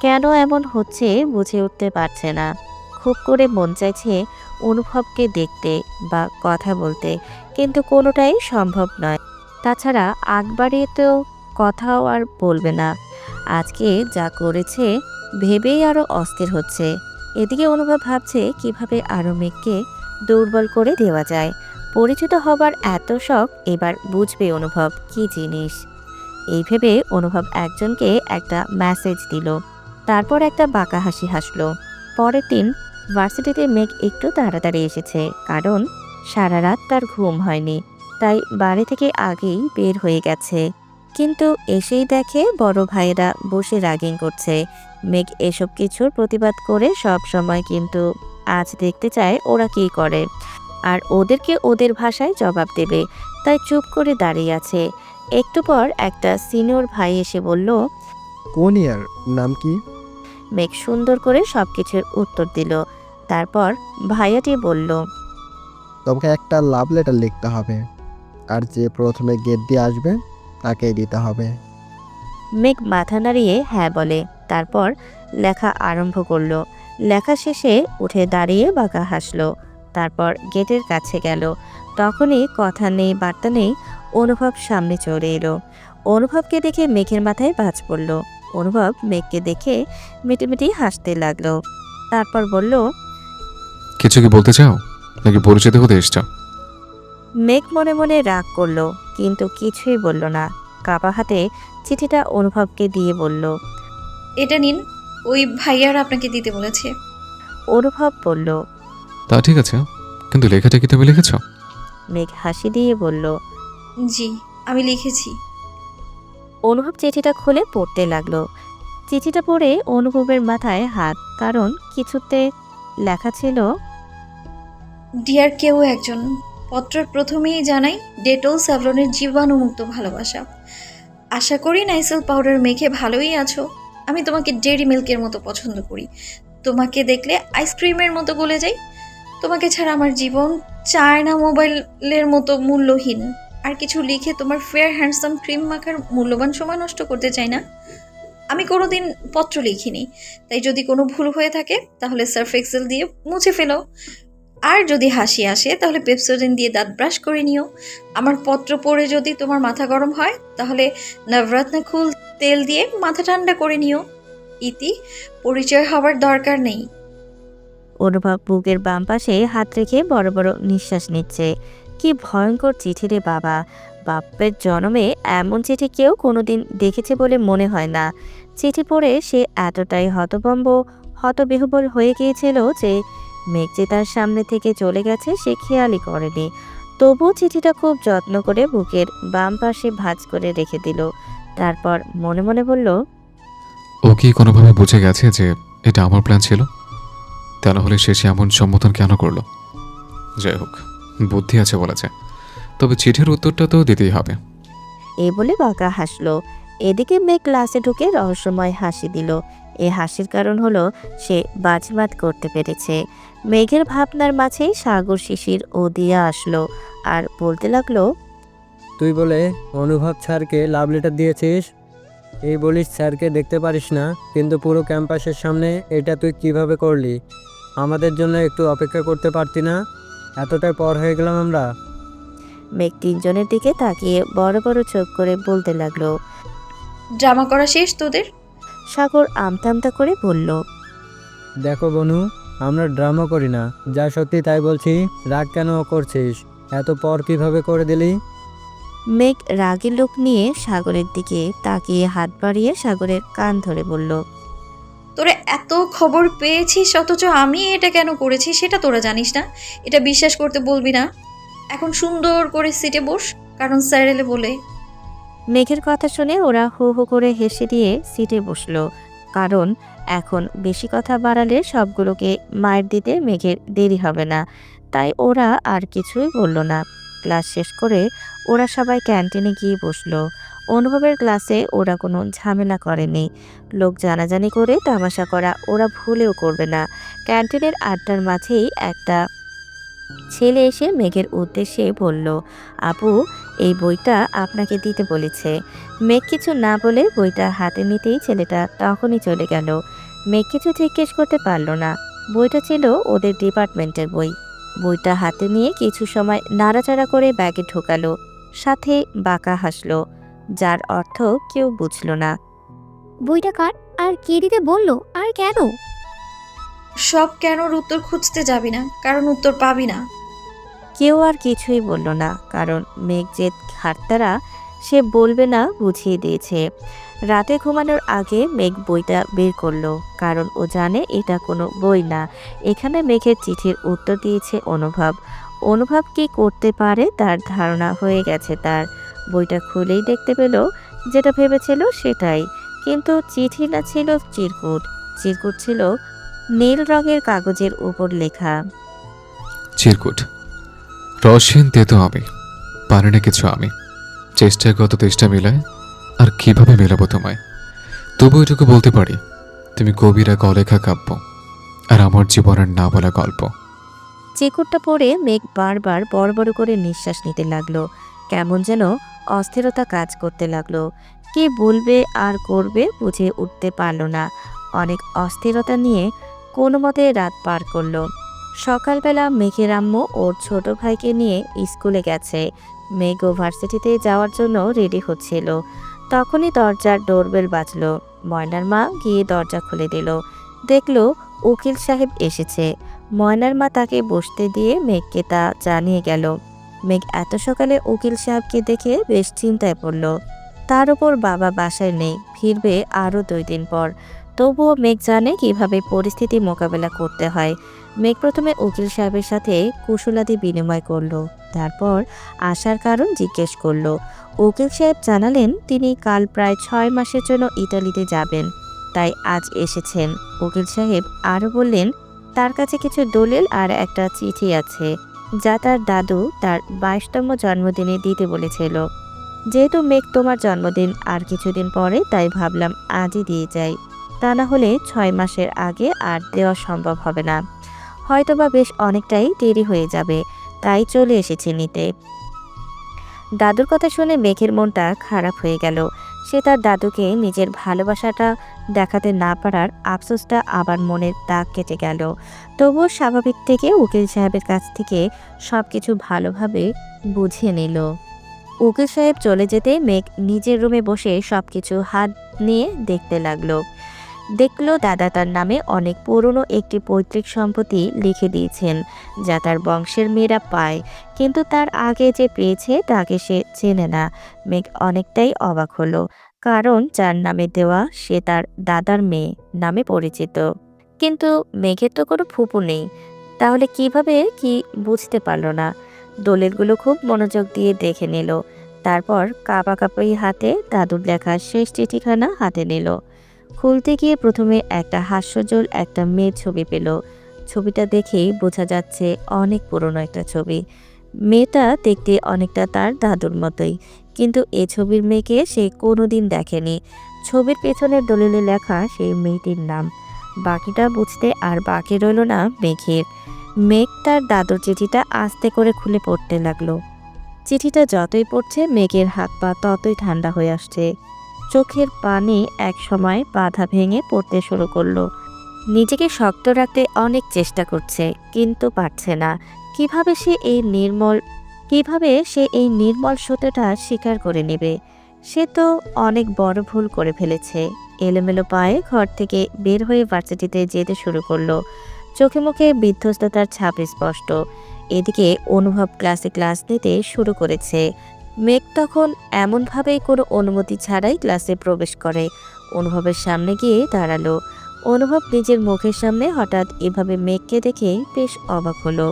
কেন এমন হচ্ছে বুঝে উঠতে পারছে না। খুব করে মন চাইছে অনুভবকে দেখতে বা কথা বলতে, কিন্তু কোনোটাই সম্ভব নয়। তাছাড়া আগ বাড়িয়ে তো কথাও আর বলবে না। আজকে যা করেছে ভেবেই আরও অস্থির হচ্ছে। এদিকে অনুভব ভাবছে কিভাবে আরও মেঘকে দুর্বল করে দেওয়া যায়। পরিচিত হবার এত শখ, এবার বুঝবে অনুভব কি জিনিস। এই ভেবে অনুভব একজনকে একটা মেসেজ দিল, তারপর একটা বাঁকা হাসি হাসলো। পরের দিন ভার্সিটিতে মেঘ একটু তাড়াতাড়ি এসেছে, কারণ সারা রাত তার ঘুম হয়নি, তাই বাড়ি থেকে আগেই বের হয়ে গেছে। কিন্তু এসেই দেখে বড় ভাইয়েরা বসে রাগিং করছে। মেঘ এসব কিছুর প্রতিবাদ করে সব সময়, কিন্তু আজ দেখতে চায় ওরা কী করে, আর ওদেরকে ওদের ভাষায় জবাব দেবে, তাই চুপ করে দাঁড়িয়ে আছে। একটু পর একটা সিনিয়র ভাই এসে বলল, কোন ইয়ার, নাম কি? মেঘ সুন্দর করে সব কিছুর উত্তর দিল। তারপর ভাইয়াটি বলল, তোমাকে একটা লাভ লেটার লিখতে হবে, আর যে প্রথমে গেট দিয়ে আসবে তাকেই দিতে হবে। মেঘ মাথা নাড়িয়ে হ্যাঁ বলে। তারপর লেখা আরম্ভ করলো। লেখা শেষে উঠে দাঁড়িয়ে বাঁকা হাসলো। তারপর গেটের কাছে গেল। তখনই কথা নেই বার্তা নেই অনুভব সামনে চলে এলো। অনুভবকে দেখে মেঘের মাথায় বাজ পড়ল। অনুভব মেঘকে দেখে মিটিমিটি হাসতে লাগলো। তারপর বলল, কিছু কি বলতে চাও নাকি পরিচিত হতে এসছো? মেঘ মনে মনে রাগ করলো, কিন্তু কিছুই বলল না। কাপা হাতে চিঠিটা অনুভবকে দিয়ে বলল, এটা নিন, ওই ভাইয়ার আপনাকে দিতে বলেছে। অনুভব বলল, তা ঠিক আছে, কিন্তু লেখাটা কি তুমি লিখেছ? মেঘ হাসি দিয়ে বলল, জি, আমি লিখেছি। অনুভব চিঠিটা খুলে পড়তে লাগলো। চিঠিটা পড়ে অনুভবের মাথায় হাত, কারণ কিছুতে লেখা ছিল, ডিয়ার কেউ একজন, পত্রের প্রথমেই জানাই ডেটল স্যাভলনের জীবাণুমুক্ত ভালোবাসা। আশা করি নাইসেল পাউডার মেখে ভালোই আছো। আমি তোমাকে ডেরি মিল্কের মতো পছন্দ করি। তোমাকে দেখলে আইসক্রিমের মতো গলে যাই। তোমাকে ছাড়া আমার জীবন চায়না মোবাইলের মতো মূল্যহীন। আর কিছু লিখে তোমার ফেয়ার হ্যান্ডসাম ক্রিম মাখার মূল্যবান সময় নষ্ট করতে চাই না। আমি কোনোদিন পত্র লিখিনি, তাই যদি কোনো ভুল হয়ে থাকে তাহলে সার্ফ এক্সেল দিয়ে মুছে ফেলো। আর যদি হাসি আসে তাহলে পেপসোডিন দিয়ে দাঁত ব্রাশ করে নিও। আমার পত্র পড়ে যদি তোমার মাথা গরম হয় তাহলে নবরত্ন কুল তেল দিয়ে মাথা ঠান্ডা করে নিও। ইতি, পরিচয় হবার দরকার নেই। অনুভব বুকের বাম পাশে হাত রেখে বড় বড় নিঃশ্বাস নিচ্ছে। কি ভয়ঙ্কর চিঠি রে বাবা! বাপের জন্মে এমন চিঠি কেউ কোনোদিন দেখেছে বলে মনে হয় না। চিঠি পড়ে সে এতটাই হতভম্ব হতবিহ্বল হয়ে গিয়েছিল যে মেঘ যে তার সামনে থেকে চলে গেছে সে খেয়ালই করেনি। তবুও চিঠিটা খুব যত্ন করে বুকের বাম পাশে ভাঁজ করে রেখে দিল। তারপর মনে মনে বলল, ও কি কোনোভাবে বুঝে গেছে যে এটা আমার প্ল্যান ছিল? তা না হলে শেষে এমন সম্বোধন কেন করলো? যাই হোক, বুদ্ধি আছে বলা যায়, তবে চিঠির উত্তরটা তো দিতেই হবে। এই বলে বাঁকা হাসলো। এদিকে মেঘ ক্লাসে ঢুকে রহস্যময় হাসি দিল। এ হাসির কারণ হলো সে বাজিমাত করতে পেরেছে। মেঘের ভাবনার মাঝেই সাগর, শিশির ও দিয়া আসলো আর বলতে লাগলো, তুই বলে অনুভব স্যারকে লাভ লেটার দিয়েছিস, এই বলিস স্যারকে দেখতে পারিস না, কিন্তু পুরো ক্যাম্পাসের সামনে এটা তুই কিভাবে করলি? আমাদের জন্য একটু অপেক্ষা করতে পারতি না? এতটাই পর হয়ে গেলাম আমরা। মেঘ তিনজনের দিকে তাকিয়ে বড় বড় চোখ করে বলতে লাগলো। ড্রামা করা শেষ তোদের? সাগর আমতা আমতা করে বলল, দেখো বনু, আমরা ড্রামা করি না, যা সত্যি তাই বলছি। রাগ কেন করছিস? এত পর কিভাবে করে দিলি? মেঘ রাগের লোক নিয়ে সাগরের দিকে তাকিয়ে হাত বাড়িয়ে সাগরের কান ধরে বলল, তোরা এত খবর পেয়েছিস অথচ আমি এটা কেন করেছি সেটা তোরা জানিস না। এটা বিশ্বাস করতে বলবি না। এখন সুন্দর করে সিটে বস, কারণ স্যার এলে বলে। মেঘের কথা শুনে ওরা হো হো করে হেসে দিয়ে সিটে বসলো, কারণ এখন বেশি কথা বাড়ালে সবগুলোকে মায়ের দিতে মেঘের দেরি হবে না। তাই ওরা আর কিছুই বলল না। ক্লাস শেষ করে ওরা সবাই ক্যান্টিনে গিয়ে বসলো। অনুভবের ক্লাসে ওরা কোনো ঝামেলা করেনি। লোক জানাজানি করে তামাশা করা ওরা ভুলেও করবে না। ক্যান্টিনের আড্ডার মাঝেই একটা ছেলে এসে মেঘের উদ্দেশ্যে বলল, আপু, এই বইটা আপনাকে দিতে বলেছে। মেঘ কিছু না বলে বইটা হাতে নিতেই ছেলেটা তখনই চলে গেল। মেঘ কিছু জিজ্ঞেস করতে পারল না। বইটা ছিল ওদের ডিপার্টমেন্টের বই। বইটা হাতে নিয়ে কিছু সময় নাড়াচাড়া করে ব্যাগে ঢোকালো, সাথে বাঁকা হাসলো, যার অর্থ কেউ বুঝল না। বইটা কার আর কে দিতে বললো আর কেন? সব কেনর উত্তর খুঁজতে যাবি না, কারণ উত্তর পাবি না। কেউ আর কিছুই বলল না, কারণ মেঘ যে হারতারা সে বলবে না বুঝিয়ে দিয়েছে। রাতে ঘুমানোর আগে মেঘ বইটা বের করলো, কারণ ও জানে এটা কোনো বই না। এখানে মেঘের চিঠির উত্তর দিয়েছে অনুভব। অনুভব কি করতে পারে তার ধারণা হয়ে গেছে তার। বইটা খুলেই দেখতে পেল যেটা ভেবেছিল সেটাই, কিন্তু চিঠি না ছিল চিরকুট। চিরকুট ছিল নীল রঙের কাগজের উপর লেখা, চিরকুট। রসহীন তেতো আমি, পারি না কিছু আমি, চেষ্টায় কত চেষ্টা মেলায়, আর কিভাবে মেলাবো তোমায়। তবু এটুকু বলতে পারি, তুমি কবির এক অলেখা কাব্য, আর আমার জীবনের না বলা গল্প। চিরকুটটা পড়ে মেঘ বারবার বড় বড় করে নিঃশ্বাস নিতে লাগলো। কেমন যেন অস্থিরতা কাজ করতে লাগলো। কি বলবে আর করবে বুঝে উঠতে পারল না। অনেক অস্থিরতা নিয়ে কোনো মতে রাত পার করলো। সকালবেলা মেঘের আম্মু ওর ছোট ভাইকে নিয়ে স্কুলে গেছে। মেঘ ও ভার্সিটিতে যাওয়ার জন্য রেডি হচ্ছিল। তখনই দরজার ডোরবেল বাজলো। ময়নার মা গিয়ে দরজা খুলে দিল। দেখলো উকিল সাহেব এসেছে। ময়নার মা তাকে বসতে দিয়ে মেঘকে তা জানিয়ে গেল। মেঘ এত সকালে উকিল সাহেবকে দেখে বেশ চিন্তায় পড়ল। তার উপর বাবা বাসায় নেই, ফিরবে আরও 2 দিন পর। তবুও মেঘ জানে কিভাবে পরিস্থিতি মোকাবেলা করতে হয়। মেঘ প্রথমে উকিল সাহেবের সাথে কুশলাদি বিনিময় করলো, তারপর আসার কারণ জিজ্ঞেস করলো। উকিল সাহেব জানালেন তিনি কাল প্রায় 6 মাসের জন্য ইতালিতে যাবেন, তাই আজ এসেছেন। উকিল সাহেব আরও বললেন তার কাছে কিছু দলিল আর একটা চিঠি আছে, যা তার দাদু তার 22তম জন্মদিনে দিতে বলেছিল। যেহেতু মেঘ তোমার জন্মদিন আর কিছুদিন পরে, তাই ভাবলাম আজই দিয়ে যাই। তা না হলে 6 মাসের আগে আর দেওয়া সম্ভব হবে না, হয়তোবা বেশ অনেকটাই দেরি হয়ে যাবে, তাই চলে এসেছি নিতে। দাদুর কথা শুনে মেঘের মনটা খারাপ হয়ে গেল। সে তার দাদুকে নিজের ভালোবাসাটা দেখাতে না পারার আফসোসটা আবার মনের দাগ কেটে গেল। তবুও স্বাভাবিক থেকে উকিল সাহেবের কাছ থেকে সব কিছু ভালোভাবে বুঝিয়ে নিল। উকিল সাহেব চলে যেতে মেঘ নিজের রুমে বসে সব কিছু হাত নিয়ে দেখতে লাগলো। দেখলো দাদা তার নামে অনেক পুরনো একটি পৈতৃক সম্পত্তি লিখে দিয়েছেন, যা তার বংশের মেয়েরা পায়, কিন্তু তার আগে যে পেয়েছে তাকে সে চেনে না। মেঘ অনেকটাই অবাক হলো, কারণ যার নামে দেওয়া সে তার দাদার মেয়ে নামে পরিচিত। কিন্তু মেঘের তো কোনো ফুপু নেই, তাহলে কিভাবে কি বুঝতে পারল না। দলিলগুলো খুব মনোযোগ দিয়ে দেখে নিল, তারপর কাঁপাকাঁপি হাতে দাদুর লেখা শেষ চিঠিখানা হাতে নিল। খুলতে গিয়ে প্রথমে একটা হাস্যজ্জ্বল একটা মেয়ের ছবি পেল। ছবিটা দেখেই বোঝা যাচ্ছে অনেক পুরনো একটা ছবি। মেয়েটা দেখতে অনেকটা তার দাদুর মতোই, কিন্তু এ ছবির মেয়েকে সে কোনোদিন দেখেনি। ছবির পেছনের দলিলে লেখা সেই মেয়েটির নাম। বাকিটা বুঝতে আর বাকি রইল না মেঘের। মেঘ তার দাদুর চিঠিটা আস্তে করে খুলে পড়তে লাগলো। চিঠিটা যতই পড়ছে মেঘের হাত পা ততই ঠান্ডা হয়ে আসছে। চোখের পানি এক সময় বাধা ভেঙে পড়তে শুরু করলো। নিজেকে শক্ত রাখতে অনেক চেষ্টা করছে, কিন্তু পারছে না। কিভাবে সে এই নির্মল সত্যটা স্বীকার করে নেবে? সে তো অনেক বড় ভুল করে ফেলেছে। এলোমেলো পায়ে ঘর থেকে বের হয়ে ভার্সিটিতে যেতে শুরু করলো। চোখে মুখে বিধ্বস্ততার ছাপ স্পষ্ট। এদিকে অনুভব ক্লাসে ক্লাস নিতে শুরু করেছে। মেঘ তখন এমনভাবেই কোনো অনুমতি ছাড়াই ক্লাসে প্রবেশ করে। অনুভবের সামনে গিয়ে দাঁড়ালো। অনুভব নিজের মুখের সামনে হঠাৎ এভাবে মেঘকে দেখে বেশ অবাক হলো।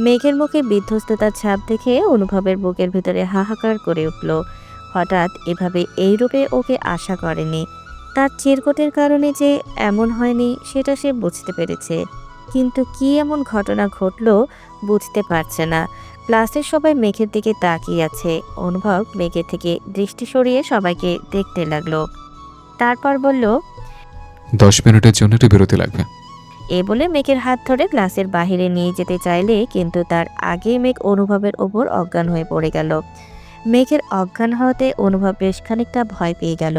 মেঘের মুখে বিধ্বস্ততার ছাপ দেখে অনুভবের বুকের ভিতরে হাহাকার করে উঠল। হঠাৎ এভাবে এই রূপে ওকে আশা করেনি। তার চিরকুটের কারণে যে এমন হয়নি সেটা সে বুঝতে পেরেছে, কিন্তু কি এমন ঘটনা ঘটল বুঝতে পারছে না। ক্লাসের সবাই মেঘের দিকে তাকিয়ে আছে। অনুভব মেঘের থেকে দৃষ্টি সরিয়ে সবাইকে দেখতে লাগলো। তারপর বলল, 10 মিনিটের জন্য একটু বিরতি লাগবে। এ বলে মেঘের হাত ধরে ক্লাসের বাহিরে নিয়ে যেতে চাইলে কিন্তু তার আগেই মেঘ অনুভবের ওপর অজ্ঞান হয়ে পড়ে গেল। মেঘের অজ্ঞান হওয়াতে অনুভব বেশ খানিকটা ভয় পেয়ে গেল।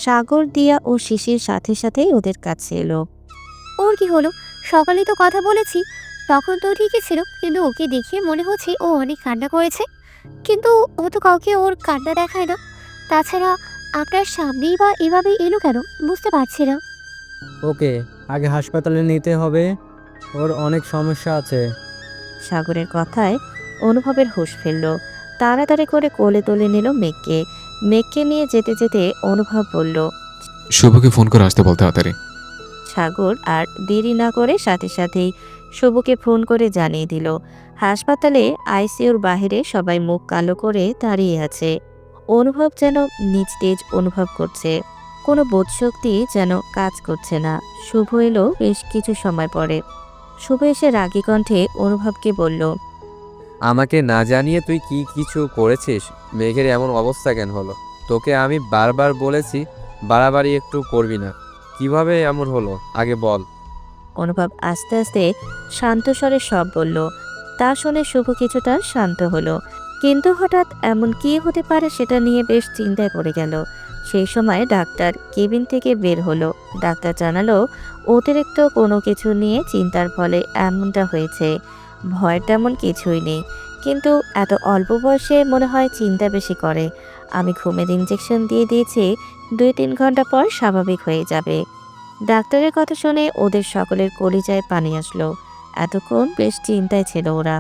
সাগর, দিয়া ও শিশির সাথে সাথেই ওদের কাছে এলো। ওর কি হলো? সকালে তো কথা বলেছি, তখন তো ঠিকই ছিল, কিন্তু ওকে দেখে মনে হচ্ছে ও অনেক কান্না করেছে। কিন্তু ও তো কাউকে ওর কান্না দেখায় না। তাছাড়া আপনার সামনেই বা এভাবে এলো কেন বুঝতে পারছি না। ওকে আগে হাসপাতালে নিতে হবে, ওর অনেক সমস্যা আছে। সাগরের কথায় অনুভবের হুঁশ ফিরল। তাড়াতাড়ি করে কোলে তুলে নিল মেঘকে। মেঘকে নিয়ে যেতে যেতে অনুভব বলল, শুভকে ফোন করে আসতে বল তাড়াতাড়ি। সাগর আর দেরি না করে সাথে সাথেই শুভকে ফোন করে জানিয়ে দিল। হাসপাতালে আইসিইউর বাইরে সবাই মুখ কালো করে দাঁড়িয়ে আছে। অনুভব যেন নিস্তেজ অনুভব করছে, কোনো বোধশক্তি যেন কাজ করছে না। শুভ এলো বেশ কিছু সময় পরে। শুভ এসে রাগী কণ্ঠে অনুভবকে বলল, আমাকে না জানিয়ে তুই কি কিছু করেছিস? মেঘের এমন অবস্থা কেন হলো? তোকে আমি বারবার বলেছি বাড়াবাড়ি একটু করবি না। কিভাবে এমন হলো আগে বল। অনুভব আস্তে আস্তে শান্ত স্বরে সব বলল। তা শুনে শুভ কিছুটা শান্ত হলো, কিন্তু হঠাৎ এমন কি হতে পারে সেটা নিয়ে বেশ চিন্তায় পড়ে গেল। সেই সময় ডাক্তার কেবিন থেকে বের হলো। ডাক্তার জানালো অতিরিক্ত কোনো কিছু নিয়ে চিন্তার ফলে এমনটা হয়েছে। ভয় তেমন কিছুই নেই, কিন্তু এত অল্প বয়সে মনে হয় চিন্তা বেশি করে। আমি ঘুমের ইঞ্জেকশন দিয়ে দিয়েছি, 2-3 ঘন্টা পর স্বাভাবিক হয়ে যাবে। ডাক্তারের কথা শুনে ওদের সকলের কলিজায় পানি আসলো। এতক্ষণ বেশ চিন্তায় ছিল ওরা।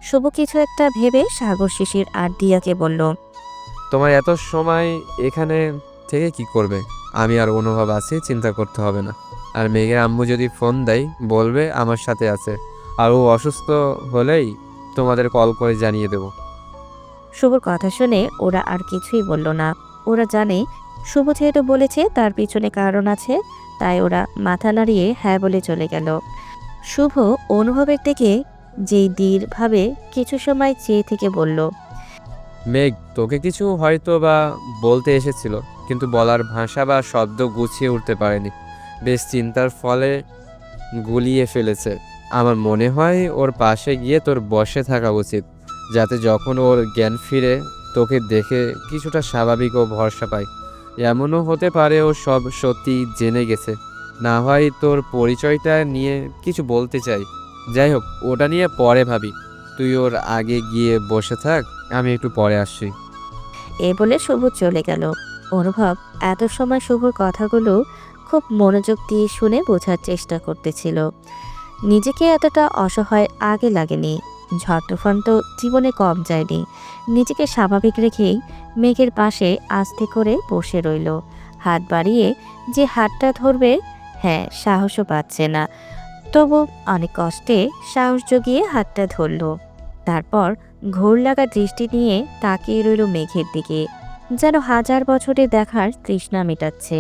শুভ কিছু একটা ভেবে সাগর, শিশির আর দিয়াকে বলল, তোমার এত সময় এখানে থেকে কি করবে? আমি আর অনুভব আছি, চিন্তা করতে হবে না। আর মেঘের আম্মু যদি ফোন দেয় বলবে আমার সাথে আছে, আর ও অসুস্থ হলেই তোমাদের কল করে জানিয়ে দেব। শুভর কথা শুনে ওরা আর কিছুই বলল না। ওরা জানে শুভ যেহেতু বলেছে তার পিছনে কারণ আছে, তাই ওরা মাথা নাড়িয়ে হ্যাঁ বলে চলে গেল। শুভ অনুভবের থেকে যেই দৃঢ়ভাবে কিছু সময় চেয়ে থেকে বলল, মেঘ তোকে কিছু হয়তো বা বলতে এসেছিল, কিন্তু বলার ভাষা বা শব্দ গুছিয়ে উঠতে পারেনি। বেশ চিন্তার ফলে গুলিয়ে ফেলেছে। আমার মনে হয় ওর পাশে গিয়ে তোর বসে থাকা উচিত, যাতে যখন ওর জ্ঞান ফিরে তোকে দেখে কিছুটা স্বাভাবিক ও ভরসা পায়। এমনও হতে পারে ও সব সত্যি জেনে গেছে, না হয় তোর পরিচয়টা নিয়ে কিছু বলতে চাই। যাই হোক, ওটা নিয়ে পরে ভাবি। তুই ওর আগে গিয়ে বসে থাক, আমি একটু পরে আসছি। এ বলে শুভ চলে গেল। অনুভব এত সময় শুভর কথাগুলো খুব মনোযোগ দিয়ে শুনে বোঝার চেষ্টা করতেছিল। নিজেকে এতটা অসহায় আগে লাগেনি। ঝড় তুফান তো জীবনে কম যায়নি। নিজেকে স্বাভাবিক রেখেই মেঘের পাশে আস্তে করে বসে রইল। হাত বাড়িয়ে যে হাতটা ধরবে, হ্যাঁ, সাহসও পাচ্ছে না। তবু অনেক কষ্টে সাহস জগিয়ে হাতটা ধরল। তারপর ঘোর লাগা দৃষ্টি নিয়ে তাকিয়ে রইল মেঘের দিকে, যেন হাজার বছরে দেখার তৃষ্ণা মেটাচ্ছে।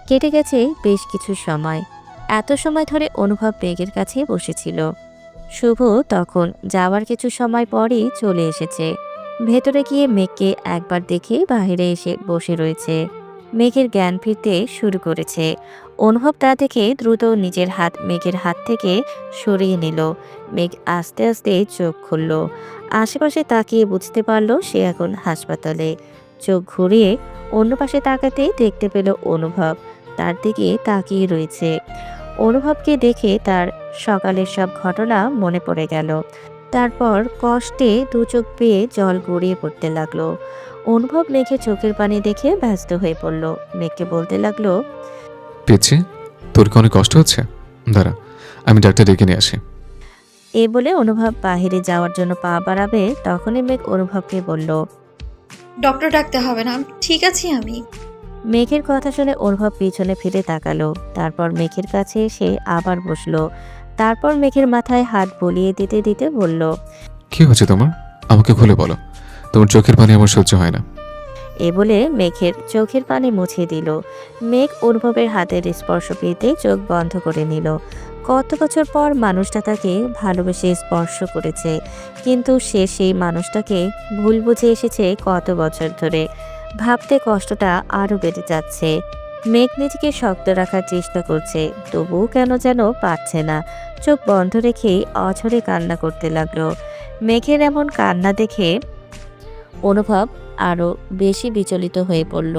কেটে গেছে বেশ কিছু সময়। এত সময় ধরে অনুভব মেঘের কাছে বসেছিল। শুভ তখন যাওয়ার কিছু সময় পরই চলে এসেছে। ভেতরে গিয়ে মেঘকে একবার দেখে বাইরে এসে বসে রয়েছে। মেঘের জ্ঞান ফিরতে শুরু করেছে। অনুভব তা দেখে দ্রুত নিজের হাত মেঘের হাত থেকে সরিয়ে নিল। মেঘ আস্তে আস্তে চোখ খুলল। আশেপাশে তাকিয়ে বুঝতে পারল সে এখন হাসপাতালে। চোখ ঘুরিয়ে অন্য পাশে তাকাতেই দেখতে পেল অনুভব তার দিকে তাকিয়ে রয়েছে। অনুভবকে দেখে তার সকালের সব ঘটনা মনে পড়ে গেল। তারপর কষ্টে দু চোখ বেয়ে জল গড়িয়ে পড়তে লাগলো। অনুভব মেঘের চোখের পানি দেখে ব্যস্ত হয়ে পড়ল। মেঘকে বলতে লাগলো, পেয়েছি। তোর কি অনেক কষ্ট হচ্ছে? দাঁড়া, আমি ডাক্তার ডেকে নিয়ে আসি। এ বলে অনুভব বাহিরে যাওয়ার জন্য পা বাড়াবে, তখনই মেঘ অনুভবকে বলল। ডক্টর ডাকতে হবে না, ঠিক আছি আমি। মেঘের কথা শুনে অনুভব পিছনে ফিরে তাকালো। তারপর মেঘের কাছে এসে আবার বসলো। তারপর মেঘের মাথায় হাত বুলিয়ে দিতে দিতে বলল, কি হয়েছে তোমার? আমাকে খুলে বলো। তোমার চোখের পানি আমার সহ্য হয় না। এ বলে মেঘের চোখের পানি মুছিয়ে দিল। মেঘ অনুভবের হাতের স্পর্শ পেতে চোখ বন্ধ করে নিল। কত বছর পর মানুষটা তাকে ভালোবেসে স্পর্শ করেছে, কিন্তু সে সেই মানুষটাকে ভুল বুঝে এসেছে কত বছর ধরে। ভাবতে কষ্টটা আরও বেড়ে যাচ্ছে। মেঘ নিজেকে শক্ত রাখার চেষ্টা করছে, তবুও কেন যেন পারছে না। চোখ বন্ধ রেখেই অঝরে কান্না করতে লাগলো। মেঘের এমন কান্না দেখে অনুভব আরও বেশি বিচলিত হয়ে পড়ল।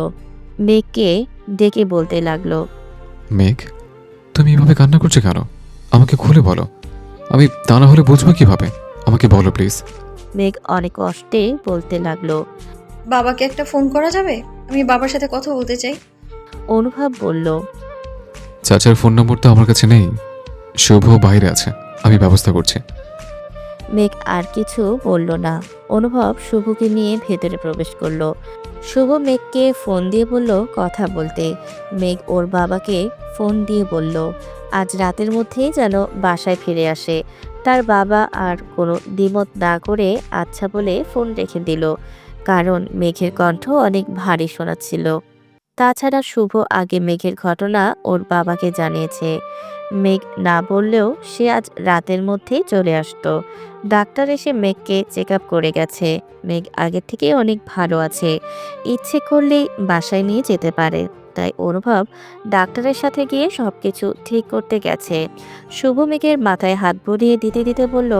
মেঘকে ডেকে বলতে লাগলো, মেঘ, তুমি এভাবে কান্না করছো কেন? আমাকে খুলে বলো। আমি তা না হলে বুঝবো কিভাবে? আমাকে বলো প্লিজ। মেঘ অনেক কষ্টে বলতে লাগলো। বাবাকে একটা ফোন করা যাবে? আমি বাবার সাথে কথা বলতে চাই। অনুভব বলল, চাচার ফোন নম্বর তো আমার কাছে নেই। শুভ বাইরে আছে, আমি ব্যবস্থা করছি। মেঘ আর কিছু বলল না। অনুভব শুভকে নিয়ে ভেতরে প্রবেশ করলো। শুভ মেঘকে ফোন দিয়ে বলল কথা বলতে। মেঘ ওর বাবাকে ফোন দিয়ে বলল আজ রাতের মধ্যেই যেন বাসায় ফিরে আসে। তার বাবা আর কোনো দ্বিমত না করে আচ্ছা বলে ফোন রেখে দিল, কারণ মেঘের কণ্ঠ অনেক ভারী শোনাচ্ছিল। তাছাড়া শুভ আগে মেঘের ঘটনা ওর বাবাকে জানিয়েছে। মেঘ না বললেও সে আজ রাতের মধ্যেই চলে আসতো। ডাক্তার এসে মেঘকে চেক আপ করে গেছে। মেঘ আগের থেকে অনেক ভালো আছে, ইচ্ছে করলেই বাসায় নিয়ে যেতে পারে। তাই অনুভব ডাক্তারের সাথে গিয়ে সবকিছু ঠিক করতে গেছে। শুভ মেঘের মাথায় হাত বুলিয়ে দিতে দিতে বলল,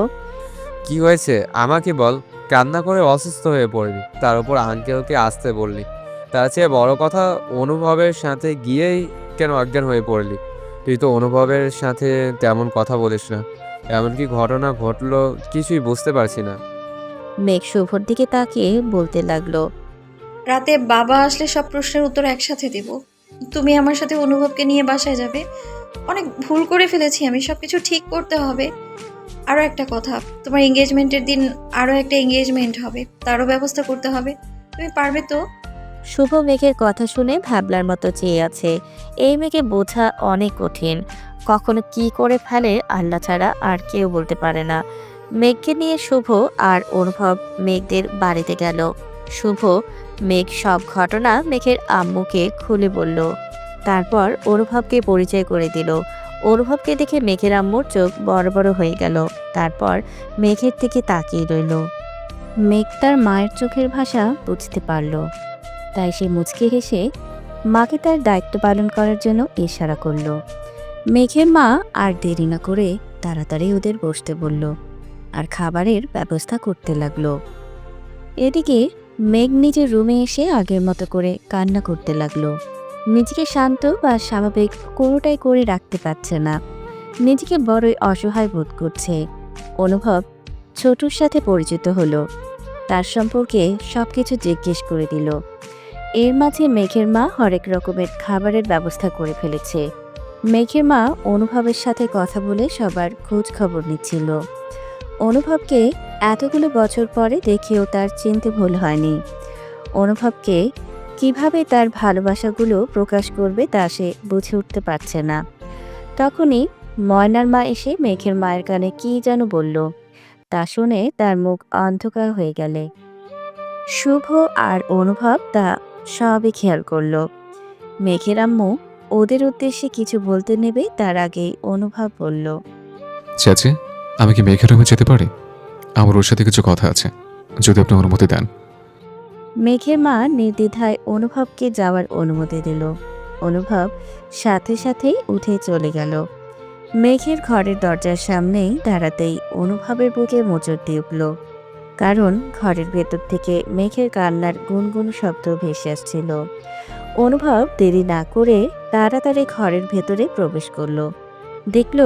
কি হয়েছে আমাকে বল। কান্না করে অসুস্থ হয়ে পড়লি, তার উপর আঙ্কেলকে আসতে বললি। তার চেয়ে বড় কথা, অনুভবের সাথে গিয়েই কেন অজ্ঞান হয়ে পড়লি? তুই তো অনুভবের সাথে তেমন কথা বলিস না। এমন কি ঘটনা ঘটলো কিছুই বুঝতে পারছি না। মেঘ শুভর দিকে তাকিয়ে বলতে লাগলো, রাতে বাবা আসলে সব প্রশ্নের উত্তর একসাথে দিব। তুমি আমার সাথে অনুভবকে নিয়ে বাসায় যাবে। অনেক ভুল করে ফেলেছি আমি, সবকিছু ঠিক করতে হবে। আরও একটা কথা, তোমার এঙ্গেজমেন্টের দিন আরও একটা এঙ্গেজমেন্ট হবে, তারও ব্যবস্থা করতে হবে। তুমি পারবে তো? শুভ মেঘের কথা শুনে ভাবলার মতো চেয়ে আছে। এই মেঘে বোঝা অনেক কঠিন, কখনো কি করে ফেলে আল্লাহ ছাড়া আর কেউ বলতে পারে না। মেঘকে নিয়ে শুভ আর অনুভব মেঘদের বাড়িতে গেল। শুভ মেঘ সব ঘটনা মেঘের আম্মুকে খুলে বলল। তারপর অনুভবকে পরিচয় করে দিল। অনুভবকে দেখে মেঘের আম্মুর চোখ বড় বড় হয়ে গেল। তারপর মেঘের দিকে তাকিয়ে রইল। মেঘ তার মায়ের চোখের ভাষা বুঝতে পারল, তাই সে মুচকে হেসে মাকে তার দায়িত্ব পালন করার জন্য ইশারা করল। মেঘের মা আর দেরি না করে তাড়াতাড়ি ওদের বসতে বলল আর খাবারের ব্যবস্থা করতে লাগলো। এদিকে মেঘ নিজের রুমে এসে আগের মতো করে কান্না করতে লাগলো। নিজেকে শান্ত বা স্বাভাবিক কোনোটাই করে রাখতে পারছে না। নিজেকে বড়ই অসহায় বোধ করছে। অনুভব ছোটুর সাথে পরিচিত হলো, তার সম্পর্কে সবকিছু জিজ্ঞেস করে দিল। এর মাঝে মেঘের মা হরেক রকমের খাবারের ব্যবস্থা করে ফেলেছে। মেঘের মা অনুভবের সাথে কথা বলে সবার খোঁজ খবর নিচ্ছিল। অনুভবকে এতগুলো বছর পরে দেখেও তার চিনতে ভুল হয়নি। অনুভবকে কিভাবে তার ভালোবাসাগুলো প্রকাশ করবে তা সে বুঝে উঠতে পারছে না। তখনই ময়নার মা এসে মেঘের মায়ের কানে কী যেন বলল। তা শুনে তার মুখ অন্ধকার হয়ে গেলে শুভ আর অনুভব তা সবই খেয়াল করল। মেঘের আম্মু ওদের উদ্দেশ্যে কিছু বলতে নেবে তার আগেই অনুভব বলল, চাচি, আমি কি মেঘের রুমে যেতে পারি? আমার ওর সাথে কিছু কথা আছে, যদি আপনি অনুমতি দেন। মেঘের মা নির্দ্বিধায় অনুভবকে যাওয়ার অনুমতি দিল। অনুভব সাথে সাথেই উঠে চলে গেল। মেঘের ঘরের দরজার সামনেই দাঁড়াতেই অনুভবের বুকে মোচড় দিয়ে উঠল, কারণ ঘরের ভেতর থেকে মেঘের কান্নার গুনগুন শব্দ ভেসে আসছিল। অনুভব দেরি না করে তাড়াতাড়ি ঘরের ভেতরে প্রবেশ করল। দেখল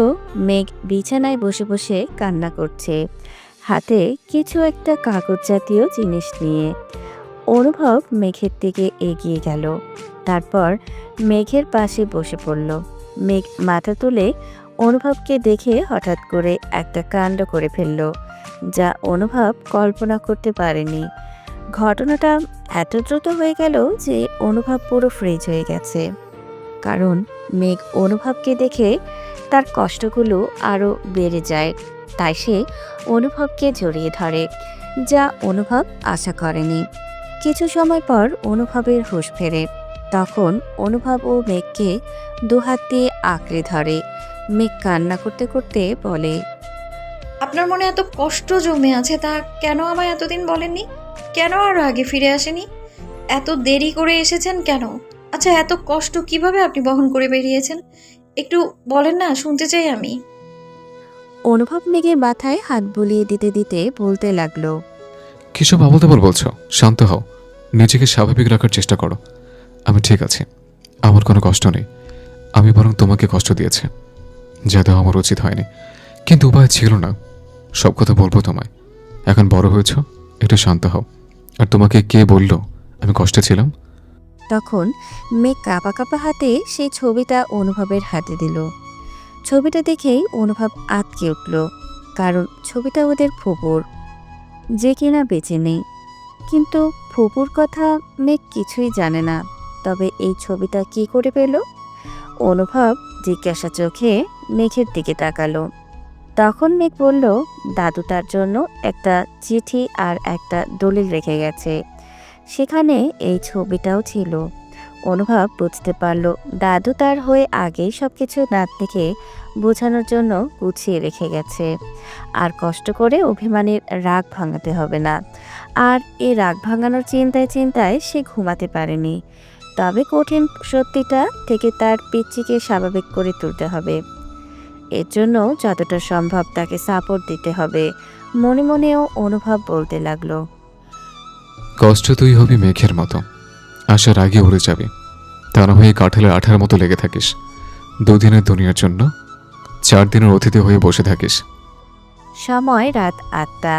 মেঘ বিছানায় বসে বসে কান্না করছে, হাতে কিছু একটা কাগজ জাতীয় জিনিস নিয়ে। অনুভব মেঘের দিকে এগিয়ে গেল। তারপর মেঘের পাশে বসে পড়ল। মেঘ মাথা তুলে অনুভবকে দেখে হঠাৎ করে একটা কাণ্ড করে ফেলল, যা অনুভব কল্পনা করতে পারেনি। ঘটনাটা এত দ্রুত হয়ে গেল যে অনুভব পুরো ফ্রিজ হয়ে গেছে। কারণ মেঘ অনুভবকে দেখে তার কষ্টগুলো আরও বেড়ে যায়। তাই সে অনুভবকে জড়িয়ে ধরে, যা অনুভব আশা করেনি। কিছু সময় পর অনুভবের হুঁশ ফেরে। তখন অনুভব ও মেঘকে দুহাত দিয়ে আঁকড়ে ধরে। মেঘ কান্না করতে করতে বলে, আপনার মনে এত কষ্ট জমে আছে, তা কেন আমায় এতদিন বলেননি? কেন আর আগে ফিরে আসেনি? এত দেরি করে এসেছেন কেন? আচ্ছা, এত কষ্ট কিভাবে আপনি বহন করে বেরিয়েছেন? একটু বলেন না, শুনতে চাই আমি। অনুভব মেঘের মাথায় হাত বুলিয়ে দিতে দিতে বলতে লাগলো, কিসব আবল তাবল বলছো? শান্ত হও, নিজেকে স্বাভাবিক রাখার চেষ্টা করো। আমি ঠিক আছি, আমার কোনো কষ্ট নেই। আমি বরং তোমাকে কষ্ট দিয়েছি, যা দেওয়া আমার উচিত হয়নি, কিন্তু উপায় ছিল না। সব কথা বলবো তোমায়। এখন বড় হয়েছ, একটু শান্ত হও। আর তোমাকে কে বললো আমি কষ্টে ছিলাম? তখন মেঘ কাঁপা কাঁপা হাতে সেই ছবিটা অনুভবের হাতে দিল। ছবিটা দেখেই অনুভব আঁতকে উঠল, কারণ ছবিটা ওদের ফুপুর, যে কিনা বেঁচে নেই। কিন্তু ফুপুর কথা মেঘ কিছুই জানে না। তবে এই ছবিটা কি করে পেল? অনুভব জিজ্ঞাসা চোখে মেঘের দিকে তাকালো। তখন মেঘ বলল, দাদু তার জন্য একটা চিঠি আর একটা দলিল রেখে গেছে, সেখানে এই ছবিটাও ছিল। অনুভব বুঝতে পারল দাদু তার হয়ে আগেই সবকিছু নাতনিকে বোঝানোর জন্য গুছিয়ে রেখে গেছে। আর কষ্ট করে অভিমানের রাগ ভাঙাতে হবে না। আর এই রাগ ভাঙানোর চিন্তায় চিন্তায় সে ঘুমাতে পারেনি। তবে কঠিন সত্যিটা থেকে তার পিচ্চিকে স্বাভাবিক করে তুলতে হবে। এর জন্য যতটা সম্ভব তাকে সাপোর্ট দিতে হবে। মনে মনেও অনুভব বলতে লাগলো, কষ্ট তুই হবি মেঘের মতো, আসার আগে উড়ে যাবি। তা না হয়ে কাঁঠালের আঠার মতো লেগে থাকিস। 2 দিনের দুনিয়ার জন্য 4 দিনের অতিথি হয়ে বসে থাকিস। সময় রাত 8টা।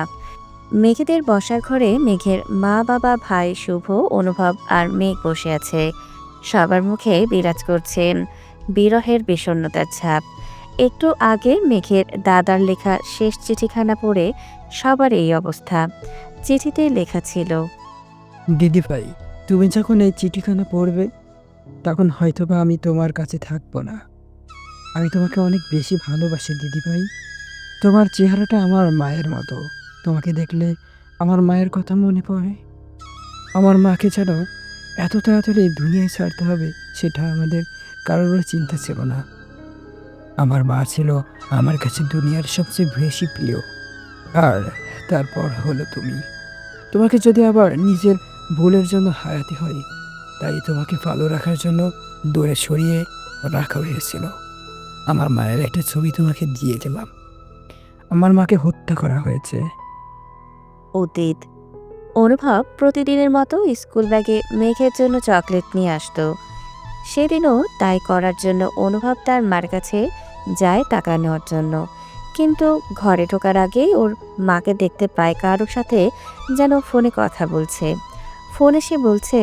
মেঘেদের বসার ঘরে মেঘের মা, বাবা, ভাই শুভ, অনুভব আর মেঘ বসে আছে। সবার মুখে বিরাজ করছেন বিরহের বিষণ্ণতার ছাপ। একটু আগে মেঘের দাদার লেখা শেষ চিঠিখানা পড়ে সবার এই অবস্থা। চিঠিতে লেখা ছিল, দিদি ভাই, তুমি যখন এই চিঠিখানা পড়বে তখন হয়তোবা আমি তোমার কাছে থাকবো না। আমি তোমাকে অনেক বেশি ভালোবাসি দিদি ভাই। তোমার চেহারাটা আমার মায়ের মতো। তোমাকে দেখলে আমার মায়ের কথা মনে পড়ে। আমার মাকে যেন এত তাড়াতাড়ি এই দুনিয়ায় ছাড়তে হবে সেটা আমাদের কারোর চিন্তা ছিল না। আমার মা ছিল আমার কাছে দুনিয়ার সবচেয়ে বেশি প্রিয়। আর তারপর হলো তুমি। তোমাকে যদি আবার নিজের ভুলের জন্য হারাতে হয়, তাই তোমাকে ভালো রাখার জন্য দূরে সরিয়ে রাখা হয়েছিল। আমার মায়ের একটা ছবি তোমাকে দিয়ে গেলাম। আমার মাকে হত্যা করা হয়েছে। অতীত। অনুভব প্রতিদিনের মতো স্কুল ব্যাগে মেঘের জন্য চকলেট নিয়ে আসতো। সেদিনও তাই করার জন্য অনুভব তার মার কাছে যায় টাকা নেওয়ার জন্য। কিন্তু ঘরে ঢোকার আগেই ওর মাকে দেখতে পায় কারোর সাথে যেন ফোনে কথা বলছে। ফোনে সে বলছে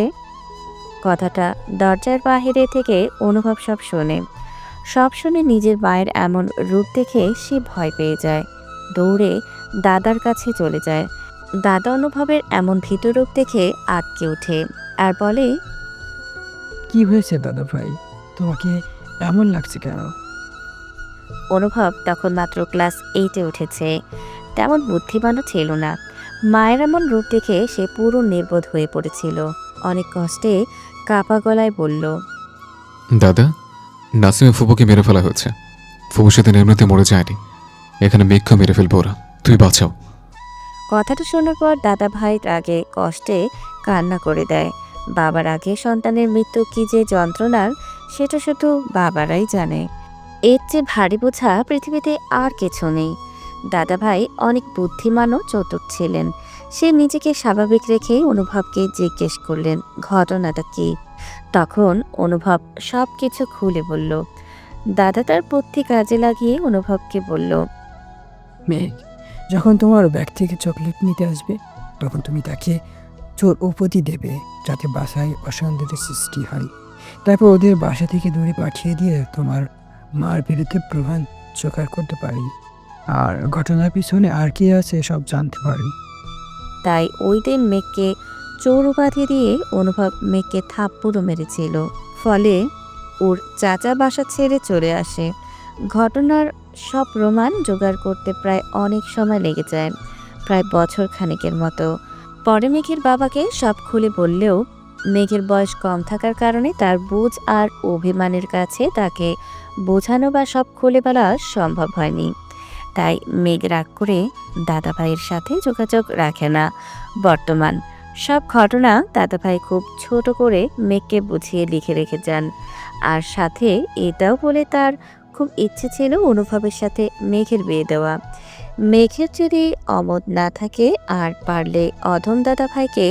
কথাটা দরজার বাহিরে থেকে অনুভব সব শোনে। সব শুনে নিজের মায়ের এমন রূপ দেখে সে ভয় পেয়ে যায়। দৌড়ে দাদার কাছে চলে যায়। দাদা অনুভবের এমন ভীত রূপ দেখে আটকে ওঠে আর বলে, কি হয়েছে দাদা ভাই? তোমাকে এমন লাগছে কেন? অনুভব তখন মাত্র ক্লাস 8-এ উঠেছে, তেমন বুদ্ধিমানও ছিল না। মায়ের এমন রূপ দেখে সে পুরো নির্বোধ হয়ে পড়েছিল। অনেক কষ্টে কাপা গলায় বলল, দাদা, নাসিমে ফুপুকে মেরে ফেলা হয়েছে। ফুপু সেদিন এমনিতে মরে যায়নি, এখানে মেঘকে মেরে ফেলবো ওরা, তুই বাঁচাও। কথাটা শোনার পর দাদা ভাই রাগে কষ্টে কান্না করে দেয়। বাবার আগে সন্তানের মৃত্যু কি যে যন্ত্রণার, সেটা শুধু বাবারাই জানে। এর চেয়ে ভারী বোঝা পৃথিবীতে আর কিছু নেই। দাদা ভাই অনেক বুদ্ধিমান ও চতুর ছিলেন। সে নিজেকে স্বাভাবিক রেখেই অনুভবকে জিজ্ঞেস করলেন ঘটনাটা কি। তখন অনুভব সব কিছু খুলে বলল। দাদা তার বুদ্ধি কাজে লাগিয়ে অনুভবকে বলল, মেঘ, যখন তোমার ব্যাগ থেকে চকলেট নিতে আসবে তখন তুমি তাকে চোর উপতি দেবে, যাতে বাসায় অশান্তির সৃষ্টি হয়। তারপর ওদের বাসা থেকে দূরে পাঠিয়ে দিয়ে তোমার মার বিরুদ্ধে প্রমাণ জোগাড় করতে পারি। আর ঘটনার পিছনে আর কি আছে সব জানতে পারি। তাই ওই দিন মেঘকে চোর উপাধি দিয়ে অনুভব মেঘকে থাপ্পড়ও মেরেছিল। ফলে ওর চাচা বাসা ছেড়ে চলে আসে। ঘটনার সব প্রমাণ জোগাড় করতে প্রায় অনেক সময় লেগে যায়, প্রায় বছর খানেকের মতো। পরে মেঘের বাবাকে সব খুলে বললেও মেঘের বয়স কম থাকার কারণে তার বুঝ আর অভিমানের কাছে তাকে বোঝানো বা সব খুলে বলা সম্ভব হয়নি। তাই মেঘ রাগ করে দাদাভাইয়ের সাথে যোগাযোগ রাখে না। বর্তমান সব ঘটনা দাদাভাই খুব ছোট করে মেঘকে বুঝিয়ে লিখে রেখে যান। আর সাথে এটাও বলে তার খুব ইচ্ছে ছিল অনুভবের সাথে মেঘের বিয়ে দেওয়া। মেঘের যদি অমত না থাকে আর পারলে অধম দাদাভাইকে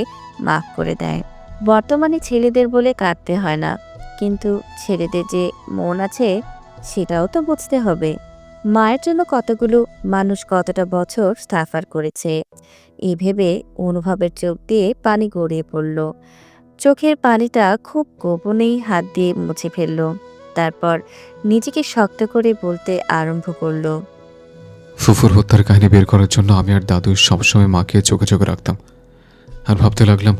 মাফ করে দেয়। বর্তমানে ছেলেদের বলে কাঁদতে হয় না, কিন্তু ছেলেদের যে মন আছে সেটাও তো বুঝতে হবে। মায়ের জন্য কতগুলো মানুষ কতটা বছর সাফার করেছে, এই ভেবে অনুভবের চোখ দিয়ে পানি গড়িয়ে পড়ল। চোখের পানিটা খুব গোপনেই হাত দিয়ে মুছে ফেলল। তারপর নিজেকে শক্ত করে বলতে আরম্ভ করলো। ফুফুর হত্যার কাহিনী বের করার জন্য আমি আর দাদু সবসময় মাকে চোখে চোখে রাখতাম। আর ভাবতে লাগলাম,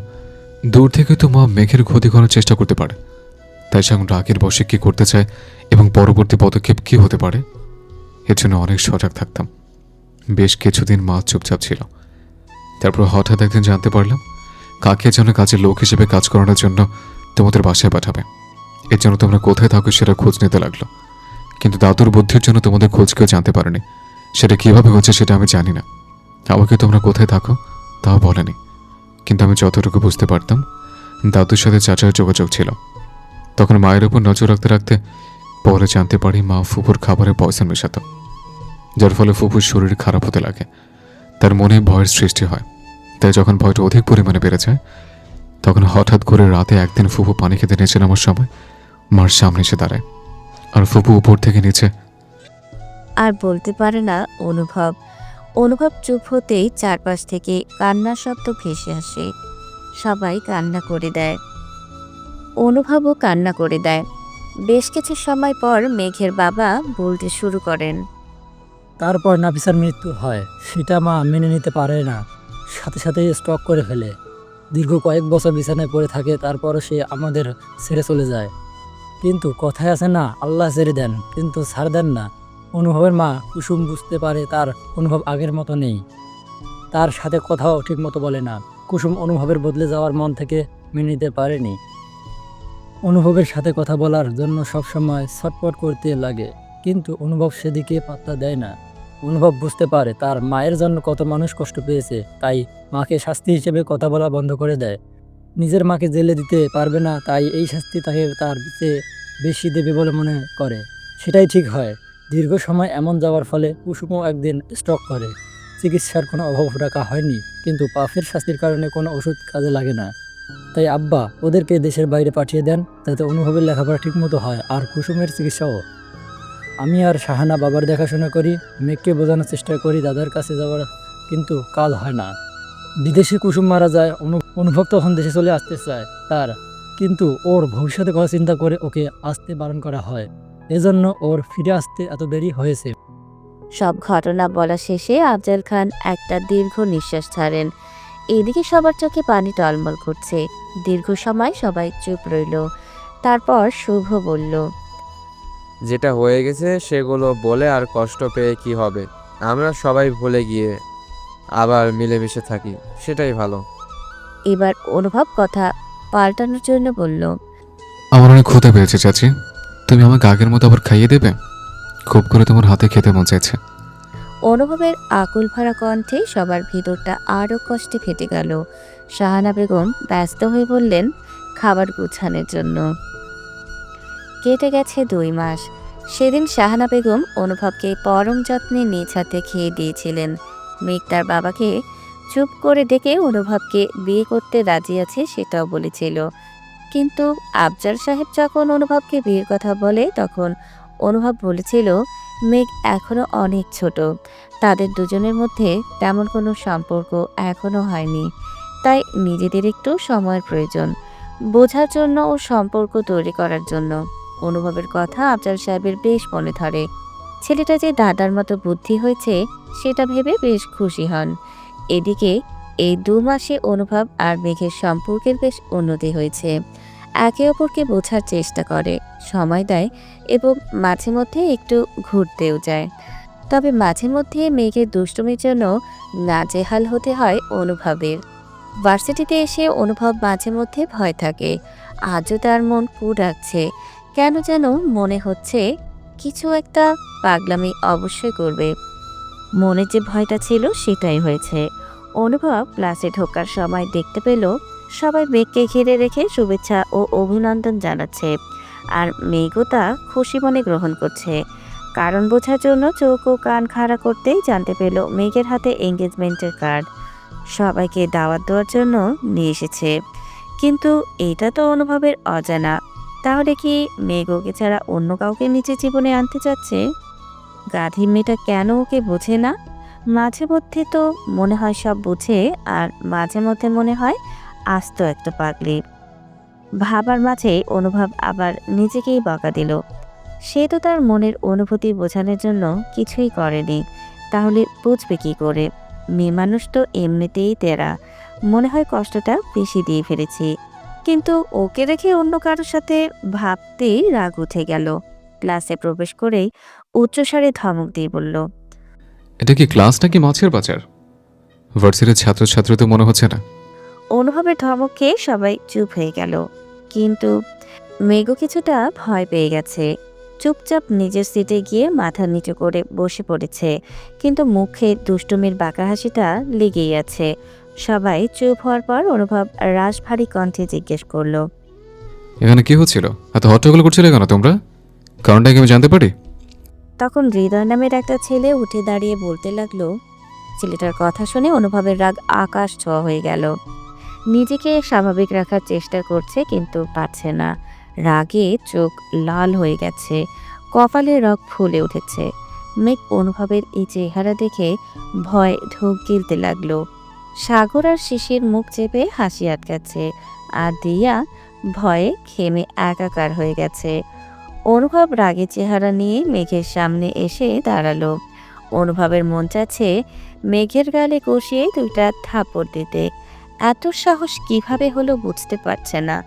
দূর থেকে তো মা মেঘের ক্ষতি করার চেষ্টা করতে পারে, তাই সে এখন রাগের বশে কী করতে চায় এবং পরবর্তী পদক্ষেপ কী হতে পারে এর জন্য অনেক সজাগ থাকতাম। বেশ কিছুদিন মা চুপচাপ ছিল। তারপর হঠাৎ একদিন জানতে পারলাম কাকে যেন কাজের লোক হিসেবে কাজ করানোর জন্য তোমাদের বাসায় পাঠাবে। এর জন্য তোমরা কোথায় থাকো সেটা খোঁজ নিতে লাগলো। কিন্তু দাদুর বুদ্ধির জন্য তোমাদের খোঁজ কেউ জানতে পারেনি। সেটা কীভাবে হচ্ছে সেটা আমি জানি না। আমাকে তোমরা কোথায় থাকো তাও বলেনি, কিন্তু আমি যতটুকু বুঝতে পারতাম দাদুর সাথে চাচার যোগাযোগ ছিল। তখন মায়ের উপর নজর রাখতে রাখতে পরে জানতে পারি মা ফুপুর খাবারে পয়সন মেশাত, যার ফলে ফুপুর শরীর খারাপ হতে লাগে। তার মনে ভয়ের সৃষ্টি হয়। তাই যখন ভয়টা অধিক পরিমাণে বেড়ে যায় তখন হঠাৎ করে রাতে একদিন ফুপু পানি খেতে নিচে নামার সময় মার সামনে এসে দাঁড়ায়, আর ফুপু উপর থেকে নিচে। আর বলতে পারে না অনুভব। অনুভব চুপ হতেই চারপাশ থেকে কান্নার শব্দ ভেসে আসে। সবাই কান্না করে দেয়, অনুভবও কান্না করে দেয়। বেশ কিছু সময় পর মেঘের বাবা বলতে শুরু করেন। তারপর নাফিসার মৃত্যু হয়, সেটা মা মেনে নিতে পারে না, সাথে সাথে স্টক করে ফেলে। দীর্ঘ কয়েক বছর বিছানায় পড়ে থাকে, তারপরও সে আমাদের ছেড়ে চলে যায়। কিন্তু কথায় আছে না, আল্লাহ ছেড়ে দেন কিন্তু ছাড় দেন না। অনুভবের মা কুসুম বুঝতে পারে তার অনুভব আগের মতো নেই, তার সাথে কথাও ঠিক মতো বলে না। কুসুম অনুভবের বদলে যাওয়ার মন থেকে মেনে নিতে পারেনি। অনুভবের সাথে কথা বলার জন্য সবসময় ছটফট করতে লাগে, কিন্তু অনুভব সেদিকে পাত্তা দেয় না। অনুভব বুঝতে পারে তার মায়ের জন্য কত মানুষ কষ্ট পেয়েছে, তাই মাকে শাস্তি হিসেবে কথা বলা বন্ধ করে দেয়। নিজের মাকে জেলে দিতে পারবে না, তাই এই শাস্তি তাকে তার চেয়ে বেশি দেবে বলে মনে করে। সেটাই ঠিক হয়। দীর্ঘ সময় এমন যাওয়ার ফলে কুসুমও একদিন স্ট্রোক করে। চিকিৎসার কোনো অভাব রাখা হয়নি, কিন্তু পাপের শাস্তির কারণে কোনো ওষুধ কাজে লাগে না। তাই আব্বা ওদেরকে দেশের বাইরে পাঠিয়ে দেন, যাতে অনুভবের লেখাপড়া ঠিকমতো হয় আর কুসুমের চিকিৎসাও। আমি আর শাহানা বাবার দেখাশোনা করি, মেঘকে বোঝানোর চেষ্টা করি দাদার কাছে যাওয়ার, কিন্তু কাজ হয় না। বিদেশে কুসুম মারা যায়, অনুভব তখন দেশে চলে আসতে চায় তার, কিন্তু ওর ভবিষ্যতে কথা চিন্তা করে ওকে আসতে বারণ করা হয়। এজন্য ওর ফিরে আসতে এত দেরি হয়েছে। সব ঘটনা বলা শেষে আফজাল খান একটা দীর্ঘ নিঃশ্বাস ছাড়েন। এদিকে সবার চোখে পানি টলমল করছে। দীর্ঘ সময় সবাই চুপ রইল। তারপর শুভ বলল, যেটা হয়ে গেছে সেগুলো বলে আর কষ্ট পেয়ে কি হবে? আমরা সবাই ভুলে গিয়ে আবার মিলেমিশে থাকি, সেটাই ভালো। এবার অনুভব কথা পাল্টানোর জন্য বলল, আমার অনেক ক্ষুধা পেয়েছে চাচি, তুমি আমাকে আগের মতো আবার খাইয়ে দেবে? খুব করে তোমার হাতে খেতে মন চাইছে। অনুভবের আকুল ভরা কণ্ঠে সবার ভিতরটা আরও কষ্টে ফেটে গেল। শাহানা বেগম ব্যস্ত হয়ে বললেন, খাবার গুছানোর জন্য। কেটে গেছে 2 মাস। সেদিন শাহানা বেগম অনুভবকে পরম যত্নে নিজ হাতে খেয়ে দিয়েছিলেন। মেঘ তার বাবাকে চুপ করে ডেকে অনুভবকে বিয়ে করতে রাজি আছে সেটাও বলেছিল। কিন্তু আফজাল সাহেব যখন অনুভবকে বিয়ের কথা বলে তখন অনুভব বলেছিল মেঘ এখনো অনেক ছোট, তাদের দুজনের মধ্যে তেমন কোনো সম্পর্ক এখনো হয়নি। তাই নিজেদের একটু সময়ের প্রয়োজন, বোঝার জন্য ও সম্পর্ক তৈরি করার জন্য। অনুভবের কথা আফজাল সাহেবের বেশ মনে ধরে। ছেলেটা যে দাদার মতো বুদ্ধি হয়েছে সেটা ভেবে বেশ খুশি হন। এদিকে এই 2 মাসে অনুভব আর মেঘের সম্পর্কের বেশ উন্নতি হয়েছে। একে অপরকে বোঝার চেষ্টা করে, সময় দেয় এবং মাঝে মধ্যে একটু ঘুরতেও যায়। তবে মাঝে মধ্যে মেঘের দুষ্টুমির জন্য নাজেহাল হতে হয় অনুভবের। ভার্সিটিতে এসে অনুভব মাঝে মধ্যে ভয় থাকে। আজও তার মন কু ডাকছে, কেন যেন মনে হচ্ছে কিছু একটা পাগলামি অবশ্যই করবে। মনে যে ভয়টা ছিল সেটাই হয়েছে। অনুভব ক্লাসে ঢোকার সময় দেখতে পেল সবাই মেঘকে ঘিরে রেখে শুভেচ্ছা ও অভিনন্দন জানাচ্ছে, আর মেঘও তা খুশি মনে গ্রহণ করছে। কারণ বোঝার জন্য চোখ ও কান খাড়া করতেই জানতে পেল মেঘের হাতে এঙ্গেজমেন্টের কার্ড। সবাইকে দাওয়াত দেওয়ার জন্য নিয়ে এসেছে। কিন্তু এটা তো অনুভবের অজানা। তাহলে কি মেঘ ওকে ছাড়া অন্য কাউকে নিজের জীবনে আনতে চাচ্ছে? গাধী মেয়েটা কেন ওকে বোঝে না? মাঝে মধ্যে তো মনে হয় সব বুঝে, আর মাঝে মধ্যে মনে হয় আস্ত একটা পাগলি। ভাবার মাঝে অনুভব আবার নিজেকেই বকা দিল। সে তো তার মনের অনুভূতি বোঝানোর জন্য কিছুই করেনি, তাহলে বুঝবে কি করে? মেয়ে মানুষ তো এমনিতেই তেরা, মনে হয় কষ্টটা বেশি দিয়ে ফেলেছি। কিন্তু ওকে রেখে অন্য কারোর সাথে ভাবতেই রাগ উঠে গেল। ক্লাসে প্রবেশ করেই উচ্চস্বরে ধমক দিয়ে বলল, এটা কি ক্লাস নাকি মাছের বাজার? ভার্সিটির ছাত্রছাত্রী তো মনে হচ্ছে না। অনুভবের ধমক খেয়ে সবাই চুপ হয়ে গেল। কিন্তু মেঘও কিছুটা ভয় পেয়ে গেছে। চুপচাপ নিজের সিটে গিয়ে মাথা নিচু করে বসে পড়েছে, কিন্তু মুখে দুষ্টুমির বাঁকা হাসিটা লেগেই আছে। সবাই চুপ হওয়ার পর অনুভব রাশভারী কণ্ঠে জিজ্ঞেস করলো, এখানে কি হচ্ছিল? এত হট্টগোল করছিলে কেন তোমরা? কারণটা কি আমি জানতে পারি? তখন হৃদয় নামের একটা ছেলে উঠে দাঁড়িয়ে বলতে লাগলো। ছেলেটার কথা শুনে অনুভবের রাগ আকাশ ছোঁয়া হয়ে গেল। নিজেকে স্বাভাবিক রাখার চেষ্টা করছে কিন্তু পারছে না। রাগে চোখ লাল হয়ে গেছে, কপালে রগ ফুলে উঠেছে। মেঘ অনুভবের এই চেহারা দেখে ভয় ঢোক গিলতে লাগলো। সাগর আর শিশির মুখ চেপে হাসি আটকাচ্ছে, আর দিয়া ভয়ে ঘেমে একাকার হয়ে গেছে। অনুভব রাগে চেহারা নিয়ে মেঘের সামনে এসে দাঁড়ালো। অনুভবের মন চাচ্ছে মেঘের গালে কষিয়ে 2টা থাপড় দিতে। এত সাহস কিভাবে হলো বুঝতে পারছে না।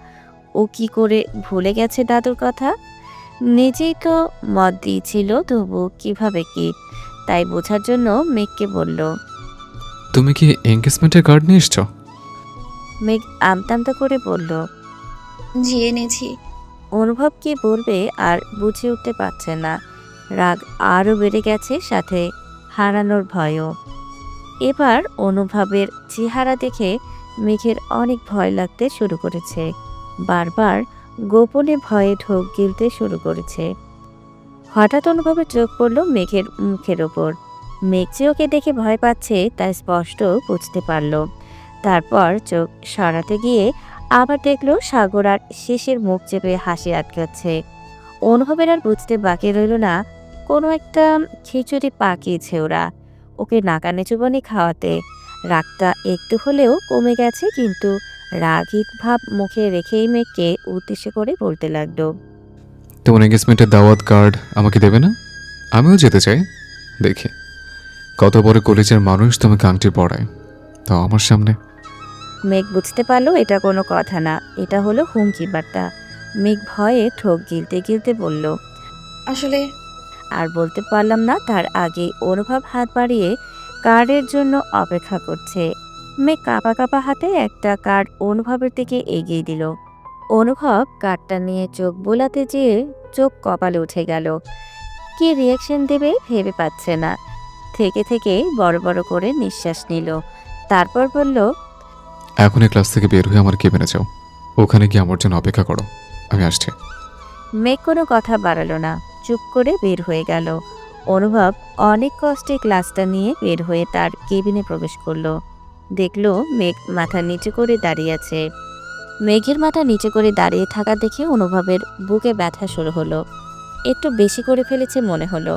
ও কি করে ভুলে গেছে দাদুর কথা? নিজেই তো মত দিয়েছিল, তবু কিভাবে কি? তাই বোঝার জন্য মেঘকে বলল, তুমি কি এনগেজমেন্টের কার্ড নিয়ে এসছো? মেঘ আমতামতা করে বলল, জি এনেছি। অনুভব কি বলবে আর বুঝে উঠতে পারছে না। রাগ আরও বেড়ে গেছে, সাথে হারানোর ভয়ও। এবার অনুভবের চেহারা দেখে মেঘের অনেক ভয় লাগতে শুরু করেছে। বারবার গোপনে ভয়ে ঢোক গিলতে শুরু করেছে। হঠাৎ অনুভবের চোখ পড়ল মেঘের মুখের ওপর। মেঘ যে ওকে দেখে ভয় পাচ্ছে তা স্পষ্ট বুঝতে পারল। তারপর চোখ সরাতে গিয়ে আবার দেখলো সাগর আর শেষের মুখ চেপে হাসি আটকাচ্ছে। অনুভবের আর বুঝতে বাকি রইল না কোনো একটা খিচুড়ি পাকিয়েছে ওরা ওকে নাকানে চুবানি খাওয়াতে। রাগটা একটু হলেও কমে গেছে, কিন্তু রাগিক ভাব মুখে রেখেই মেঘকে উদ্দেশ্য করে বলতে লাগলো, তোমার এনগেজমেন্টের দাওয়াত কার্ড আমাকে দেবে না? আমিও যেতে চাই। দেখি কত বড় কলেজের মানুষ তোমাকে আংটি পড়ায়, তাও আমার সামনে। মেঘ বুঝতে পারলো এটা কোনো কথা না, এটা হলো হুমকি বার্তা। মেঘ ভয়ে ঠোক গিলতে গিলতে বলল, আসলে আর বলতে পারলাম না তার আগে অনুভব হাত বাড়িয়ে কার্ডের জন্য অপেক্ষা করছে। মেঘ কাঁপা কাঁপা হাতে একটা কার্ড অনুভবের দিকে এগিয়ে দিল। অনুভব কার্ডটা নিয়ে চোখ বোলাতে যেয়ে চোখ কপালে উঠে গেল। কি রিয়াকশন দেবে ভেবে পাচ্ছে না। থেকে থেকে বড় বড় করে নিঃশ্বাস নিল। তারপর বলল, এখন এই ক্লাস থেকে বের হয়ে আমার কেবিনে যাও, ওখানে গিয়ে আমার জন্য অপেক্ষা করো, আমি আসছি। মেঘ কোনো কথা বাড়ালো না, চুপ করে বের হয়ে গেল। অনুভব অনেক কষ্টে ক্লাসটা নিয়ে বের হয়ে তার কেবিনে প্রবেশ করলো। দেখলো মেঘ মাথা নিচু করে দাঁড়িয়ে আছে। মেঘের মাথা নিচে করে দাঁড়িয়ে থাকা দেখে অনুভবের বুকে ব্যথা শুরু হলো। একটু বেশি করে ফেলেছে মনে হলো।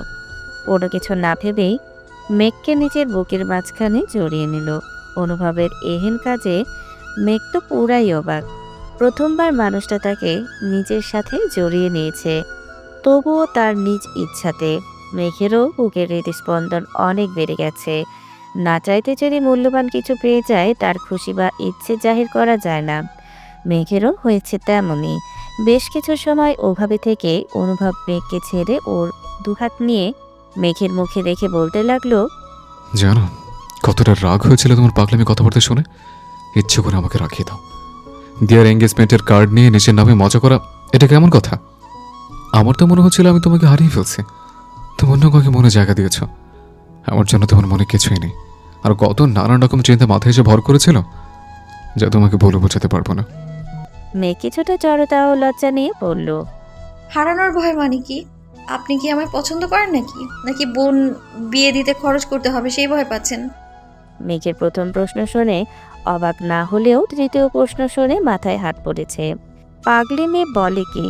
কোনো কিছু না ভেবেই মেঘকে নিজের বুকের মাঝখানে জড়িয়ে নিল। অনুভবের এহেন কাজে মেঘ তো পুরাই অবাক। প্রথমবার মানুষটা তাকে নিজের সাথে জড়িয়ে নিয়েছে, তবুও তার নিজ ইচ্ছাতে। মেঘেরও বুকের হৃদস্পন্দন অনেক বেড়ে গেছে। না চাইতে যদি মূল্যবান কিছু পেয়ে যায়, তার খুশি বা ইচ্ছে জাহির করা যায় না। মেঘেরও হয়েছে তেমনই। বেশ কিছু সময় ওভাবে থেকে অনুভব মেঘকে ছেড়ে ওর দুহাত নিয়ে মেঘের মুখে রেখে বলতে লাগলো, জানো কতটা রাগ হয়েছিল তোমার পাগলামি কথাবার্তা শুনে? ইচ্ছে করে আমাকে রাখিয়ে দাও। দিয়ার এঙ্গেজমেন্টের কার্ড নিয়ে নিজের নামে মজা করা, এটা কেমন কথা? আমার তো মনে হচ্ছিল আমি তোমাকে হারিয়ে ফেলছি। তুমি অন্য কাউকে মনে জায়গা দিয়েছ। আমার জন্য তোমার মনে কিছুই নেই। আর কত নানান রকম চিন্তা মাথায় এসে ভর করেছিল, যা তোমাকে বলে বোঝাতে পারবো না। মেঘ কিছুটা জড়তা ও লজ্জা নিয়ে বলল, হারানোর ভয় মানে কি? আপনি কি আমায় পছন্দ করেন নাকি বোন বিয়ে দিতে খরচ করতে হবে সেই ভয় পাচ্ছেন? মেঘের প্রথম প্রশ্ন শুনে অবাক না হলেও তৃতীয় প্রশ্ন শুনে মাথায় হাত পড়েছে। পাগলি মেয়ে বলে কি?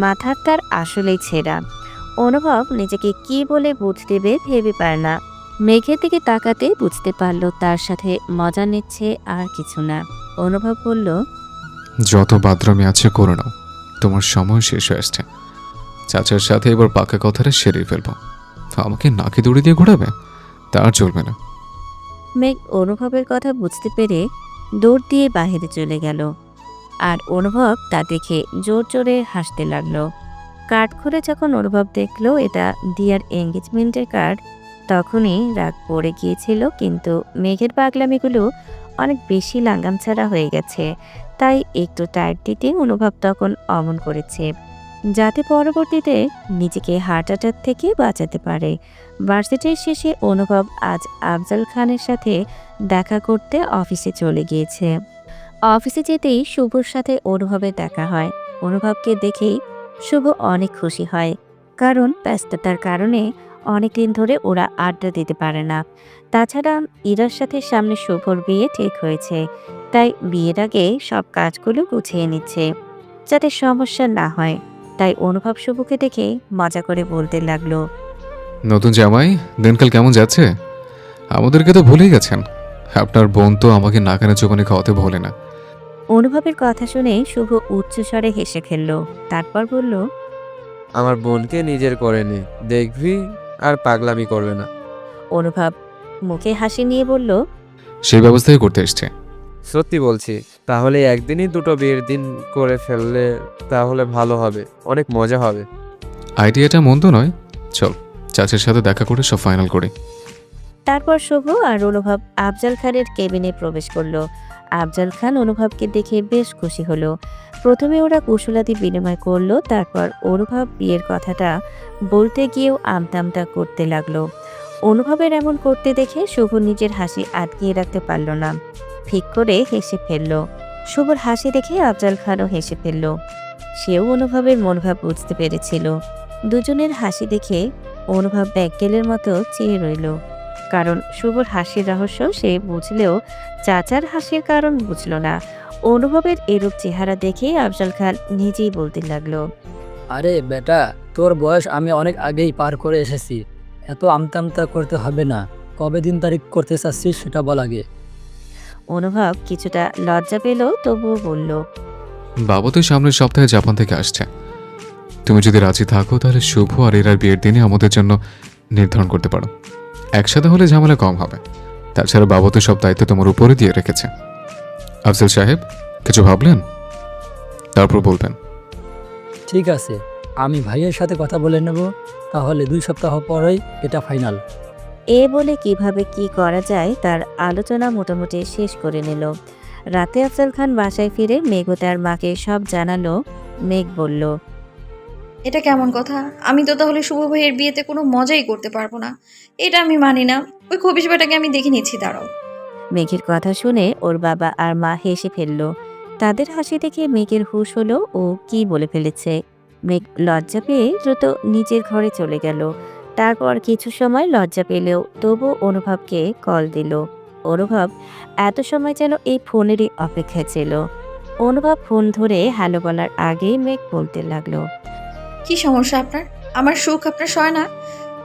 মাথার তার আসলেই ছেঁড়া। অনুভব নিজেকে কি বলে বুঝ দেবে ভেবে পায় না। মেঘের দিকে তাকাতে বুঝতে পারল তার সাথে মজা নিচ্ছে আর কিছু না। অনুভব বলল, যত বাদরামি আছে করে নাও, তোমার সময় শেষ হয়ে আসছে। চাচার সাথে এবার পাকা কথাটা সেরে ফেলবো। আমাকে নাকি দড়ি দিয়ে ঘোরাবে? তার চলবে না। মেঘ অনুভবের কথা বুঝতে পেরে দৌড় দিয়ে বাহিরে চলে গেল। আর অনুভব তা দেখে জোর জোরে হাসতে লাগলো। কার্ড খুলে যখন অনুভব দেখলো এটা দিয়ার এঙ্গেজমেন্টের কার্ড, তখনই রাগ পড়ে গিয়েছিল। কিন্তু মেঘের পাগলামিগুলো অনেক বেশি লাগাম ছাড়া হয়ে গেছে, তাই একটু টাইট দিতে অনুভব তখন অমন করেছে, যাতে পরবর্তীতে নিজেকে হার্ট অ্যাটাক থেকে বাঁচাতে পারে। ভার্সিটির শেষে অনুভব আজ আফজাল খানের সাথে দেখা করতে অফিসে চলে গিয়েছে। অফিসে যেতেই শুভর সাথে অনুভবের দেখা হয়। অনুভবকে দেখেই শুভ অনেক খুশি হয়, কারণ ব্যস্ততার কারণে অনেকদিন ধরে ওরা আড্ডা দিতে পারে না। তাছাড়া ইরার সাথে সামনে শুভর বিয়ে ঠিক হয়েছে, তাই বিয়ের আগে সব কাজগুলো গুছিয়ে নিচ্ছে যাতে সমস্যা না হয়। তাই অনুভব শুভকে দেখে মজা করে বলতে লাগলো, নতুন জামাই, দিনকাল কেমন যাচ্ছে? আমাদেরকে তো ভুলেই গেছেন। আপনার বোন তো আমাকে নাকানে চোপানে খাওয়াতে ভোলে না। অনুভবের কথা শুনে শুভ উচ্চস্বরে হেসে ফেলল। তারপর বলল, আমার বোনকে নিজের করে নে, দেখবি আর পাগলামি করবে না। অনুভব মুখে হাসি নিয়ে বলল, সেই ব্যবস্থাই করতে এসছে। সত্যি বলছি, তাহলে একদিনই দুটো বিয়ের দিন করে ফেললে তাহলে ভালো হবে, অনেক মজা হবে। আইডিয়াটা মন্দ নয়। চল চাচার সাথে দেখা করে সব ফাইনাল করি। তারপর শুভ আর অনুভব আফজাল খানের কেবিনে প্রবেশ করলো। আফজাল খান অনুভবকে দেখে বেশ খুশি হলো। প্রথমে ওরা কুশলাদি বিনিময় করলো, তারপর অনুভব বিয়ের কথাটা বলতে গিয়েও আমতামতা করতে লাগলো। অনুভবের এমন করতে দেখে শুভ নিজের হাসি আটকিয়ে রাখতে পারল না, ঠিক করে হেসে ফেলল। শুভর হাসি দেখে আফজাল খানও হেসে ফেলল। সেও অনুভবের মনোভাব বুঝতে পেরেছিল। দুজনের হাসি দেখে অনুভব ব্যাকগেলের মতো চেয়ে রইল, কারণ শুভর হাসির রহস্য সে বুঝলেও চাচার হাসির কারণ বুঝল না। অনুভবের এরূপ চেহারা দেখে আফজাল খান নিজেই বলতে লাগলো, আরে বেটা, তোর বয়স আমি অনেক আগেই পার করে এসেছি। এত আমতা করতে হবে না। কবে দিন তারিখ করতে চাচ্ছিস সেটা বল আগে। অনুভব কিছুটা লজ্জা পেল, তবুও বলল, বাবা তো সামনের সপ্তাহে জাপান থেকে আসছে। তুমি যদি রাজি থাকো তাহলে শুভ আর এরার বিয়ের দিনে আমাদের জন্য নির্ধারণ করতে পারো। একসাথে হলে ঝামেলা কম হবে। তাছাড়া বাবা তো সব দায়িত্ব তোমার উপরে দিয়ে রেখেছে। আফজাল সাহেব, কিছু ভাবলেন? তারপর বলবেন। ঠিক আছে, আমি ভাইয়ের সাথে কথা বলে নেব। তাহলে 2 সপ্তাহ পরেই এটা ফাইনাল। এ বলে কিভাবে কি করা যায় তার আলোচনা মোটামুটি শেষ করে নিল। রাতে আফজাল খান বাসায় ফিরে মেঘ ও তার মাকে সব জানালো। মেঘ বলল, এটা কেমন কথা? আমি তো তাহলে শুভ ভাইয়ের বিয়েতে কোনো মজাই করতে পারবো না। এটা আমি মানি না। ওই খবিশ বেটাকে আমি দেখে নিচ্ছি, দাঁড়াও। মেঘের কথা শুনে ওর বাবা আর মা হেসে ফেলল। তাদের হাসি দেখে মেঘের হুঁশ হলো ও কি বলে ফেলেছে। মেঘ লজ্জা পেয়ে দ্রুত নিজের ঘরে চলে গেল। তারপর কিছু সময় লজ্জা পেলেও তবু অনুভবকে কল দিল। অনুভব এত সময় যেন এই ফোনেরই অপেক্ষায় ছিল। অনুভব ফোন ধরে হ্যালো বলার আগেই মেঘ বলতে লাগলো, কি সমস্যা আপনার? আমার সুখ আপনার সয় না?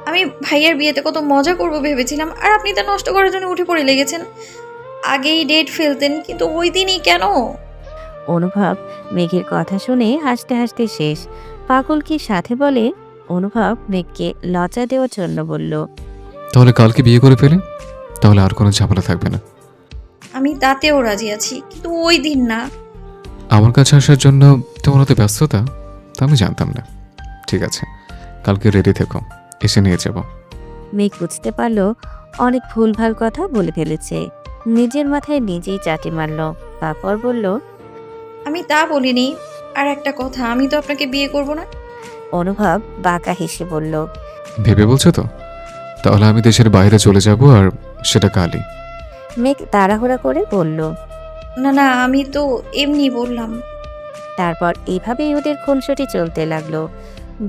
আমি ভাইয়ের বিয়েতে কত মজা করব ভেবেছিলাম, আর আপনি তা নষ্ট করার জন্য উঠে পড়ে লেগেছেন। আগেই ডেট ফেলতেন, কিন্তু ওই দিনই কেন? অনুভব মেঘের কথা শুনে হাসতে হাসতে শেষ। পাগলকে সাথে বলে অনুভব মেঘকে লজ্জা দেওয়ার জন্য বলল, তাহলে কালকে বিয়ে করে ফেলে, তাহলে আর কোনো ঝামেলা থাকবে না। আমি তাতেও রাজি আছি, কিন্তু ওই দিন না। আমার কাছে আসার জন্য তোমার হতে ব্যস্ততা তা আমি জানতাম না। ঠিক আছে, কালকে রেডি থেকো, এসে নিয়ে যাব। মেঘ বুঝতে পারল অনেক ভুলভাল কথা বলে ফেলেছে। নিজের মাথায় নিজেই চাটি মারল। তারপর বলল, আমি তা বলিনি। আর একটা কথা, আমি তো আপনাকে বিয়ে করব না। অনুভব বাঁকা হেসে বলল, ভেবে বলছো তো? তাহলে আমি দেশের বাইরে চলে যাব, আর সেটা কালই। মেঘ তাড়াহুড়া করে বলল। না না, আমি তো এমনি বললাম। তারপর এভাবেই ওদের খুনসুটি চলতে লাগলো।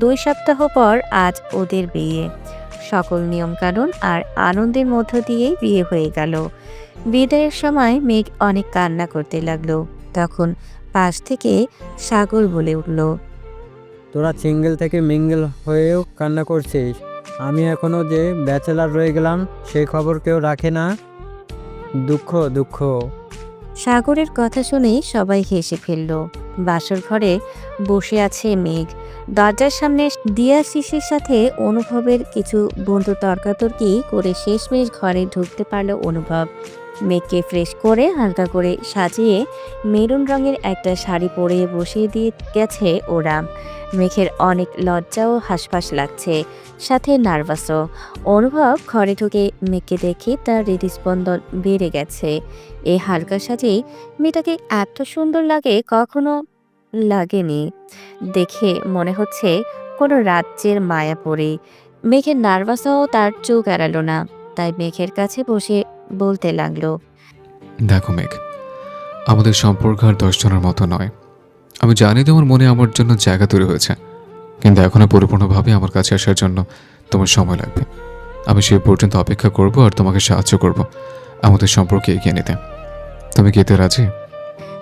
2 সপ্তাহ পর আজ ওদের বিয়ে। সকল নিয়মকানুন আর আনন্দের মধ্য দিয়েই বিয়ে হয়ে গেল। বিদায়ের সময় মেঘ অনেক কান্না করতে লাগলো। তখন পাশ থেকে সাগর বলে উঠল, তোরা সিঙ্গেল থেকে মিঙ্গেল হয়েও কান্না করছিস, আমি এখনও যে ব্যাচেলার রয়ে গেলাম সেই খবর কেউ রাখে না। দুঃখ দুঃখ। সাগরের কথা শুনে সবাই হেসে ফেলল। বাসর ঘরে বসে আছে মেঘ। দরজার সামনে দিয়া শিশির সাথে অনুভবের কিছু বন্ধু তর্কাতর্কি করে শেষমেশ ঘরে ঢুকতে পারল অনুভব। মেঘকে ফ্রেশ করে হালকা করে সাজিয়ে মেরুন রঙের একটা শাড়ি পরে বসিয়ে দিয়ে গেছে ওরা। মেঘের অনেক লজ্জা ও হাসফাস লাগছে, সাথে নার্ভাসও। অনুভব ঘরে ঢুকে মেঘকে দেখে তার হৃদস্পন্দন বেড়ে গেছে। এই হালকা সাজেই মেয়েটাকে এত সুন্দর লাগে কখনো লাগেনি। দেখে মনে হচ্ছে কোনো রাজ্যের মায়াপরী। মেঘের নার্ভাসও তার চোখ এড়ালো না, তাই মেঘের কাছে বসে বলতে লাগলো, দেখো মেঘ, আমাদের সম্পর্ক আর 10 জনের মতো নয়। আমি জানি তোমার মনে আমার জন্য জায়গা তৈরি হয়েছে, কিন্তু এখনো পরিপূর্ণভাবে আমার কাছে আসার জন্য তোমার সময় লাগবে। আমি সেই পর্যন্ত অপেক্ষা করব আর তোমাকে সাহায্য করব আমাদের সম্পর্কে এগিয়ে নিতে। তুমি কি এতে রাজি?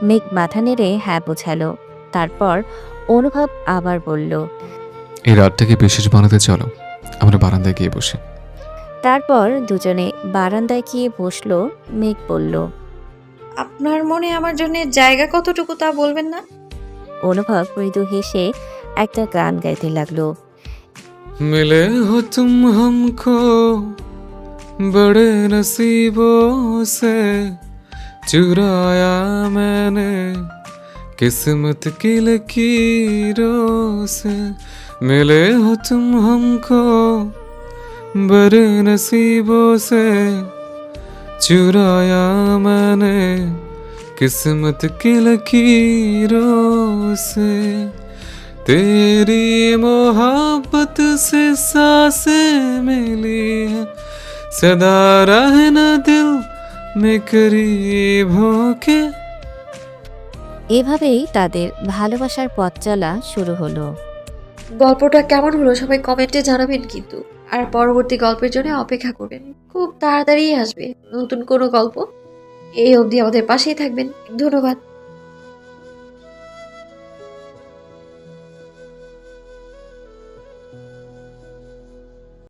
মেঘ মাথা নেড়ে হ্যাঁ বোঝালো। তারপর অনুভব আবার বলল, এই রাতটাকে বিশেষ বানাতে চলো, আমরা বারান্দায় গিয়ে বসি। তারপর দুজনে বারান্দায় গিয়ে বসলো। মেঘ বলল, আপনার মনে আমার জন্য জায়গা কতটুকু তা বলবেন না? অনুভব মৃদু হেসে একটা গান গাইতে লাগলো। मिले हो तुम हमको बड़े नसीबों से, चुराया मैंने किस्मत की लकीरों से। मिले हो तुम हमको बड़े नसीबों से, चुराया मैंने किस्मत की लकीरों से। तेरी मोहब्बत से सांसें मिली है, सदा रहना दिल में करीब होके। এভাবেই তাদের ভালোবাসার পথ চলা শুরু হলো। গল্পটা কেমন হলো সবাই কমেন্টে জানাবেন কিন্তু। আর পরবর্তী গল্পের জন্য অপেক্ষা করবেন, খুব তাড়াতাড়ি আসবে নতুন কোনো গল্প। এই অবধি আমাদের পাশেই থাকবেন। ধন্যবাদ।